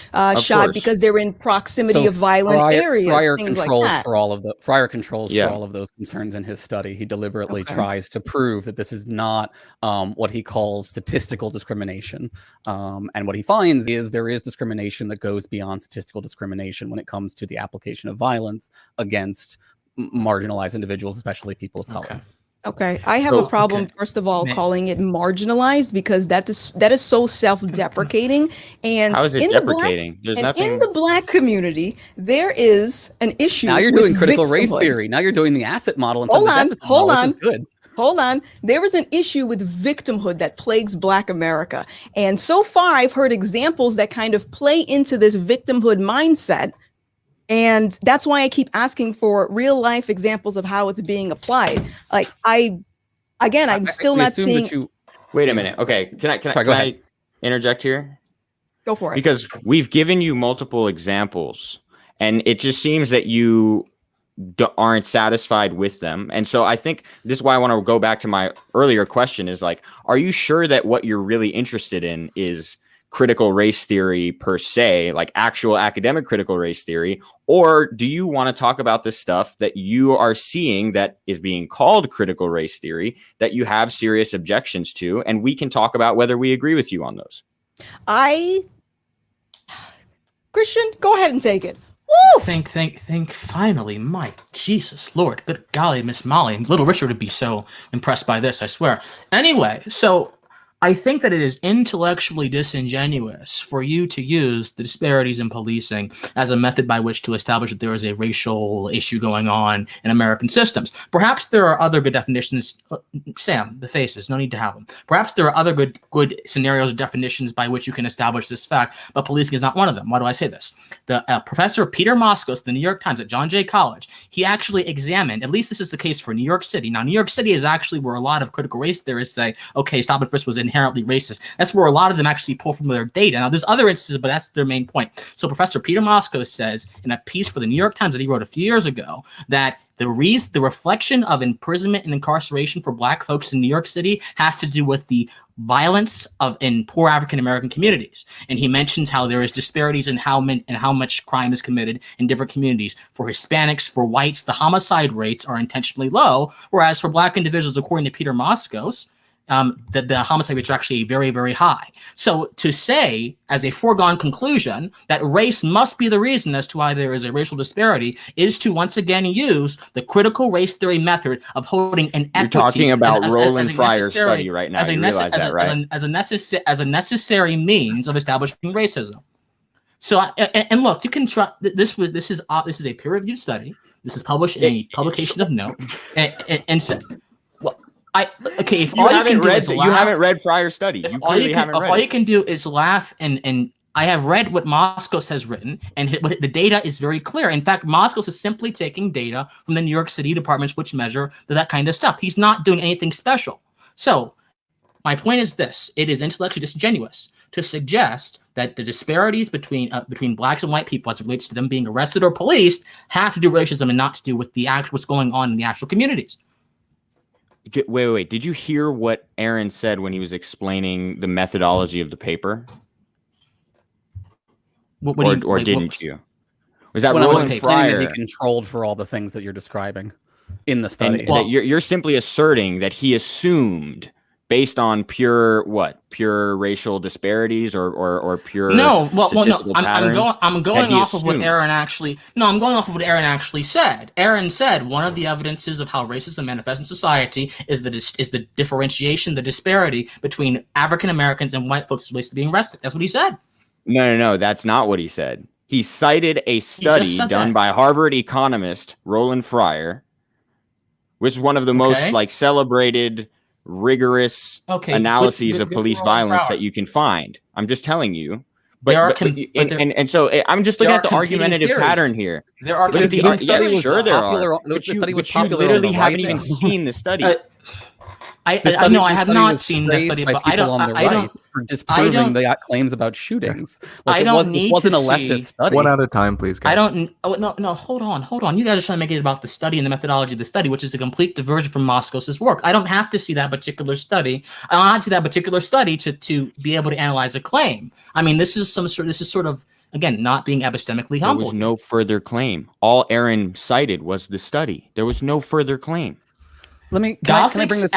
shot because they're in proximity of violent areas? Fryer things controls like that. for all of the Fryer controls for all of those concerns in his study. He deliberately tries to prove that this is not what he calls statistical discrimination. And what he finds is there is discrimination that goes beyond statistical discrimination when it comes to the application of violence against marginalized individuals, especially people of color. Okay, I have a problem, first of all, calling it marginalized, because that is so self-deprecating. And how is it deprecating? In the black community, there is an issue. Now you're doing critical race theory. Now you're doing the asset model. Hold on. There is an issue with victimhood that plagues Black America. And so far, I've heard examples that kind of play into this victimhood mindset. And that's why I keep asking for real life examples of how it's being applied. Like I'm still not seeing. Wait a minute. Okay. Can I interject here? Go for it. Because we've given you multiple examples and it just seems that you aren't satisfied with them. And so I think this is why I want to go back to my earlier question is like, are you sure that what you're really interested in is critical race theory per se, like actual academic critical race theory, or do you want to talk about the stuff that you are seeing that is being called critical race theory that you have serious objections to, and we can talk about whether we agree with you on those? Christian, go ahead and take it. Woo! Think, finally, my Jesus Lord, good golly, Miss Molly, little Richard would be so impressed by this, I swear. Anyway, so I think that it is intellectually disingenuous for you to use the disparities in policing as a method by which to establish that there is a racial issue going on in American systems. Perhaps there are other good definitions. Sam, the faces, no need to have them. Perhaps there are other good scenarios, definitions by which you can establish this fact, but policing is not one of them. Why do I say this? The Professor Peter Moskos, the New York Times at John Jay College, he actually examined, at least this is the case for New York City. Now, New York City is actually where a lot of critical race theorists say, okay, stop and frisk was inherently racist. That's where a lot of them actually pull from their data. Now, there's other instances, but that's their main point. So Professor Peter Moskos says in a piece for the New York Times that he wrote a few years ago that the reflection of imprisonment and incarceration for Black folks in New York City has to do with the violence in poor African American communities. And he mentions how there is disparities in how much crime is committed in different communities. For Hispanics, for whites, the homicide rates are intentionally low, whereas for Black individuals, according to Peter Moskos, the homicide rates are actually very, very high. So to say, as a foregone conclusion, that race must be the reason as to why there is a racial disparity is to once again use the critical race theory method of holding an equity. You're talking about Roland Fryer's study right now. You realize that, right? As a necessary means of establishing racism. So, and look, you can try. This is a peer-reviewed study. This is published in a publication of note, and so. Okay, if You all you haven't can do read is you laugh, haven't read Fryer's study. You clearly haven't if read all it. you can do is laugh, and I have read what Moskos has written, and the data is very clear. In fact, Moskos is simply taking data from the New York City departments which measure that kind of stuff. He's not doing anything special. So my point is this: it is intellectually disingenuous to suggest that the disparities between blacks and white people as it relates to them being arrested or policed have to do with racism and not to do with the actual what's going on in the actual communities. Wait. Did you hear what Aaron said when he was explaining the methodology of the paper? Didn't you? Was that Roland Fryer? That he controlled for all the things that you're describing in the study? And that you're simply asserting that he assumed based on pure racial disparities or pure statistical patterns? I'm going off of what Aaron actually said. Aaron said one of the evidences of how racism manifests in society is the differentiation, the disparity between African Americans and white folks as relates to being arrested. That's what he said. No, that's not what he said. He cited a study done by Harvard economist Roland Fryer, which is one of the most celebrated, rigorous analyses of police violence that you can find. I'm just telling you. So I'm just looking at the argumentative pattern here. There are But you literally haven't even seen the study. I have not seen this study, but I don't for disproving the claims about shootings. Like, it wasn't a leftist study. One at a time, please, guys. No, hold on. You guys are trying to make it about the study and the methodology of the study, which is a complete diversion from Moskos' work. I don't have to see that particular study. I don't have to see that particular study to be able to analyze a claim. I mean, this is sort of again not being epistemically humble. There was no further claim. All Aaron cited was the study. There was no further claim. Gothix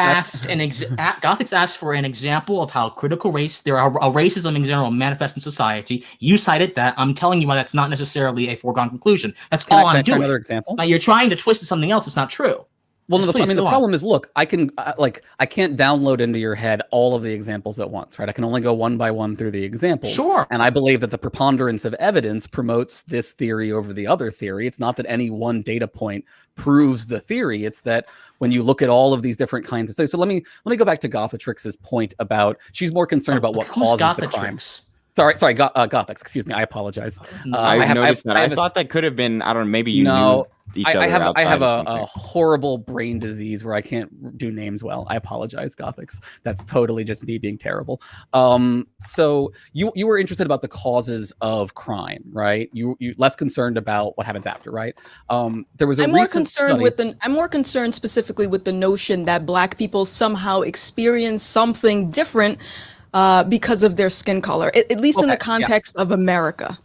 asked for an example of how critical race racism in general manifests in society. You cited that. I'm telling you why that's not necessarily a foregone conclusion. That's all I'm doing. Another example? Now you're trying to twist to something else that's not true. Well, the problem is, look, I can't download into your head all of the examples at once, right? I can only go one by one through the examples. Sure. And I believe that the preponderance of evidence promotes this theory over the other theory. It's not that any one data point proves the theory. It's that when you look at all of these different kinds of things. So let me go back to Gothix's point about she's more concerned about what causes the crime. Sorry, Gothix. Excuse me. I apologize. I noticed that. I thought that could have been. I don't know. Maybe you knew each other. I have a horrible brain disease where I can't do names well. I apologize, Gothix. That's totally just me being terrible. So you were interested about the causes of crime, right? You less concerned about what happens after, right? There was a I'm more concerned specifically with the notion that Black people somehow experience something different because of their skin color, at least in the context of America.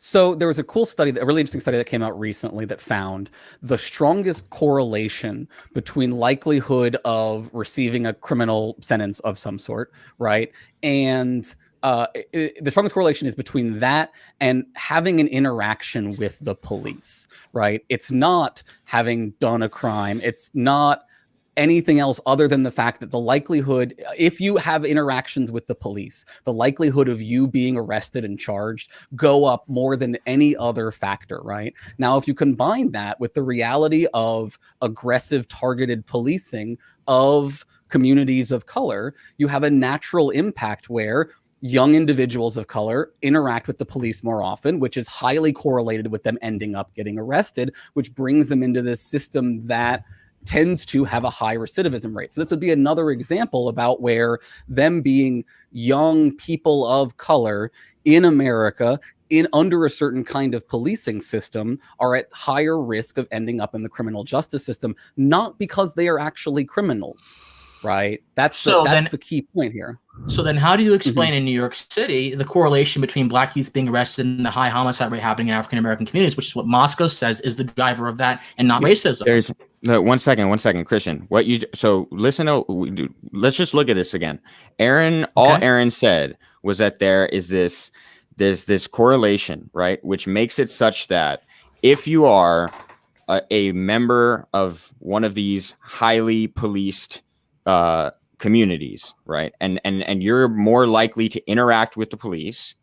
So there was a cool study, a really interesting study that came out recently that found the strongest correlation between likelihood of receiving a criminal sentence of some sort, right? And the strongest correlation is between that and having an interaction with the police, right? It's not having done a crime. It's not anything else other than the fact that the likelihood, if you have interactions with the police, the likelihood of you being arrested and charged go up more than any other factor, right? Now, if you combine that with the reality of aggressive targeted policing of communities of color, you have a natural impact where young individuals of color interact with the police more often, which is highly correlated with them ending up getting arrested, which brings them into this system that tends to have a high recidivism rate. So this would be another example about where them being young people of color in America under a certain kind of policing system are at higher risk of ending up in the criminal justice system, not because they are actually criminals, right? That's the key point here. So then how do you explain in New York City the correlation between Black youth being arrested and the high homicide rate happening in African-American communities, which is what Moskos says is the driver of that and not racism? One second, Christian. Let's just look at this again. Aaron said was that there's this correlation, right? Which makes it such that if you are a member of one of these highly policed communities, right, and you're more likely to interact with the police,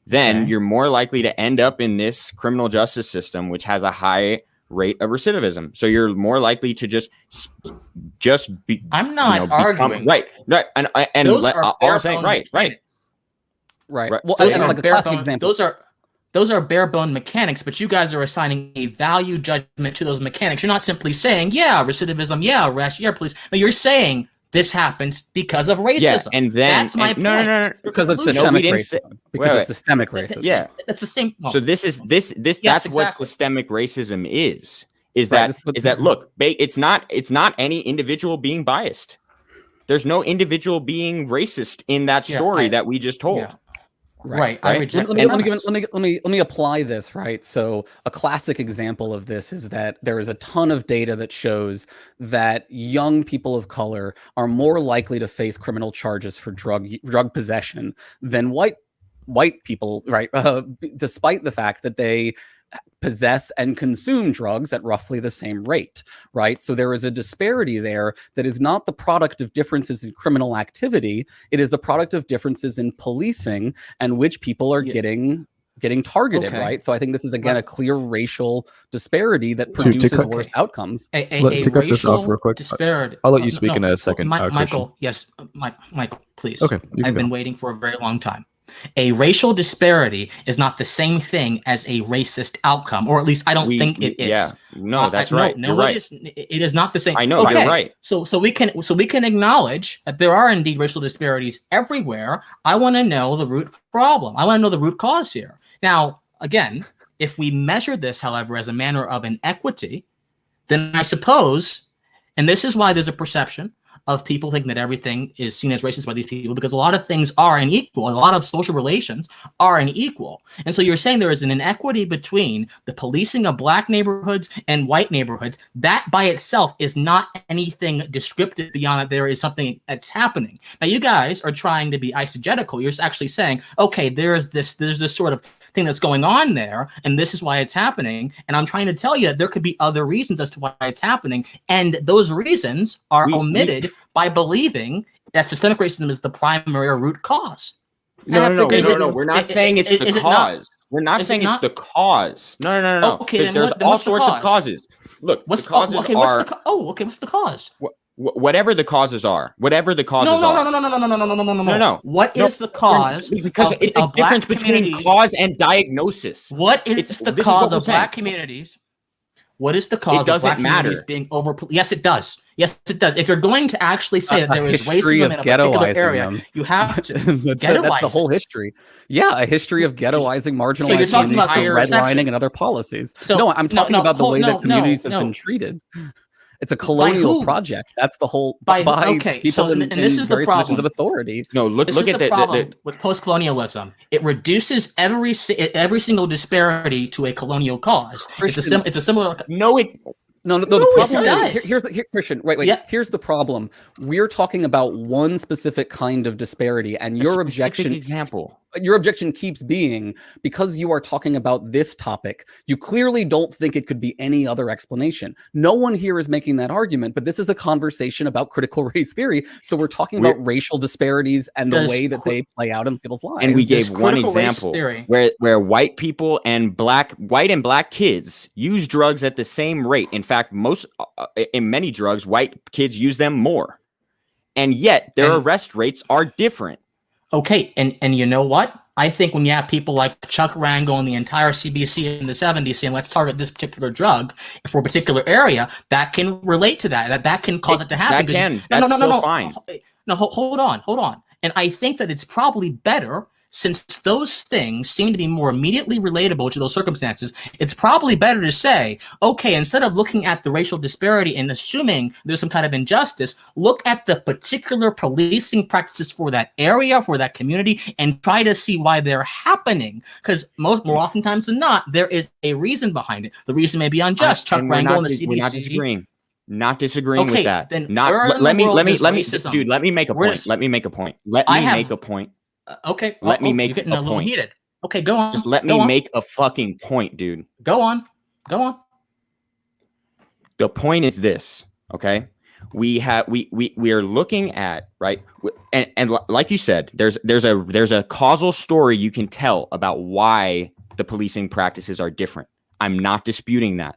then you're more likely to end up in this criminal justice system, which has a high rate of recidivism. So you're more likely to just be. I'm not arguing. Right. And all I'm saying, right. Well, Those and are like a bare classic bone- example. Those are bare bone mechanics, but you guys are assigning a value judgment to those mechanics. You're not simply saying, yeah, recidivism, yeah, rash, yeah, police. No, you're saying this happens because of racism. Yeah, and then that's my point. No. Because of conclusion. systemic didn't racism. say- Because of wait. systemic racism. Yeah. That's the same. Well, So this is this Yes, that's what exactly. systemic racism is. Right, Is that look, it's not any individual being biased. There's no individual being racist in that story that we just told. Yeah. Right. I reject Let me apply this, right? So a classic example of this is that there is a ton of data that shows that young people of color are more likely to face criminal charges for drug possession than white people, right? Despite the fact that they possess and consume drugs at roughly the same rate, right? So there is a disparity there that is not the product of differences in criminal activity. It is the product of differences in policing and which people are getting targeted, right? So I think this is, again, a clear racial disparity that produces worse outcomes. To cut this off real quick, disparity. I'll let you speak in a second, Michael, Christian. yes, Michael, please. Okay, I've been waiting for a very long time. A racial disparity is not the same thing as a racist outcome, or at least I don't think it is. Yeah, no, that's right. No, you're right. it is not the same. I know, you're right. So we can acknowledge that there are indeed racial disparities everywhere. I want to know the root problem. I want to know the root cause here. Now, again, if we measure this, however, as a manner of inequity, then I suppose, and this is why there's a perception of people thinking that everything is seen as racist by these people, because a lot of things are unequal. A lot of social relations are unequal. And so you're saying there is an inequity between the policing of black neighborhoods and white neighborhoods. That by itself is not anything descriptive beyond that there is something that's happening. Now, you guys are trying to be eisegetical. You're actually saying, okay, there's this sort of thing that's going on there, and this is why it's happening. And I'm trying to tell you that there could be other reasons as to why it's happening, and those reasons are omitted by believing that systemic racism is the primary or root cause. No. We're not saying it's the cause. We're not saying it's the cause. No. Okay, there's all sorts of causes. Look, what's the causes what's the cause? Whatever the causes are, whatever the causes are. No. What is the cause? Because it's a difference between cause and diagnosis. What is the cause of black communities? What is the cause of black communities being Yes, it does. Yes, it does. If you're going to actually say that there is racism in a particular area, you have to. That's the whole history. Yeah, a history of ghettoizing marginalized communities, redlining, and other policies. No, I'm talking about the way that communities have been treated. It's a colonial project. That's the whole people in this is the problem of authority. No, look at the problem with post-colonialism. It reduces every single disparity to a colonial cause. It's a similar. No, the problem is, here's Christian, wait. Yeah. Here's the problem. We're talking about one specific kind of disparity, and your objection keeps being, because you are talking about this topic, you clearly don't think it could be any other explanation. No one here is making that argument, but this is a conversation about critical race theory. So we're talking about racial disparities and the way that they play out in people's lives. And we gave one example where white people and white and black kids use drugs at the same rate. In fact, in many drugs, white kids use them more, and yet their arrest rates are different. Okay, and you know what? I think when you have people like Chuck Rangel and the entire CBC in the 70s saying, let's target this particular drug for a particular area, that can relate to that. That can cause it to happen. That's still fine. No, hold on. And I think that it's probably better, since those things seem to be more immediately relatable to those circumstances, it's probably better to say, okay, instead of looking at the racial disparity and assuming there's some kind of injustice, look at the particular policing practices for that area, for that community, and try to see why they're happening. Because more oftentimes than not, there is a reason behind it. The reason may be unjust. Chuck Rangel and the CBC. We're not disagreeing with that. Then let me make a point. Let me make a point. Okay. Let me make a point. Little heated. Okay, go on. Just let me make a fucking point, dude. Go on. The point is this, okay? We are looking at, right? And like you said, there's a causal story you can tell about why the policing practices are different. I'm not disputing that.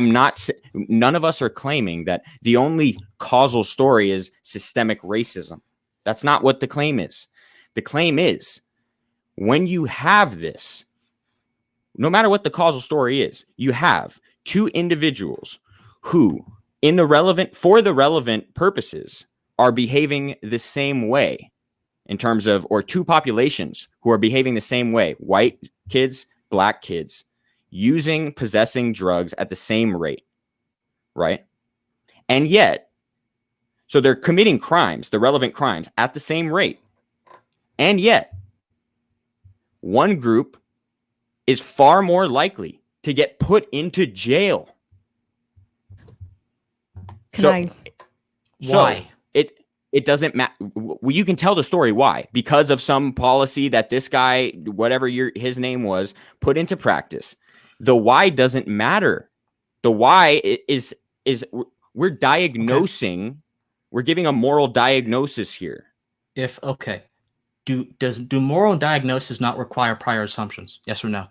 none of us are claiming that the only causal story is systemic racism. That's not what the claim is. The claim is when you have this, no matter what the causal story is, you have two individuals who, for the relevant purposes, are behaving the same way in terms of, or two populations who are behaving the same way, white kids, black kids, possessing drugs at the same rate, right? And yet, so they're committing crimes, the relevant crimes, at the same rate. And yet, one group is far more likely to get put into jail. Why? It doesn't matter. You can tell the story why. Because of some policy that this guy, whatever his name was, put into practice. The why doesn't matter. The why is we're diagnosing. Okay. We're giving a moral diagnosis here. Do moral diagnoses not require prior assumptions? Yes or no?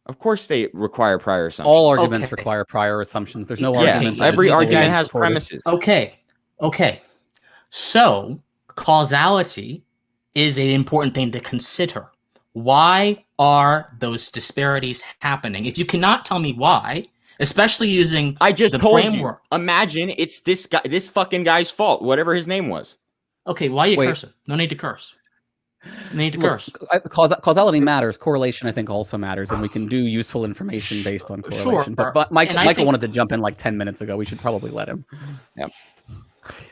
Of course they require prior assumptions. All arguments require prior assumptions. There's no argument. Every argument has premises. Okay. So causality is an important thing to consider. Why are those disparities happening? If you cannot tell me why, especially using I just the told framework. You. Imagine it's this fucking guy's fault, whatever his name was. Okay, why are you cursing? No need to curse. No need to curse. Causality matters. Correlation, I think, also matters, and we can do useful information based on correlation. Sure. But Michael wanted to jump in like 10 minutes ago. We should probably let him. Yep.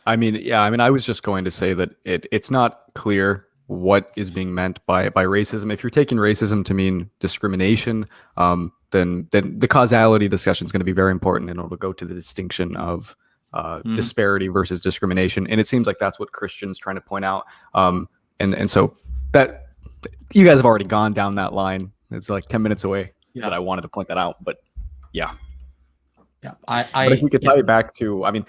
I mean, I was just going to say that it's not clear what is being meant by racism. If you're taking racism to mean discrimination, then the causality discussion is going to be very important, and it'll go to the distinction of disparity versus discrimination. And it seems like that's what Christian's trying to point out. And so that you guys have already gone down that line. It's like 10 minutes away, but I wanted to point that out. But yeah. But if we could tie it back to, I mean,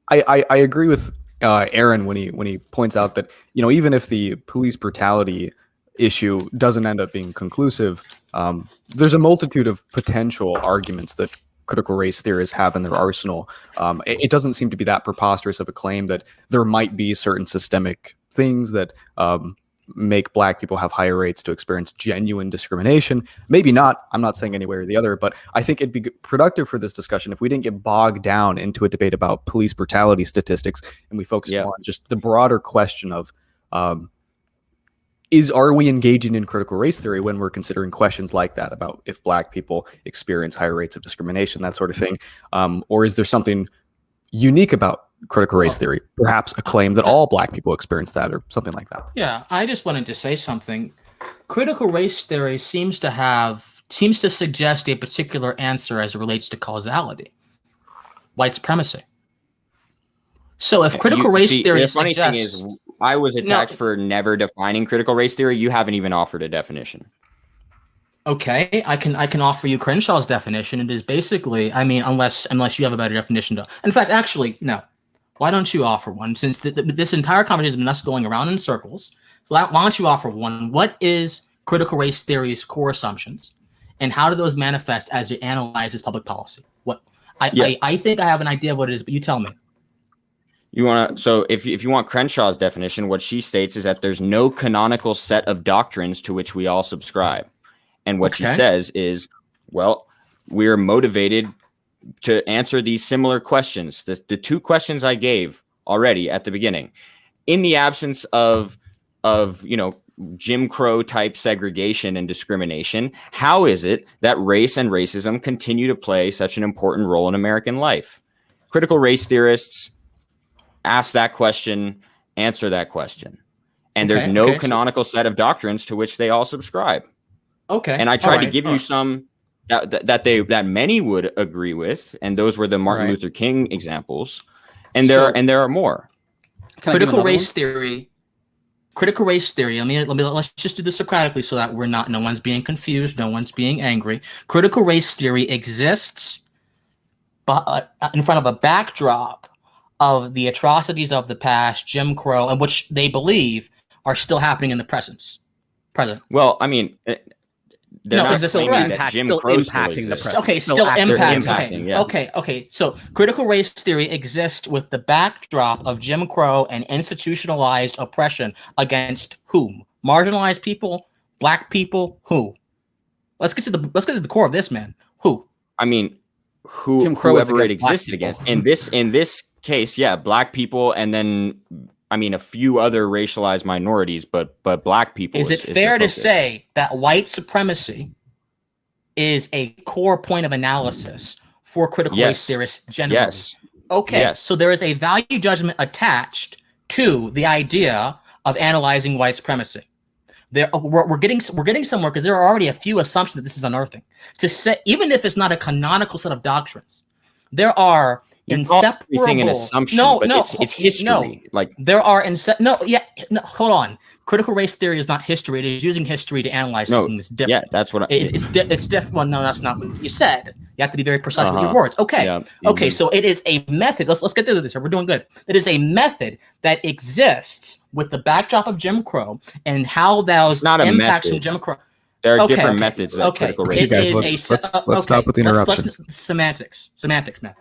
I agree with Aaron when he points out that, even if the police brutality issue doesn't end up being conclusive, there's a multitude of potential arguments that critical race theorists have in their arsenal. It doesn't seem to be that preposterous of a claim that there might be certain systemic things that make black people have higher rates to experience genuine discrimination. Maybe not. I'm not saying any way or the other, but I think it'd be productive for this discussion if we didn't get bogged down into a debate about police brutality statistics and we focused on just the broader question of are we engaging in critical race theory when we're considering questions like that about if black people experience higher rates of discrimination, that sort of thing, or is there something unique about critical race theory, perhaps a claim that all black people experience that or something like that? Yeah, I just wanted to say something. Critical race theory seems to suggest a particular answer as it relates to causality, white supremacy. So if critical race theory the funny thing is, I was attacked for never defining critical race theory. You haven't even offered a definition. Okay, I can offer you Crenshaw's definition. It is basically, I mean, unless you have a better definition. In fact, actually, no. Why don't you offer one? Since this entire conversation has been us going around in circles, so why don't you offer one? What is critical race theory's core assumptions, and how do those manifest as it analyzes public policy? I think I have an idea of what it is, but you tell me. So if you want Crenshaw's definition, what she states is that there's no canonical set of doctrines to which we all subscribe. And what she says is, well, we're motivated to answer these similar questions. The two questions I gave already at the beginning, in the absence of Jim Crow type segregation and discrimination, how is it that race and racism continue to play such an important role in American life? Critical race theorists ask that question, answer that question. And there's no canonical set of doctrines to which they all subscribe. Okay. And I tried to give you some that many would agree with, and those were the Martin Luther King examples. And there are more. Critical race theory. Let's just do this Socratically so that no one's being confused, no one's being angry. Critical race theory exists but in front of a backdrop of the atrocities of the past, Jim Crow, and which they believe are still happening in the present. Well, I mean, they're not is this claiming correct? that Jim Still Crow still impacting the exists. press. Okay, Still still actively impacting. impacting, Okay, yeah. okay. So critical race theory exists with the backdrop of Jim Crow and institutionalized oppression against whom? Marginalized people, black people, who? Let's get to the core of this, man. Who? I mean, Jim Crow is whoever it against black existed people. against. In this case, yeah, black people, and then I mean a few other racialized minorities, but black people. Is it the fair to focus. say that white supremacy is a core point of analysis for critical race Yes. theorists generally? Yes. Okay, Yes. so there is a value judgment attached to the idea of analyzing white supremacy. We're getting somewhere because there are already a few assumptions that this is unearthing. To say, even if it's not a canonical set of doctrines, there are inseparable. Everything an assumption, but it's history. No, like there are hold on. Critical race theory is not history. It is using history to analyze something that's different. yeah, that's what It's different. Well, no, that's not what you said. You have to be very precise with your words. Okay. Yeah. Okay. So it is a method. Let's get through this. We're doing good. It is a method that exists with the backdrop of Jim Crow and how those It's not a impacts method. from Jim Crow. there are different methods that Okay. critical It race You guys, is let's okay, stop with the let's interruptions. semantics, man.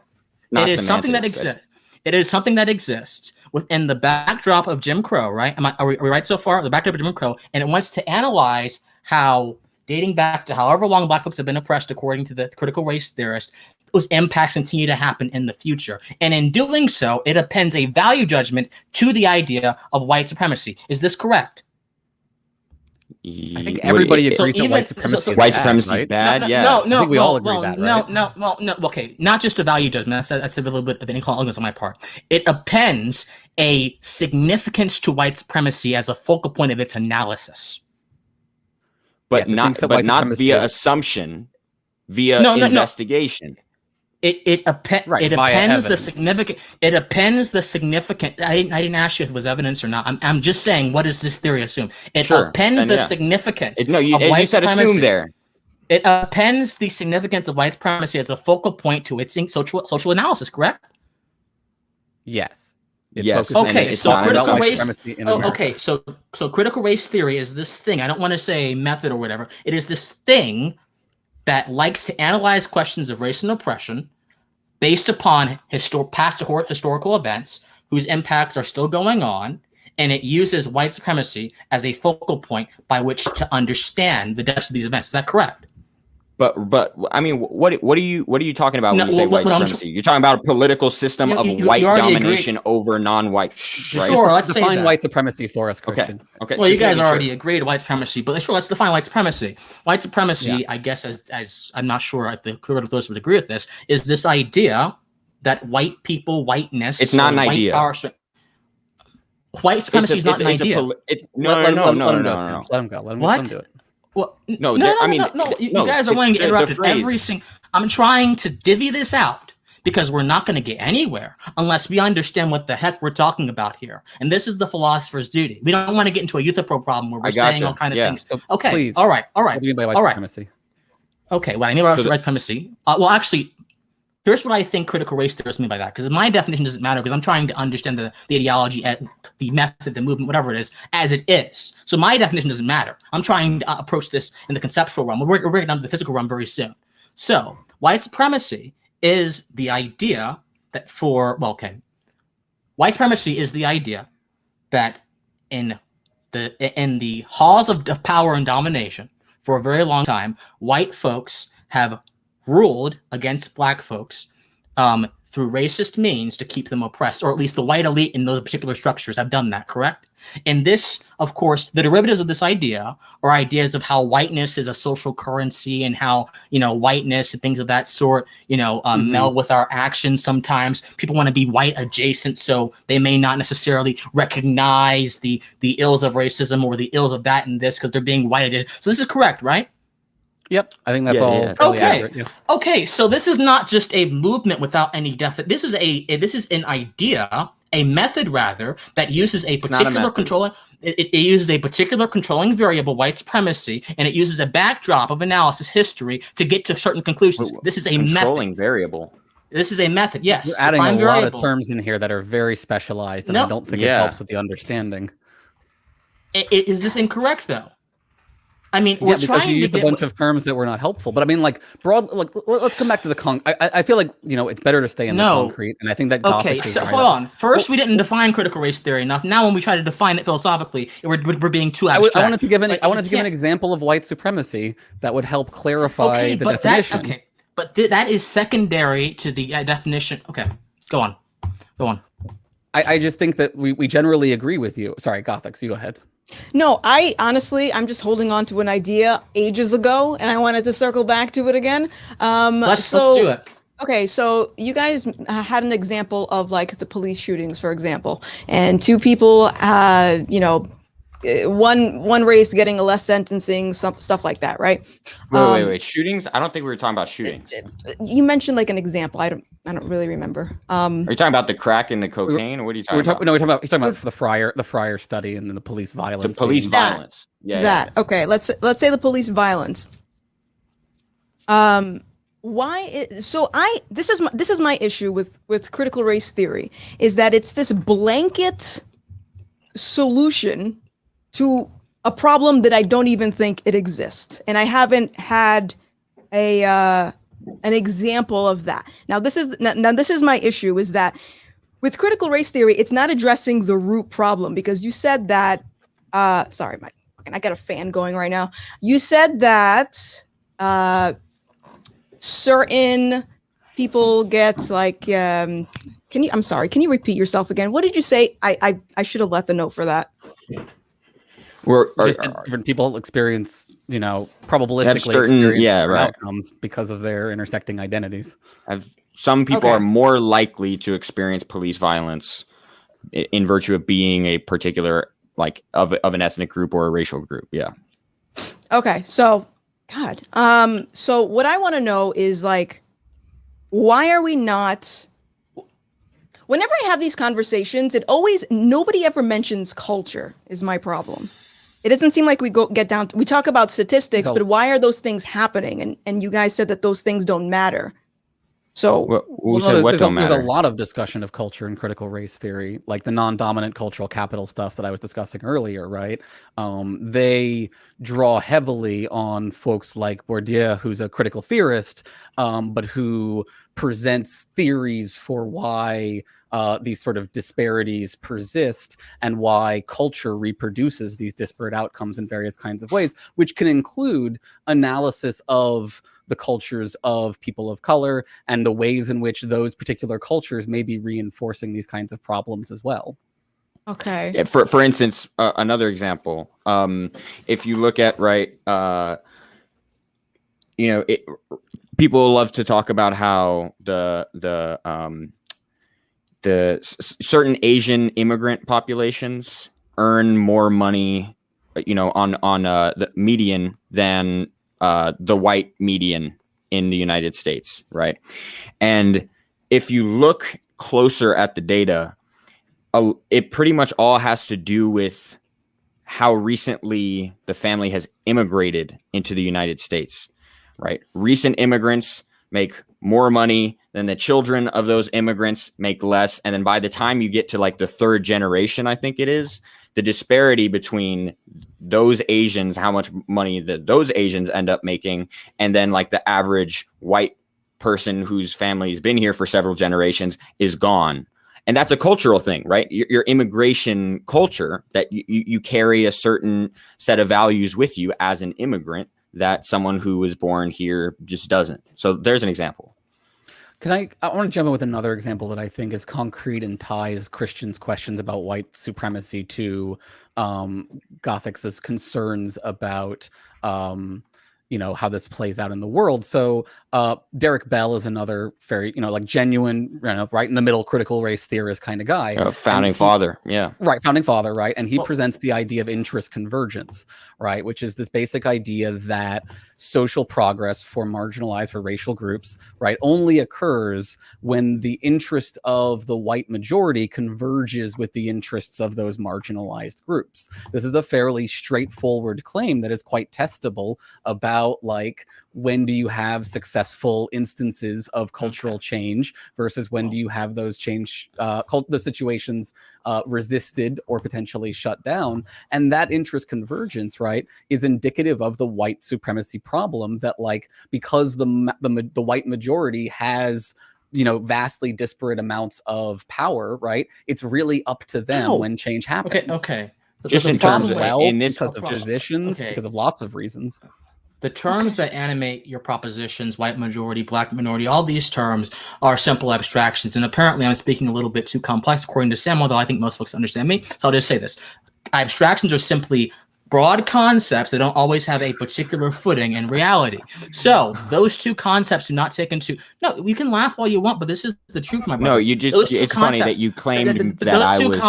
Not It is something that semantics, exists. It is something that exists within the backdrop of Jim Crow, right? Are we right so far? The backdrop of Jim Crow, and it wants to analyze how, dating back to however long black folks have been oppressed, according to the critical race theorist, those impacts continue to happen in the future. And in doing so, it appends a value judgment to the idea of white supremacy. Is this correct? I think everybody agrees that white supremacy is white bad, supremacy is right? bad. No, yeah, no, I think we all agree well, that, no, right? no. Okay, not just a value judgment. That's a little bit of incoherence on my part. It appends a significance to white supremacy as a focal point of its analysis. but Yes, it thinks that but white not supremacy via is- assumption, via No. investigation. It appends Right, the evidence. significant. It appends the significant. I didn't ask you if it was evidence or not. I'm just saying, what does this theory assume? It Sure, appends then the yeah. significance. As you white said, supremacy. assume there. It appends the significance of white supremacy as a focal point to its social analysis. Correct? Yes. Yes, focuses- and Okay, it's so not critical about white race. supremacy in America. Okay, so critical race theory is this thing. I don't want to say method or whatever. It is this thing that likes to analyze questions of race and oppression based upon past historical events whose impacts are still going on, and it uses white supremacy as a focal point by which to understand the depths of these events. Is that correct? But I mean, what are you talking about when No, you say what white I'm supremacy? You're talking about a political system of you white already domination over non-whites, right? Sure, let's say Define that. white supremacy for us, Okay. Christian. Okay. Well, you just guys making already sure. agreed white supremacy, but sure, let's define white supremacy. White supremacy, Yeah. I guess, as I'm not sure if the critical those would agree with this, is this idea that white people, whiteness, It's not or an white idea. power, white supremacy is not an idea. No. Let him go. Let him go. Let him What? do it. Well, No, no, I mean, you no, guys are wanting to the interrupt at phrase- every single. I'm trying to divvy this out because we're not going to get anywhere unless we understand what the heck we're talking about here. And this is the philosopher's duty. We don't want to get into a Euthyphro problem where we're saying all kind of things. So Okay, please, all right. What do you mean by white all right. supremacy? Okay, what I mean by So white supremacy. Well, actually, here's what I think critical race theorists mean by that, because my definition doesn't matter because I'm trying to understand the ideology, the method, the movement, whatever it is, as it is. So my definition doesn't matter. I'm trying to approach this in the conceptual realm. We're getting down to the physical realm very soon. So white supremacy is the idea that white supremacy is the idea that in the halls of power and domination for a very long time, white folks have ruled against black folks through racist means to keep them oppressed, or at least the white elite in those particular structures have done that, correct? And this, of course, the derivatives of this idea are ideas of how whiteness is a social currency and how, whiteness and things of that sort, meld with our actions. Sometimes people want to be white adjacent, so they may not necessarily recognize the ills of racism or the ills of that and this because they're being white adjacent. So this is correct, right? Yep, I think that's Yeah, all. yeah. fairly Okay. accurate, yeah. Okay, so this is not just a movement without any definition. This is an idea, a method rather, that uses a not a particular method. controlling. It uses a particular controlling variable, white supremacy, and it uses a backdrop of analysis history to get to certain conclusions. This is a controlling method. variable. This is a method. Yes, You're adding a defined lot variable. of terms in here that are very specialized, and No. I don't think it Yeah. helps with the understanding. Is this incorrect though? I mean, Yeah, we're because trying you to used a get bunch of terms that were not helpful. But I mean, like let's come back to the I feel like it's better to stay in the concrete, and I think that Okay, Gothix is so right hold up. on. First, we didn't define critical race theory enough. Now, when we try to define it philosophically, we're being too abstract. I wanted to give But I you wanted to give an can't- example of white supremacy that would help clarify the definition. That is secondary to the definition. Okay, go on. I just think that we generally agree with you. Sorry, Gothix, you go ahead. No, I'm just holding on to an idea ages ago, and I wanted to circle back to it again. Let's do it. Okay, so you guys had an example of like the police shootings, for example, and two people, one race getting a less sentencing, stuff like that, right? Wait. Shootings? I don't think we were talking about shootings. You mentioned like an example. I don't really remember. Are you talking about the crack and the cocaine, or what are you talking about? No, he's talking about the Fryer study and then the police violence. The police violence. Yeah. Okay. Let's say the police violence. This is my issue with critical race theory, is that it's this blanket solution to a problem that I don't even think it exists, and I haven't had an example of that. Now this is my issue, is that with critical race theory, it's not addressing the root problem, because you said that sorry, I got a fan going right now. You said that certain people get like I'm sorry, can you repeat yourself again? What did you say? I should have let the note for that. Different people experience, probabilistically outcomes because of their intersecting identities. Some people are more likely to experience police violence in virtue of being a particular, like, of an ethnic group or a racial group. Yeah. Okay, so God. So what I want to know is, like, why are we not? Whenever I have these conversations, nobody ever mentions culture is my problem. It doesn't seem like we talk about statistics, but why are those things happening? And you guys said that those things don't matter. So there's a lot of discussion of culture in critical race theory, like the non-dominant cultural capital stuff that I was discussing earlier, right? They draw heavily on folks like Bourdieu, who's a critical theorist, but who presents theories for why these sort of disparities persist and why culture reproduces these disparate outcomes in various kinds of ways, which can include analysis of the cultures of people of color and the ways in which those particular cultures may be reinforcing these kinds of problems as well. Okay. Yeah, for instance, another example, if you look at, people love to talk about how the certain Asian immigrant populations earn more money, on the median than the white median in the United States, right? And if you look closer at the data, it pretty much all has to do with how recently the family has immigrated into the United States, right? Recent immigrants make more money than the children of those immigrants make less. And then by the time you get to like the third generation, I think it is, the disparity between those Asians, how much money those Asians end up making, and then like the average white person whose family's been here for several generations is gone. And that's a cultural thing, right? Your immigration culture, that you carry a certain set of values with you as an immigrant that someone who was born here just doesn't. So there's an example. I want to jump in with another example that I think is concrete and ties Christians' questions about white supremacy to Gothix's concerns about how this plays out in the world. So Derek Bell is another very, genuine, right in the middle critical race theorist kind of guy. Founding father. Yeah. Right. Founding father. Right. And he presents the idea of interest convergence, right, which is this basic idea that social progress for marginalized or racial groups, right, only occurs when the interest of the white majority converges with the interests of those marginalized groups. This is a fairly straightforward claim that is quite testable about about like when do you have successful instances of cultural change versus when do you have those change those situations resisted or potentially shut down. And that interest convergence, right, is indicative of the white supremacy problem that like because the white majority has vastly disparate amounts of power, right? It's really up to them when change happens. Okay. Just in terms of because of positions, because of lots of reasons. The terms that animate your propositions, white majority, black minority, all these terms are simple abstractions. And apparently I'm speaking a little bit too complex according to Sam, although I think most folks understand me. So I'll just say this. Abstractions are simply broad concepts that don't always have a particular footing in reality. So those two concepts do not take into. No, you can laugh all you want, but this is the truth, my brother. No, you just. It's funny that you claimed that I was.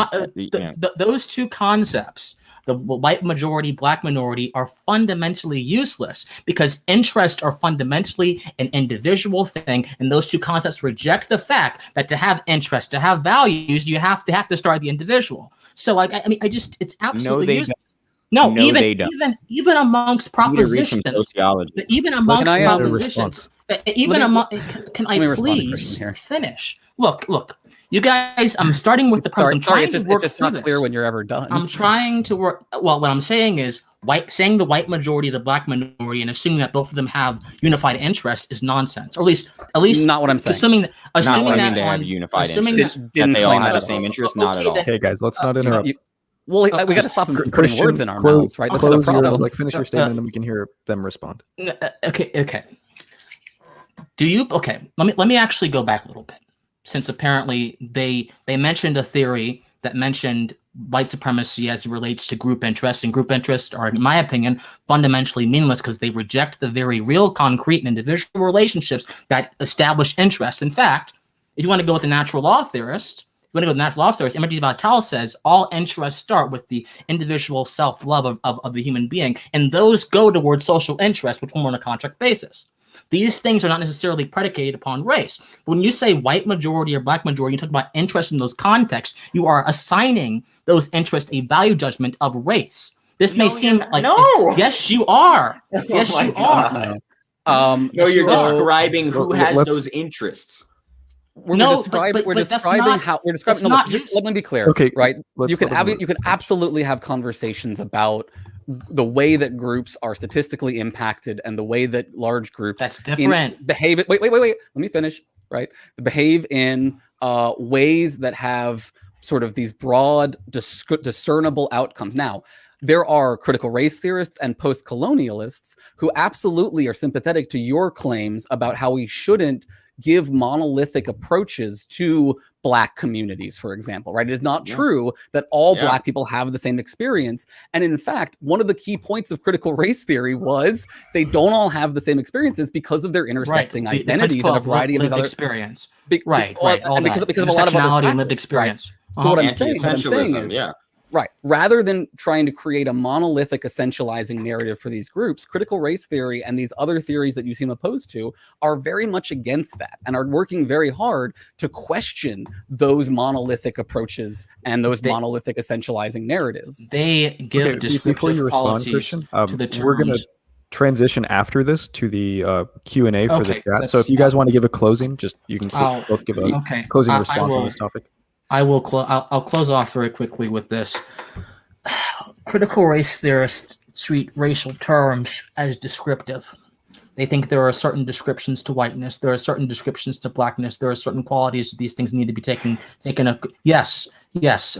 Those two concepts, the white majority, black minority, are fundamentally useless because interests are fundamentally an individual thing, and those two concepts reject the fact that to have interests, to have values, you have to start the individual. So it's absolutely useless. No, even amongst propositions, even amongst propositions, can I please finish? Look, you guys, I'm starting with the premise. It's just not clear when you're ever done. I'm trying to work. Well, what I'm saying is saying the white majority, the black minority, and assuming that both of them have unified interests is nonsense. Or at least not what I'm saying. Assuming that they have unified interests, that they all have the same interest, not at all. Hey guys, let's not interrupt. Well, we got to stop him from putting words in our mouths, right? Finish your statement, and then we can hear them respond. Okay. Let me actually go back a little bit, since apparently they mentioned a theory that mentioned white supremacy as it relates to group interests, and group interests are, in my opinion, fundamentally meaningless because they reject the very real, concrete, and individual relationships that establish interests. In fact, if you want to go with a natural law theorist, Emery Vattel says all interests start with the individual self-love of the human being, and those go towards social interests, which form on a contract basis. These things are not necessarily predicated upon race. But when you say white majority or black majority, you talk about interest in those contexts, you are assigning those interests a value judgment of race. This may seem like yes, you are. Yes, you are. You're describing who has those interests. We're describing how. Let me be clear. Okay, right? You can absolutely have conversations about the way that groups are statistically impacted and the way that large groups behave. Wait. Let me finish. Right? Behave in ways that have sort of these broad, discernible outcomes. Now, there are critical race theorists and post-colonialists who absolutely are sympathetic to your claims about how we shouldn't give monolithic approaches to Black communities, for example, right? It is not true that all Black people have the same experience. And in fact, one of the key points of critical race theory was they don't all have the same experiences because of their intersecting identities and a variety of these other experience. Because of a lot of other factors, and lived experience. Right? So what I'm saying is, right, rather than trying to create a monolithic essentializing narrative for these groups, critical race theory and these other theories that you seem opposed to are very much against that and are working very hard to question those monolithic approaches and those monolithic essentializing narratives. They give descriptive quality to the terms. We're going to transition after this to the Q&A for the chat. So if you guys want to give a closing, you can both give a closing response on this topic. I'll close off very quickly with this. Critical race theorists treat racial terms as descriptive. They think there are certain descriptions to whiteness, there are certain descriptions to blackness, there are certain qualities these things need to be taken up. Yes,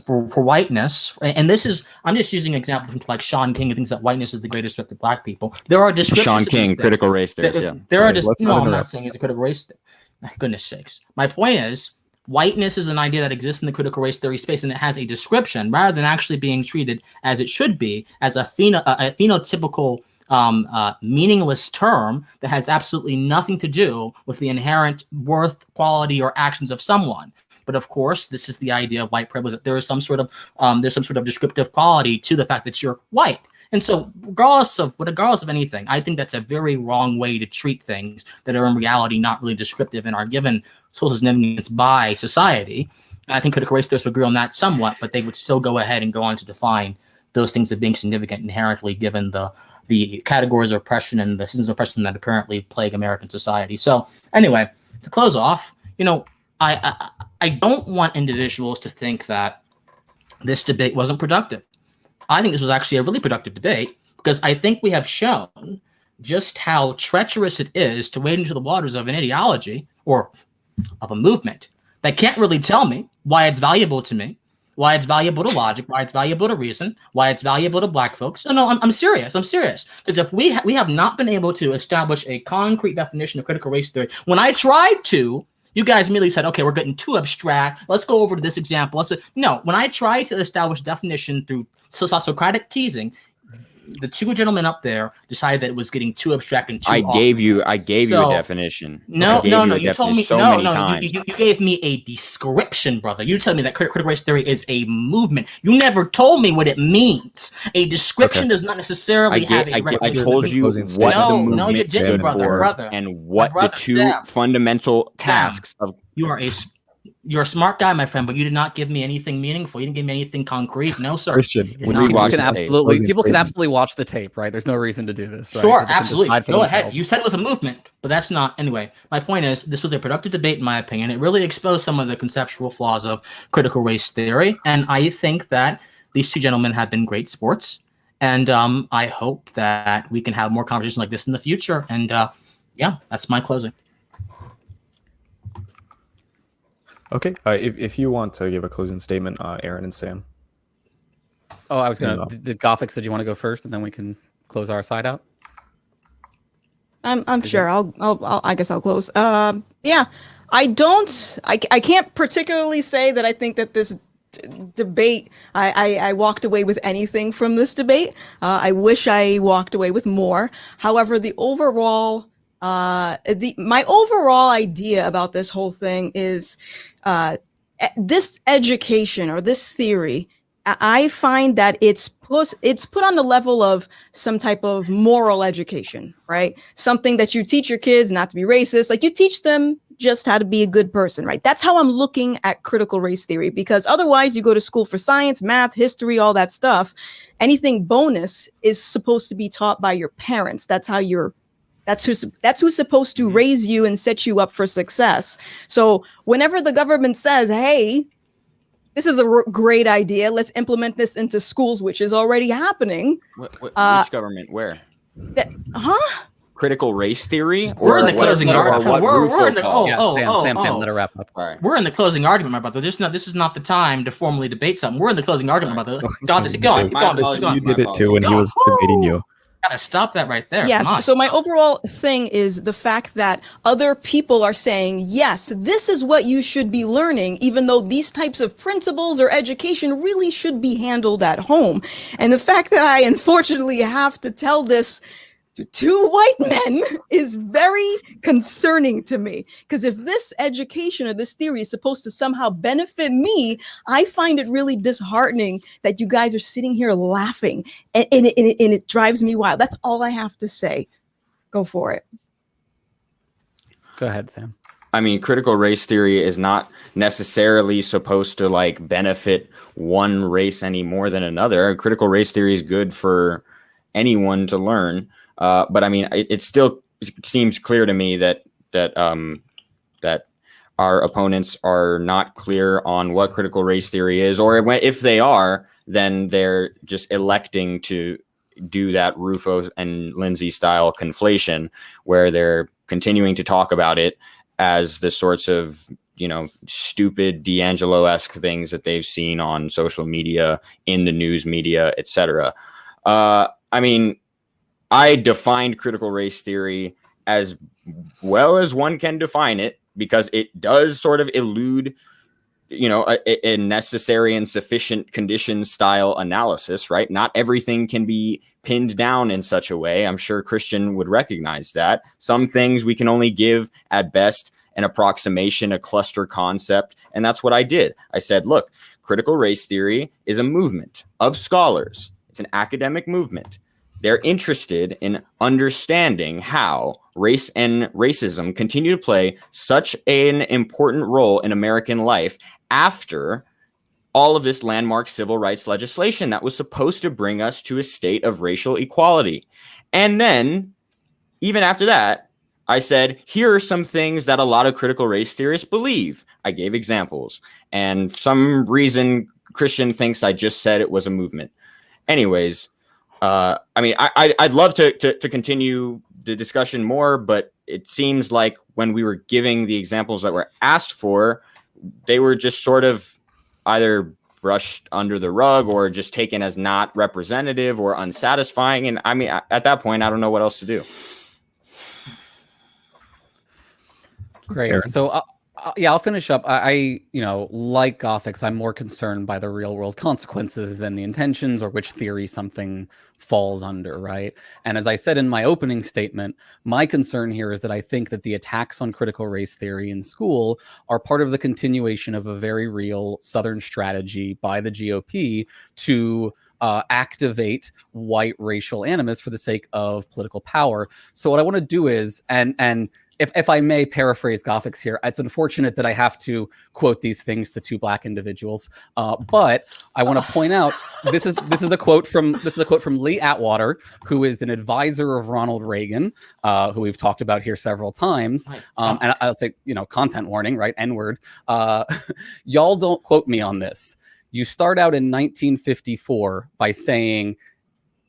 for whiteness, and this is, I'm just using an example from like Sean King, who thinks that whiteness is the greatest threat to Black people. There are descriptions. Sean King, critical race theorist. I'm not saying he's a critical race. Goodness sakes. My point is, whiteness is an idea that exists in the critical race theory space, and it has a description rather than actually being treated as it should be, as a phenotypical, meaningless term that has absolutely nothing to do with the inherent worth, quality, or actions of someone. But of course, this is the idea of white privilege, that there is some sort of descriptive quality to the fact that you're white. And so regardless of anything, I think that's a very wrong way to treat things that are in reality not really descriptive and are given social significance by society. And I think critical race theorists would agree on that somewhat, but they would still go ahead and go on to define those things as being significant inherently given the the categories of oppression and the systems of oppression that apparently plague American society. So anyway, to close off, I don't want individuals to think that this debate wasn't productive. I think this was actually a really productive debate because I think we have shown just how treacherous it is to wade into the waters of an ideology or of a movement that can't really tell me why it's valuable to me, why it's valuable to logic, why it's valuable to reason, why it's valuable to Black folks. No, I'm serious. I'm serious. Because if we have not been able to establish a concrete definition of critical race theory, when I tried to, you guys immediately said, okay, we're getting too abstract. Let's go over to this example. No, when I tried to establish definition through Socratic teasing, the two gentlemen up there decided that it was getting too abstract and too I gave you a definition. No. You told me so many times. You gave me a description, brother. You told me that critical race theory is a movement. You never told me what it means. A description does not necessarily have a I told you what the movement stood for and what the two fundamental tasks of. You're a smart guy, my friend, but you did not give me anything meaningful. You didn't give me anything concrete. No, sir. Christian, People can absolutely watch the tape, right? There's no reason to do this, right? Sure, absolutely. Go ahead. You said it was a movement, but that's not. Anyway, my point is this was a productive debate, in my opinion. It really exposed some of the conceptual flaws of critical race theory, and I think that these two gentlemen have been great sports, and I hope that we can have more conversations like this in the future. And yeah, that's my closing. Okay, if you want to give a closing statement, Aaron and Sam. Oh, I was gonna. Did Gothix? Did you want to go first, and then we can close our side out? I'm sure. I guess I'll close. Yeah, I can't particularly say that I think that this debate. I walked away with anything from this debate. I wish I walked away with more. However, my overall idea about this whole thing is this education or this theory, I find that it's put on the level of some type of moral education, right? Something that you teach your kids not to be racist. Like you teach them just how to be a good person, right? That's how I'm looking at critical race theory, because otherwise you go to school for science, math, history, all that stuff. Anything bonus is supposed to be taught by your parents. That's who's supposed to raise you and set you up for success. So whenever the government says, hey, this is a great idea, let's implement this into schools, which is already happening. Which government? Where? Critical race theory? We're in the closing argument. Sam, let her wrap up. Right. We're in the closing argument, my brother. This is not the time to formally debate something. We're in the closing argument, my brother. Go on. You did it too when he was debating you. Gotta stop that right there. Yes. So my overall thing is the fact that other people are saying, yes, this is what you should be learning, even though these types of principles or education really should be handled at home. And the fact that I unfortunately have to tell this to two white men is very concerning to me, because if this education or this theory is supposed to somehow benefit me, I find it really disheartening that you guys are sitting here laughing, and it drives me wild. That's all I have to say. Go for it. Go ahead, Sam. I mean, critical race theory is not necessarily supposed to like benefit one race any more than another. Critical race theory is good for anyone to learn. But I mean, it still seems clear to me that our opponents are not clear on what critical race theory is, or if they are, then they're just electing to do that Rufo and Lindsay style conflation, where they're continuing to talk about it as the sorts of, stupid D'Angelo-esque things that they've seen on social media, in the news media, etc. I mean, I defined critical race theory as well as one can define it, because it does sort of elude, a necessary and sufficient conditions style analysis, right? Not everything can be pinned down in such a way. I'm sure Christian would recognize that. Some things we can only give at best an approximation, a cluster concept. And that's what I did. I said, look, critical race theory is a movement of scholars. It's an academic movement. They're interested in understanding how race and racism continue to play such an important role in American life after all of this landmark civil rights legislation that was supposed to bring us to a state of racial equality. And then, even after that, I said, here are some things that a lot of critical race theorists believe. I gave examples. And for some reason, Christian thinks I just said it was a movement. Anyways, I mean, I'd love to continue the discussion more, but it seems like when we were giving the examples that were asked for, they were just sort of either brushed under the rug or just taken as not representative or unsatisfying. And I mean, at that point, I don't know what else to do. Great. So, yeah, I'll finish up. I, like Gothix, I'm more concerned by the real world consequences than the intentions or which theory something falls under, right? And as I said in my opening statement, my concern here is that I think that the attacks on critical race theory in school are part of the continuation of a very real Southern strategy by the GOP to activate white racial animus for the sake of political power. So what I want to do is, and if I may paraphrase Gothix here, it's unfortunate that I have to quote these things to two Black individuals, but I want to point out this is a quote from Lee Atwater, who is an advisor of Ronald Reagan, who we've talked about here several times. And I'll say, content warning, right? N-word. Y'all don't quote me on this. You start out in 1954 by saying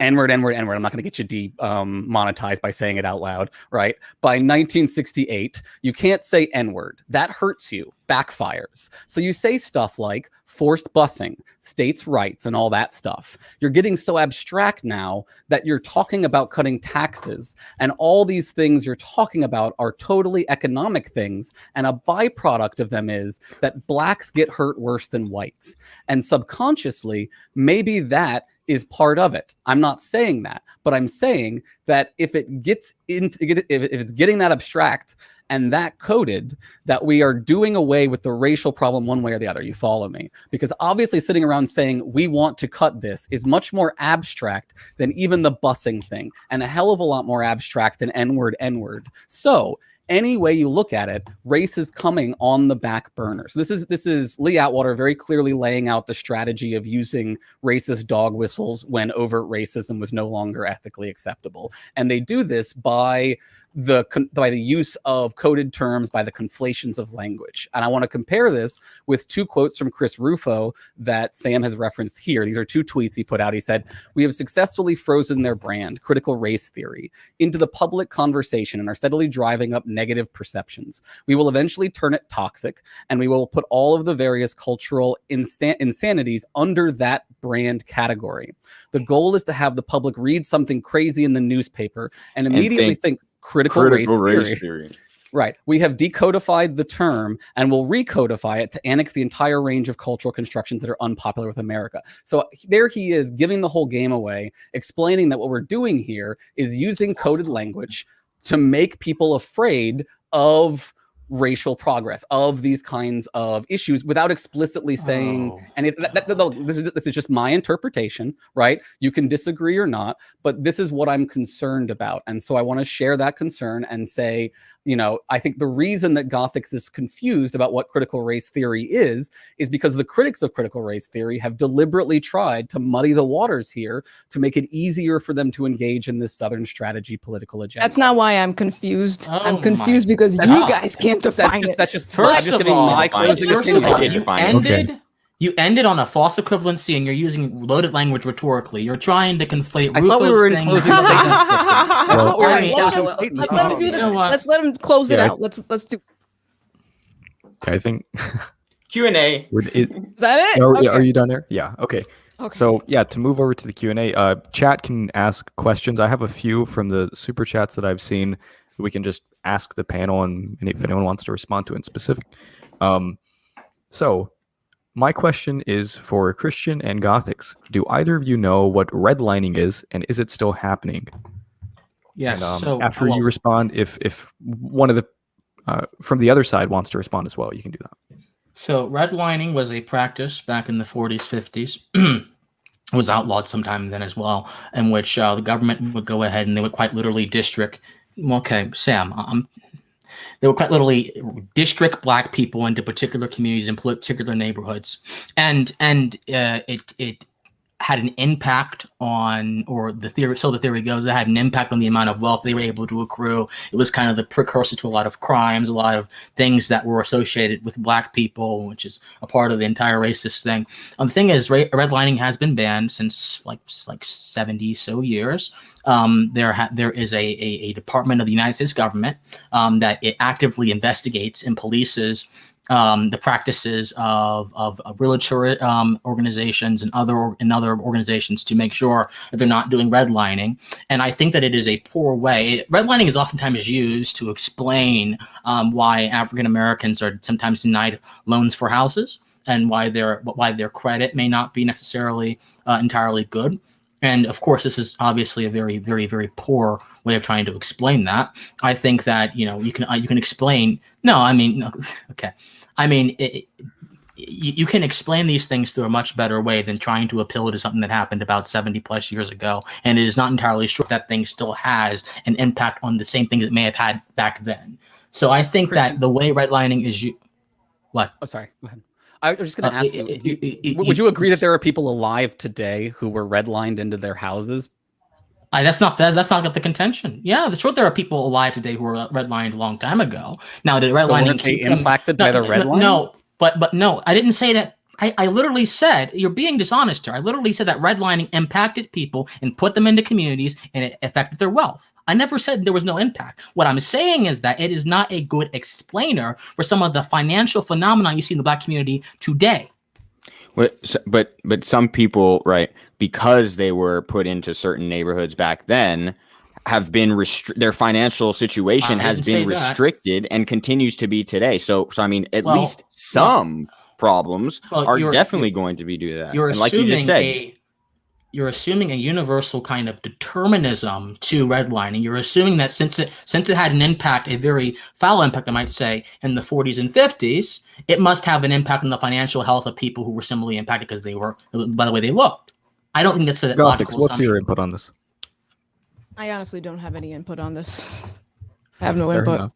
N-word, N-word, N-word. I'm not going to get you demonetized by saying it out loud, right? By 1968, you can't say N-word. That hurts you, backfires. So you say stuff like forced busing, states' rights, and all that stuff. You're getting so abstract now that you're talking about cutting taxes, and all these things you're talking about are totally economic things, and a byproduct of them is that Blacks get hurt worse than whites. And subconsciously, maybe that is part of it. I'm not saying that, but I'm saying that if it's getting that abstract and that coded, that we are doing away with the racial problem one way or the other. You follow me? Because obviously sitting around saying we want to cut this is much more abstract than even the busing thing, and a hell of a lot more abstract than N-word, N-word. So any way you look at it, race is coming on the back burner. So this is Lee Atwater very clearly laying out the strategy of using racist dog whistles when overt racism was no longer ethically acceptable. And they do this by the use of coded terms, by the conflations of language. And I want to compare this with two quotes from Chris Rufo that Sam has referenced here. These are two tweets he put out. He said, "We have successfully frozen their brand, critical race theory, into the public conversation and are steadily driving up negative perceptions. We will eventually turn it toxic, and we will put all of the various cultural insanities under that brand category. The goal is to have the public read something crazy in the newspaper and immediately think critical race theory. Right. We have decodified the term and will recodify it to annex the entire range of cultural constructions that are unpopular with America." So there he is giving the whole game away, explaining that what we're doing here is using coded language to make people afraid of racial progress, of these kinds of issues, without explicitly saying, and this is just my interpretation, right? You can disagree or not, but this is what I'm concerned about. And so I want to share that concern and say, I think the reason that Gothix is confused about what critical race theory is because the critics of critical race theory have deliberately tried to muddy the waters here to make it easier for them to engage in this Southern strategy political agenda. That's not why I'm confused. I'm confused because you guys can't define it. That's just First I'm just of giving all, my closing opinion. You ended on a false equivalency, and you're using loaded language rhetorically. You're trying to conflate. I thought we were in closing statements. Let's let him do this. Let's let him close it out. Let's do. Okay, I think Q&A. Is that it? Okay. Are you done there? Yeah. Okay. So yeah, to move over to the Q&A, chat can ask questions. I have a few from the super chats that I've seen. We can just ask the panel, and if anyone wants to respond to it in specific. So my question is for Christian and Gothix. Do either of you know what redlining is, and is it still happening? Yes. And, so after you respond, if one of the from the other side wants to respond as well, you can do that. So redlining was a practice back in the 40s, 50s. It was outlawed sometime then as well, in which the government would go ahead and they would quite literally district. Okay, Sam, They were quite literally district black people into particular communities and particular neighborhoods, and it had an impact on, or the theory goes, it had an impact on the amount of wealth they were able to accrue. It was kind of the precursor to a lot of crimes, a lot of things that were associated with black people, which is a part of the entire racist thing. The thing is, redlining has been banned since like 70 so years. There is a department of the United States government that it actively investigates and polices the practices of religious organizations and other organizations to make sure that they're not doing redlining. And I think that it is a poor way. Redlining is oftentimes used to explain why African Americans are sometimes denied loans for houses and why their credit may not be necessarily entirely good. And of course, this is obviously a very, very, very poor way of trying to explain that. I think that you can explain. No, I mean, no, okay. I mean, you can explain these things through a much better way than trying to appeal to something that happened about 70 plus years ago. And it is not entirely sure if that thing still has an impact on the same things it may have had back then. So I think that the way redlining is what? Oh, sorry. Go ahead. I was just going to ask you, would you agree that there are people alive today who were redlined into their houses? That's not the contention. Yeah, sure, there are people alive today who were redlined a long time ago. Now, did redlining keep them impacted by the redlining? No, but no, I didn't say that. I literally said, you're being dishonest here. I literally said that redlining impacted people and put them into communities and it affected their wealth. I never said there was no impact. What I'm saying is that it is not a good explainer for some of the financial phenomena you see in the black community today. But some people, right, because they were put into certain neighborhoods back then, have been their financial situation has been restricted and continues to be today. So I mean, at least some problems are definitely going to be due to that. You're and like you just said, you're assuming a universal kind of determinism to redlining. You're assuming that since it had an impact, a very foul impact, I might say, in the 40s and 50s, it must have an impact on the financial health of people who were similarly impacted because they were, by the way they looked. I don't think that's a logical what's assumption. your input on this? I honestly don't have any input on this. I have no input.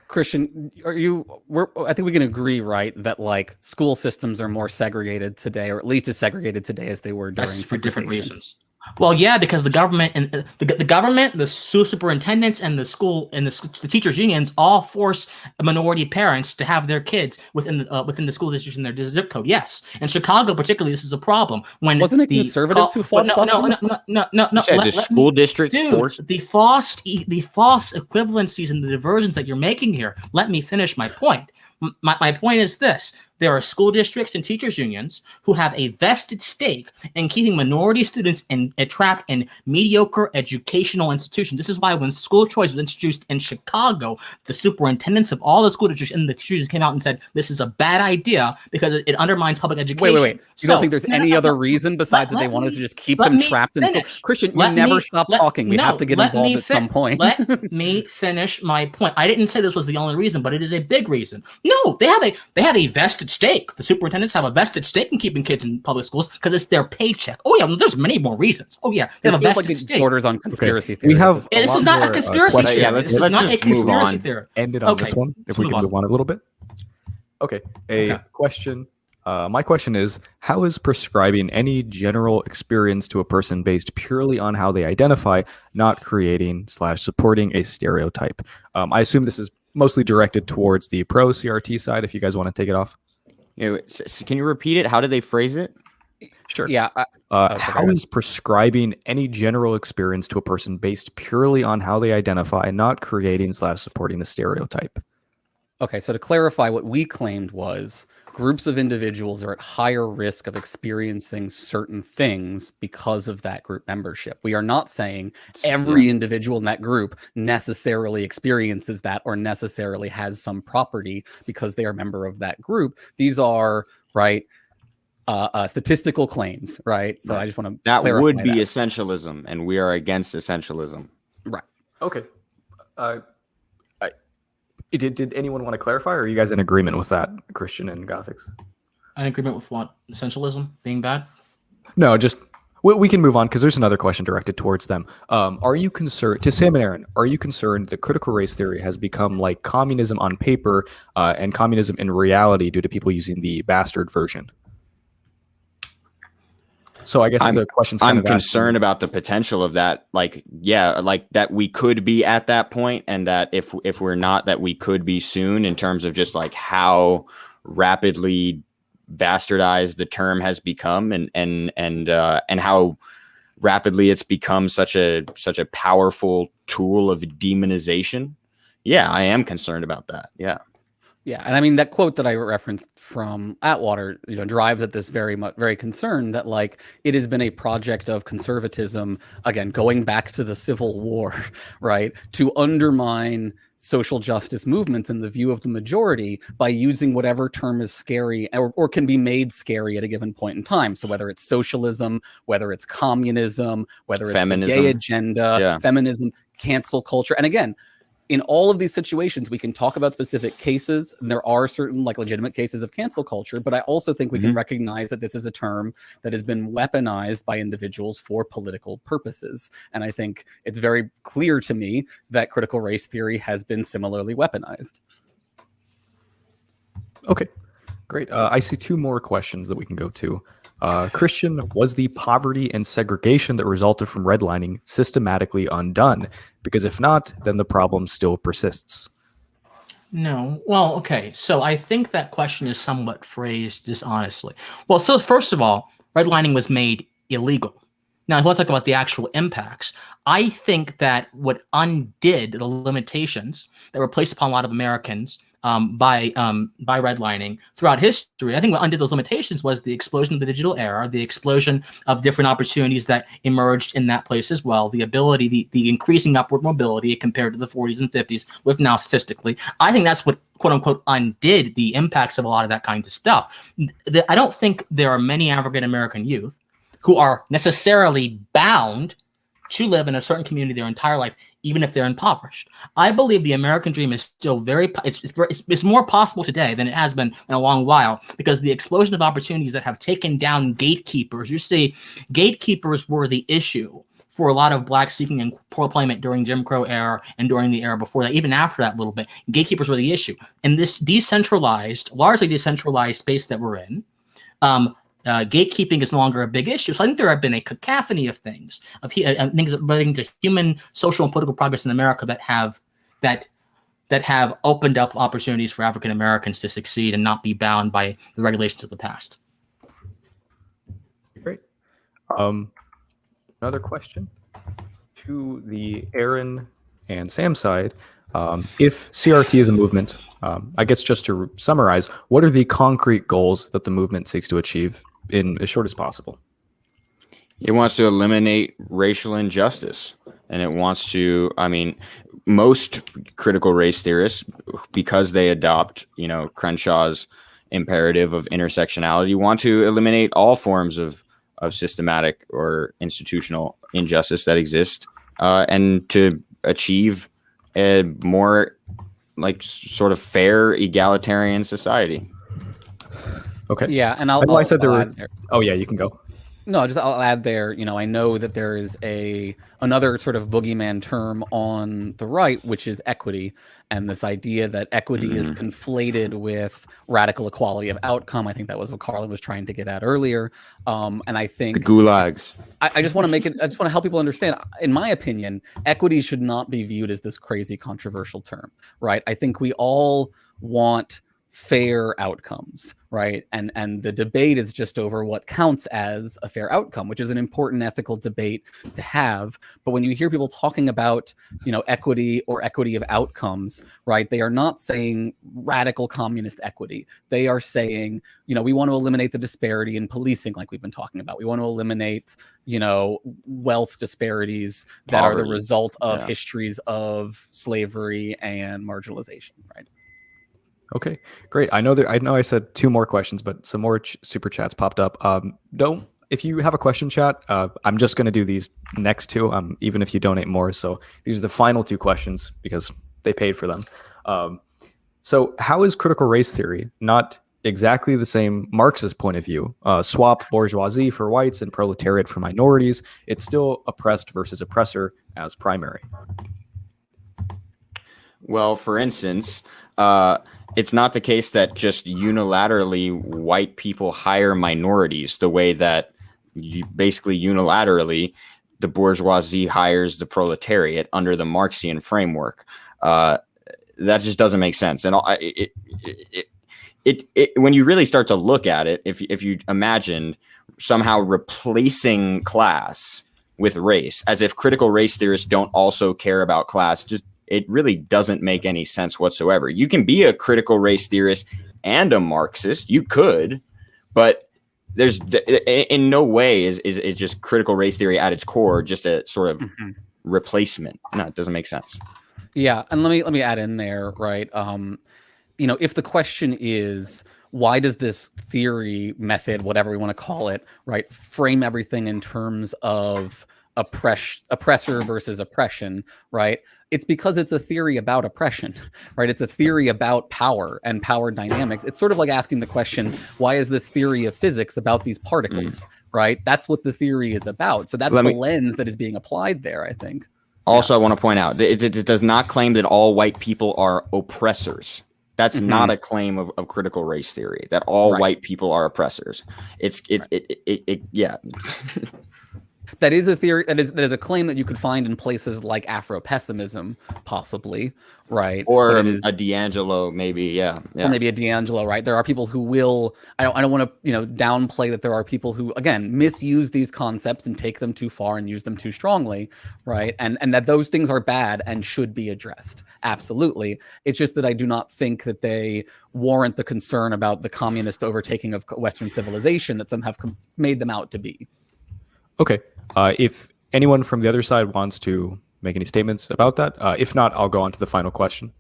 Christian, I think we can agree, right, that like school systems are more segregated today, or at least as segregated today as they were during for different reasons. Well, yeah, because the government and the government, the school superintendents, and the school and the teachers' unions all force minority parents to have their kids within the school district in their zip code. Yes, in Chicago, particularly, this is a problem. When wasn't it the conservatives who fought? No. The school district forced the false equivalencies and the diversions that you're making here. Let me finish my point. My point is this. There are school districts and teachers unions who have a vested stake in keeping minority students trapped in mediocre educational institutions. This is why when school choice was introduced in Chicago, the superintendents of all the school districts and the teachers came out and said, this is a bad idea because it undermines public education. Wait. You don't think there's any other reason besides that they wanted to just keep them trapped in school? Christian, you never stop talking. We have to get involved at some point. Let me finish my point. I didn't say this was the only reason, but it is a big reason. No, they have a vested stake. The superintendents have a vested stake in keeping kids in public schools because it's their paycheck. Oh yeah, there's many more reasons. Oh yeah, they have a vested stake. Borders on conspiracy theory. This is not a conspiracy theory. Yeah, let's just move on. End it on this one, if we can move on a little bit. Okay, question. My question is, how is prescribing any general experience to a person based purely on how they identify, not creating/supporting a stereotype? I assume this is mostly directed towards the pro CRT side, if you guys want to take it off. Can you repeat it? How did they phrase it? Sure. Yeah. How is prescribing any general experience to a person based purely on how they identify, not creating/supporting the stereotype? Okay, so to clarify, what we claimed was groups of individuals are at higher risk of experiencing certain things because of that group membership. We are not saying every individual in that group necessarily experiences that or necessarily has some property because they are a member of that group. These are, right, statistical claims, right? So I just want to clarify that would be essentialism, and we are against essentialism. Right. Okay. Did anyone want to clarify, or are you guys in agreement with that, Christian and Gothix? An agreement with what? Essentialism being bad? No, just We can move on because there's another question directed towards them. Are you concerned, to Sam and Aaron, are you concerned that critical race theory has become like communism on paper and communism in reality due to people using the bastard version? So I guess the question's kind I'm of concerned about the potential of that. Like, yeah, like that we could be at that point, and that if we're not, that we could be soon, in terms of just like how rapidly bastardized the term has become, and how rapidly it's become such a powerful tool of demonization. Yeah, I am concerned about that. Yeah. Yeah, and I mean that quote that I referenced from Atwater, drives at this very concern that like it has been a project of conservatism, again going back to the Civil War, right, to undermine social justice movements in the view of the majority by using whatever term is scary or can be made scary at a given point in time. So whether it's socialism, whether it's communism, whether it's feminism, the gay agenda, feminism, cancel culture, and again, in all of these situations, we can talk about specific cases. And there are certain like legitimate cases of cancel culture, but I also think we can recognize that this is a term that has been weaponized by individuals for political purposes. And I think it's very clear to me that critical race theory has been similarly weaponized. Okay, great. I see two more questions that we can go to. Christian, was the poverty and segregation that resulted from redlining systematically undone? Because if not, then the problem still persists. No. Well, okay. So I think that question is somewhat phrased dishonestly. Well, so first of all, redlining was made illegal. Now, if we want to talk about the actual impacts, I think that what undid the limitations that were placed upon a lot of Americans by redlining throughout history, I think what undid those limitations was the explosion of the digital era, the explosion of different opportunities that emerged in that place as well, the ability, the increasing upward mobility compared to the 40s and 50s with now statistically. I think that's what, quote unquote, undid the impacts of a lot of that kind of stuff. I don't think there are many African-American youth who are necessarily bound to live in a certain community their entire life, even if they're impoverished. I believe the American dream is still it's more possible today than it has been in a long while, because the explosion of opportunities that have taken down gatekeepers. You see, gatekeepers were the issue for a lot of Black seeking employment during Jim Crow era and during the era before that, even after that a little bit. Gatekeepers were the issue. In this largely decentralized space that we're in, gatekeeping is no longer a big issue. So I think there have been a cacophony of things relating to human, social, and political progress in America that have opened up opportunities for African Americans to succeed and not be bound by the regulations of the past. Great. Another question to the Aaron and Sam side. If CRT is a movement, I guess just to summarize, what are the concrete goals that the movement seeks to achieve in as short as possible? It wants to eliminate racial injustice, and it wants to, most critical race theorists, because they adopt, Crenshaw's imperative of intersectionality, want to eliminate all forms of systematic or institutional injustice that exist, and to achieve a more like sort of fair, egalitarian society. Okay. Yeah, and I said there were. Oh yeah, you can go. No, I'll add there. I know that there is another sort of boogeyman term on the right, which is equity, and this idea that equity is conflated with radical equality of outcome. I think that was what Carlin was trying to get at earlier. And I think the gulags. I just want to make it. I just want to help people understand. In my opinion, equity should not be viewed as this crazy controversial term, right? I think we all want fair outcomes, right? And the debate is just over what counts as a fair outcome, which is an important ethical debate to have. But when you hear people talking about, equity or equity of outcomes, right, they are not saying radical communist equity. They are saying, we want to eliminate the disparity in policing, like we've been talking about. We want to eliminate, wealth disparities that are the result of histories of slavery and marginalization, right? Okay, great. I know I said two more questions, but some more super chats popped up. If you have a question, chat, I'm just going to do these next two, even if you donate more. So these are the final two questions because they paid for them. So how is critical race theory not exactly the same Marxist point of view. Swap bourgeoisie for whites and proletariat for minorities. It's still oppressed versus oppressor as primary. Well, for instance, it's not the case that just unilaterally white people hire minorities the way that basically unilaterally the bourgeoisie hires the proletariat under the Marxian framework. That just doesn't make sense. And when you really start to look at it, if you imagine somehow replacing class with race, as if critical race theorists don't also care about class, it really doesn't make any sense whatsoever. You can be a critical race theorist and a Marxist. You could, but there's in no way is just critical race theory at its core just a sort of replacement. No, it doesn't make sense. Yeah, and let me add in there, right? If the question is why does this theory, method, whatever we want to call it, right, frame everything in terms of oppressor versus oppression, right? It's because it's a theory about oppression, right? It's a theory about power and power dynamics. It's sort of like asking the question, why is this theory of physics about these particles, right? That's what the theory is about. So that's the lens that is being applied there, I think. Also, I want to point out, it does not claim that all white people are oppressors. That's not a claim of critical race theory, that all white people are oppressors. Yeah. That is a theory. That is a claim that you could find in places like Afro-pessimism, possibly, right? Or a D'Angelo, maybe, yeah. Or maybe a D'Angelo, right? There are people who will. I don't want to, downplay that there are people who, again, misuse these concepts and take them too far and use them too strongly, right? And that those things are bad and should be addressed. Absolutely. It's just that I do not think that they warrant the concern about the communist overtaking of Western civilization that some have made them out to be. Okay. If anyone from the other side wants to make any statements about that, if not, I'll go on to the final question.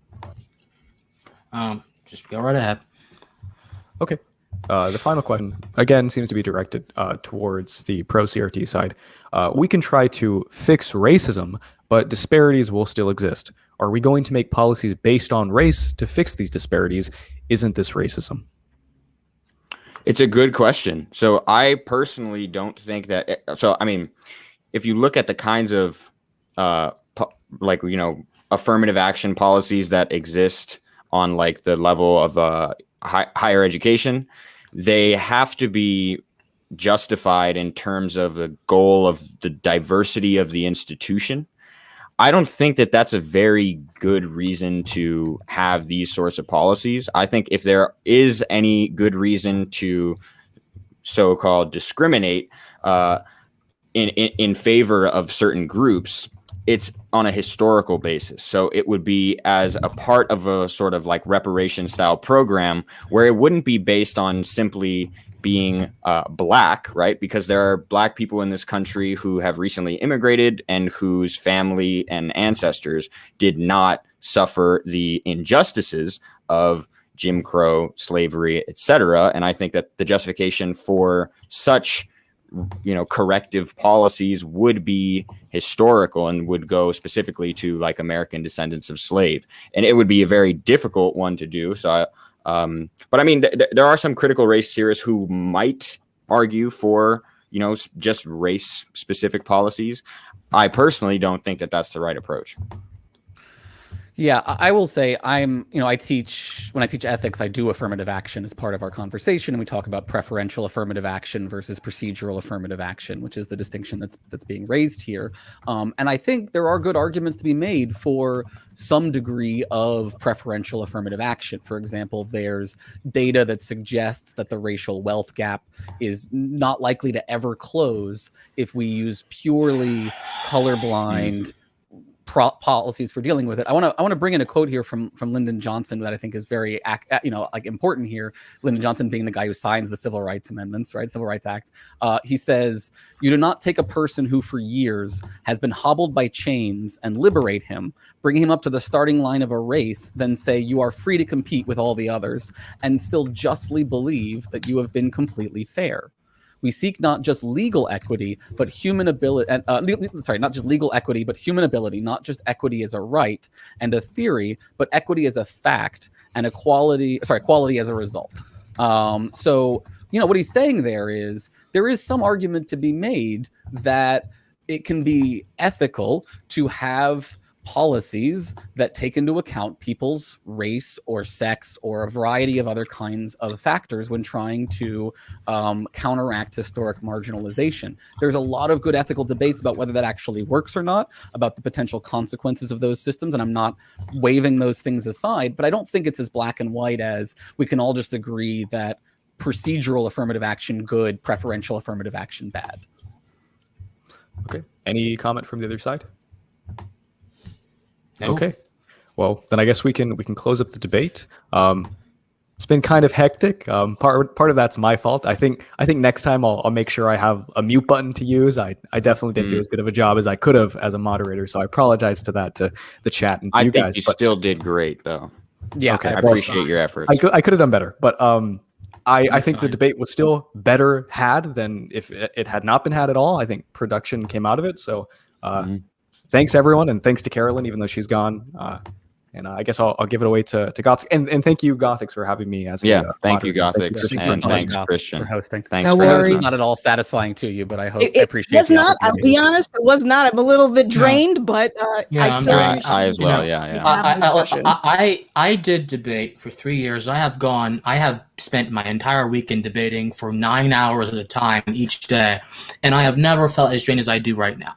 Just go right ahead. Okay. The final question, again, seems to be directed towards the pro-CRT side. We can try to fix racism, but disparities will still exist. Are we going to make policies based on race to fix these disparities? Isn't this racism? It's a good question. So I personally don't think that. So, I mean, if you look at the kinds of affirmative action policies that exist on like the level of higher education, they have to be justified in terms of the goal of the diversity of the institution. I don't think that that's a very good reason to have these sorts of policies. I think if there is any good reason to so-called discriminate in favor of certain groups, it's on a historical basis. So it would be as a part of a sort of like reparation style program where it wouldn't be based on simply being black, right? Because there are black people in this country who have recently immigrated and whose family and ancestors did not suffer the injustices of Jim Crow, slavery, etc. And I think that the justification for such, corrective policies would be historical and would go specifically to like American descendants of slave. And it would be a very difficult one to do. So but I mean, there are some critical race theorists who might argue for, just race specific policies. I personally don't think that that's the right approach. Yeah, I will say when I teach ethics, I do affirmative action as part of our conversation, and we talk about preferential affirmative action versus procedural affirmative action, which is the distinction that's being raised here. And I think there are good arguments to be made for some degree of preferential affirmative action. For example, there's data that suggests that the racial wealth gap is not likely to ever close if we use purely colorblind policies for dealing with it. I want to bring in a quote here from Lyndon Johnson that I think is very important here. Lyndon Johnson being the guy who signs the Civil Rights Amendments, right? Civil Rights Act. He says, "You do not take a person who for years has been hobbled by chains and liberate him, bring him up to the starting line of a race, then say you are free to compete with all the others and still justly believe that you have been completely fair. We seek not just legal equity, but human ability, not just legal equity, but human ability, not just equity as a right and a theory, but equity as a fact and equality as a result." So, what he's saying there is some argument to be made that it can be ethical to have policies that take into account people's race or sex or a variety of other kinds of factors when trying to counteract historic marginalization. There's a lot of good ethical debates about whether that actually works or not, about the potential consequences of those systems, and I'm not waving those things aside, but I don't think it's as black and white as we can all just agree that procedural affirmative action good, preferential affirmative action bad. Okay. Any comment from the other side? No. Okay. Well, then I guess we can close up the debate. It's been kind of hectic. Part of that's my fault. I think next time I'll make sure I have a mute button to use. I definitely didn't do as good of a job as I could have as a moderator, so I apologize to the chat and to you guys. I think you still did great, though. Yeah, okay, I appreciate your efforts. I could have done better, but I think the debate was still better had than if it had not been had at all. I think production came out of it. So thanks everyone, and thanks to Carolyn, even though she's gone. And I guess I'll give it away to Gothix, and thank you Gothix for having me as thank you moderator. Gothix, Thank you and so much, thanks Gothix, Christian for hosting. Thanks No for worries. having It's us. not at all satisfying to you, but I hope I It appreciate was the not. I'll opportunity. be honest. It was not. I'm a little bit drained, but Yeah, I I'm still drained. appreciate I as you well, guys yeah. having a discussion. I did debate for 3 years. I have spent my entire weekend debating for 9 hours at a time each day, and I have never felt as drained as I do right now.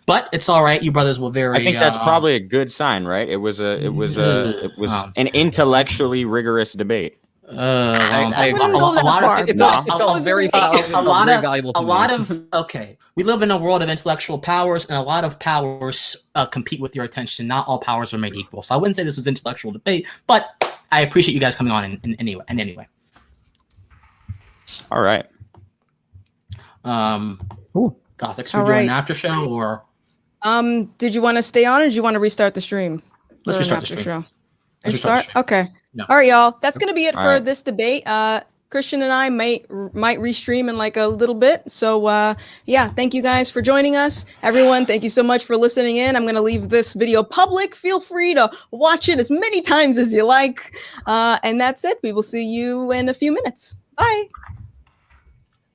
But it's all right. You brothers were very. I think that's probably a good sign, right? It was an intellectually rigorous debate. I wouldn't go that far. Okay. We live in a world of intellectual powers, and a lot of powers compete with your attention. Not all powers are made equal. So I wouldn't say this is intellectual debate, but I appreciate you guys coming on in anyway. All right. Gothix, we're All doing right. an after show, or Did you want to stay on, or did you want to restart the stream? Let's For an restart the after stream. show? Let's Restart? restart the stream. Okay. Yeah. All right, y'all. That's gonna be it All for right. this debate. Christian and I might restream in like a little bit. So yeah, thank you guys for joining us. Everyone, thank you so much for listening in. I'm gonna leave this video public. Feel free to watch it as many times as you like. And that's it. We will see you in a few minutes. Bye.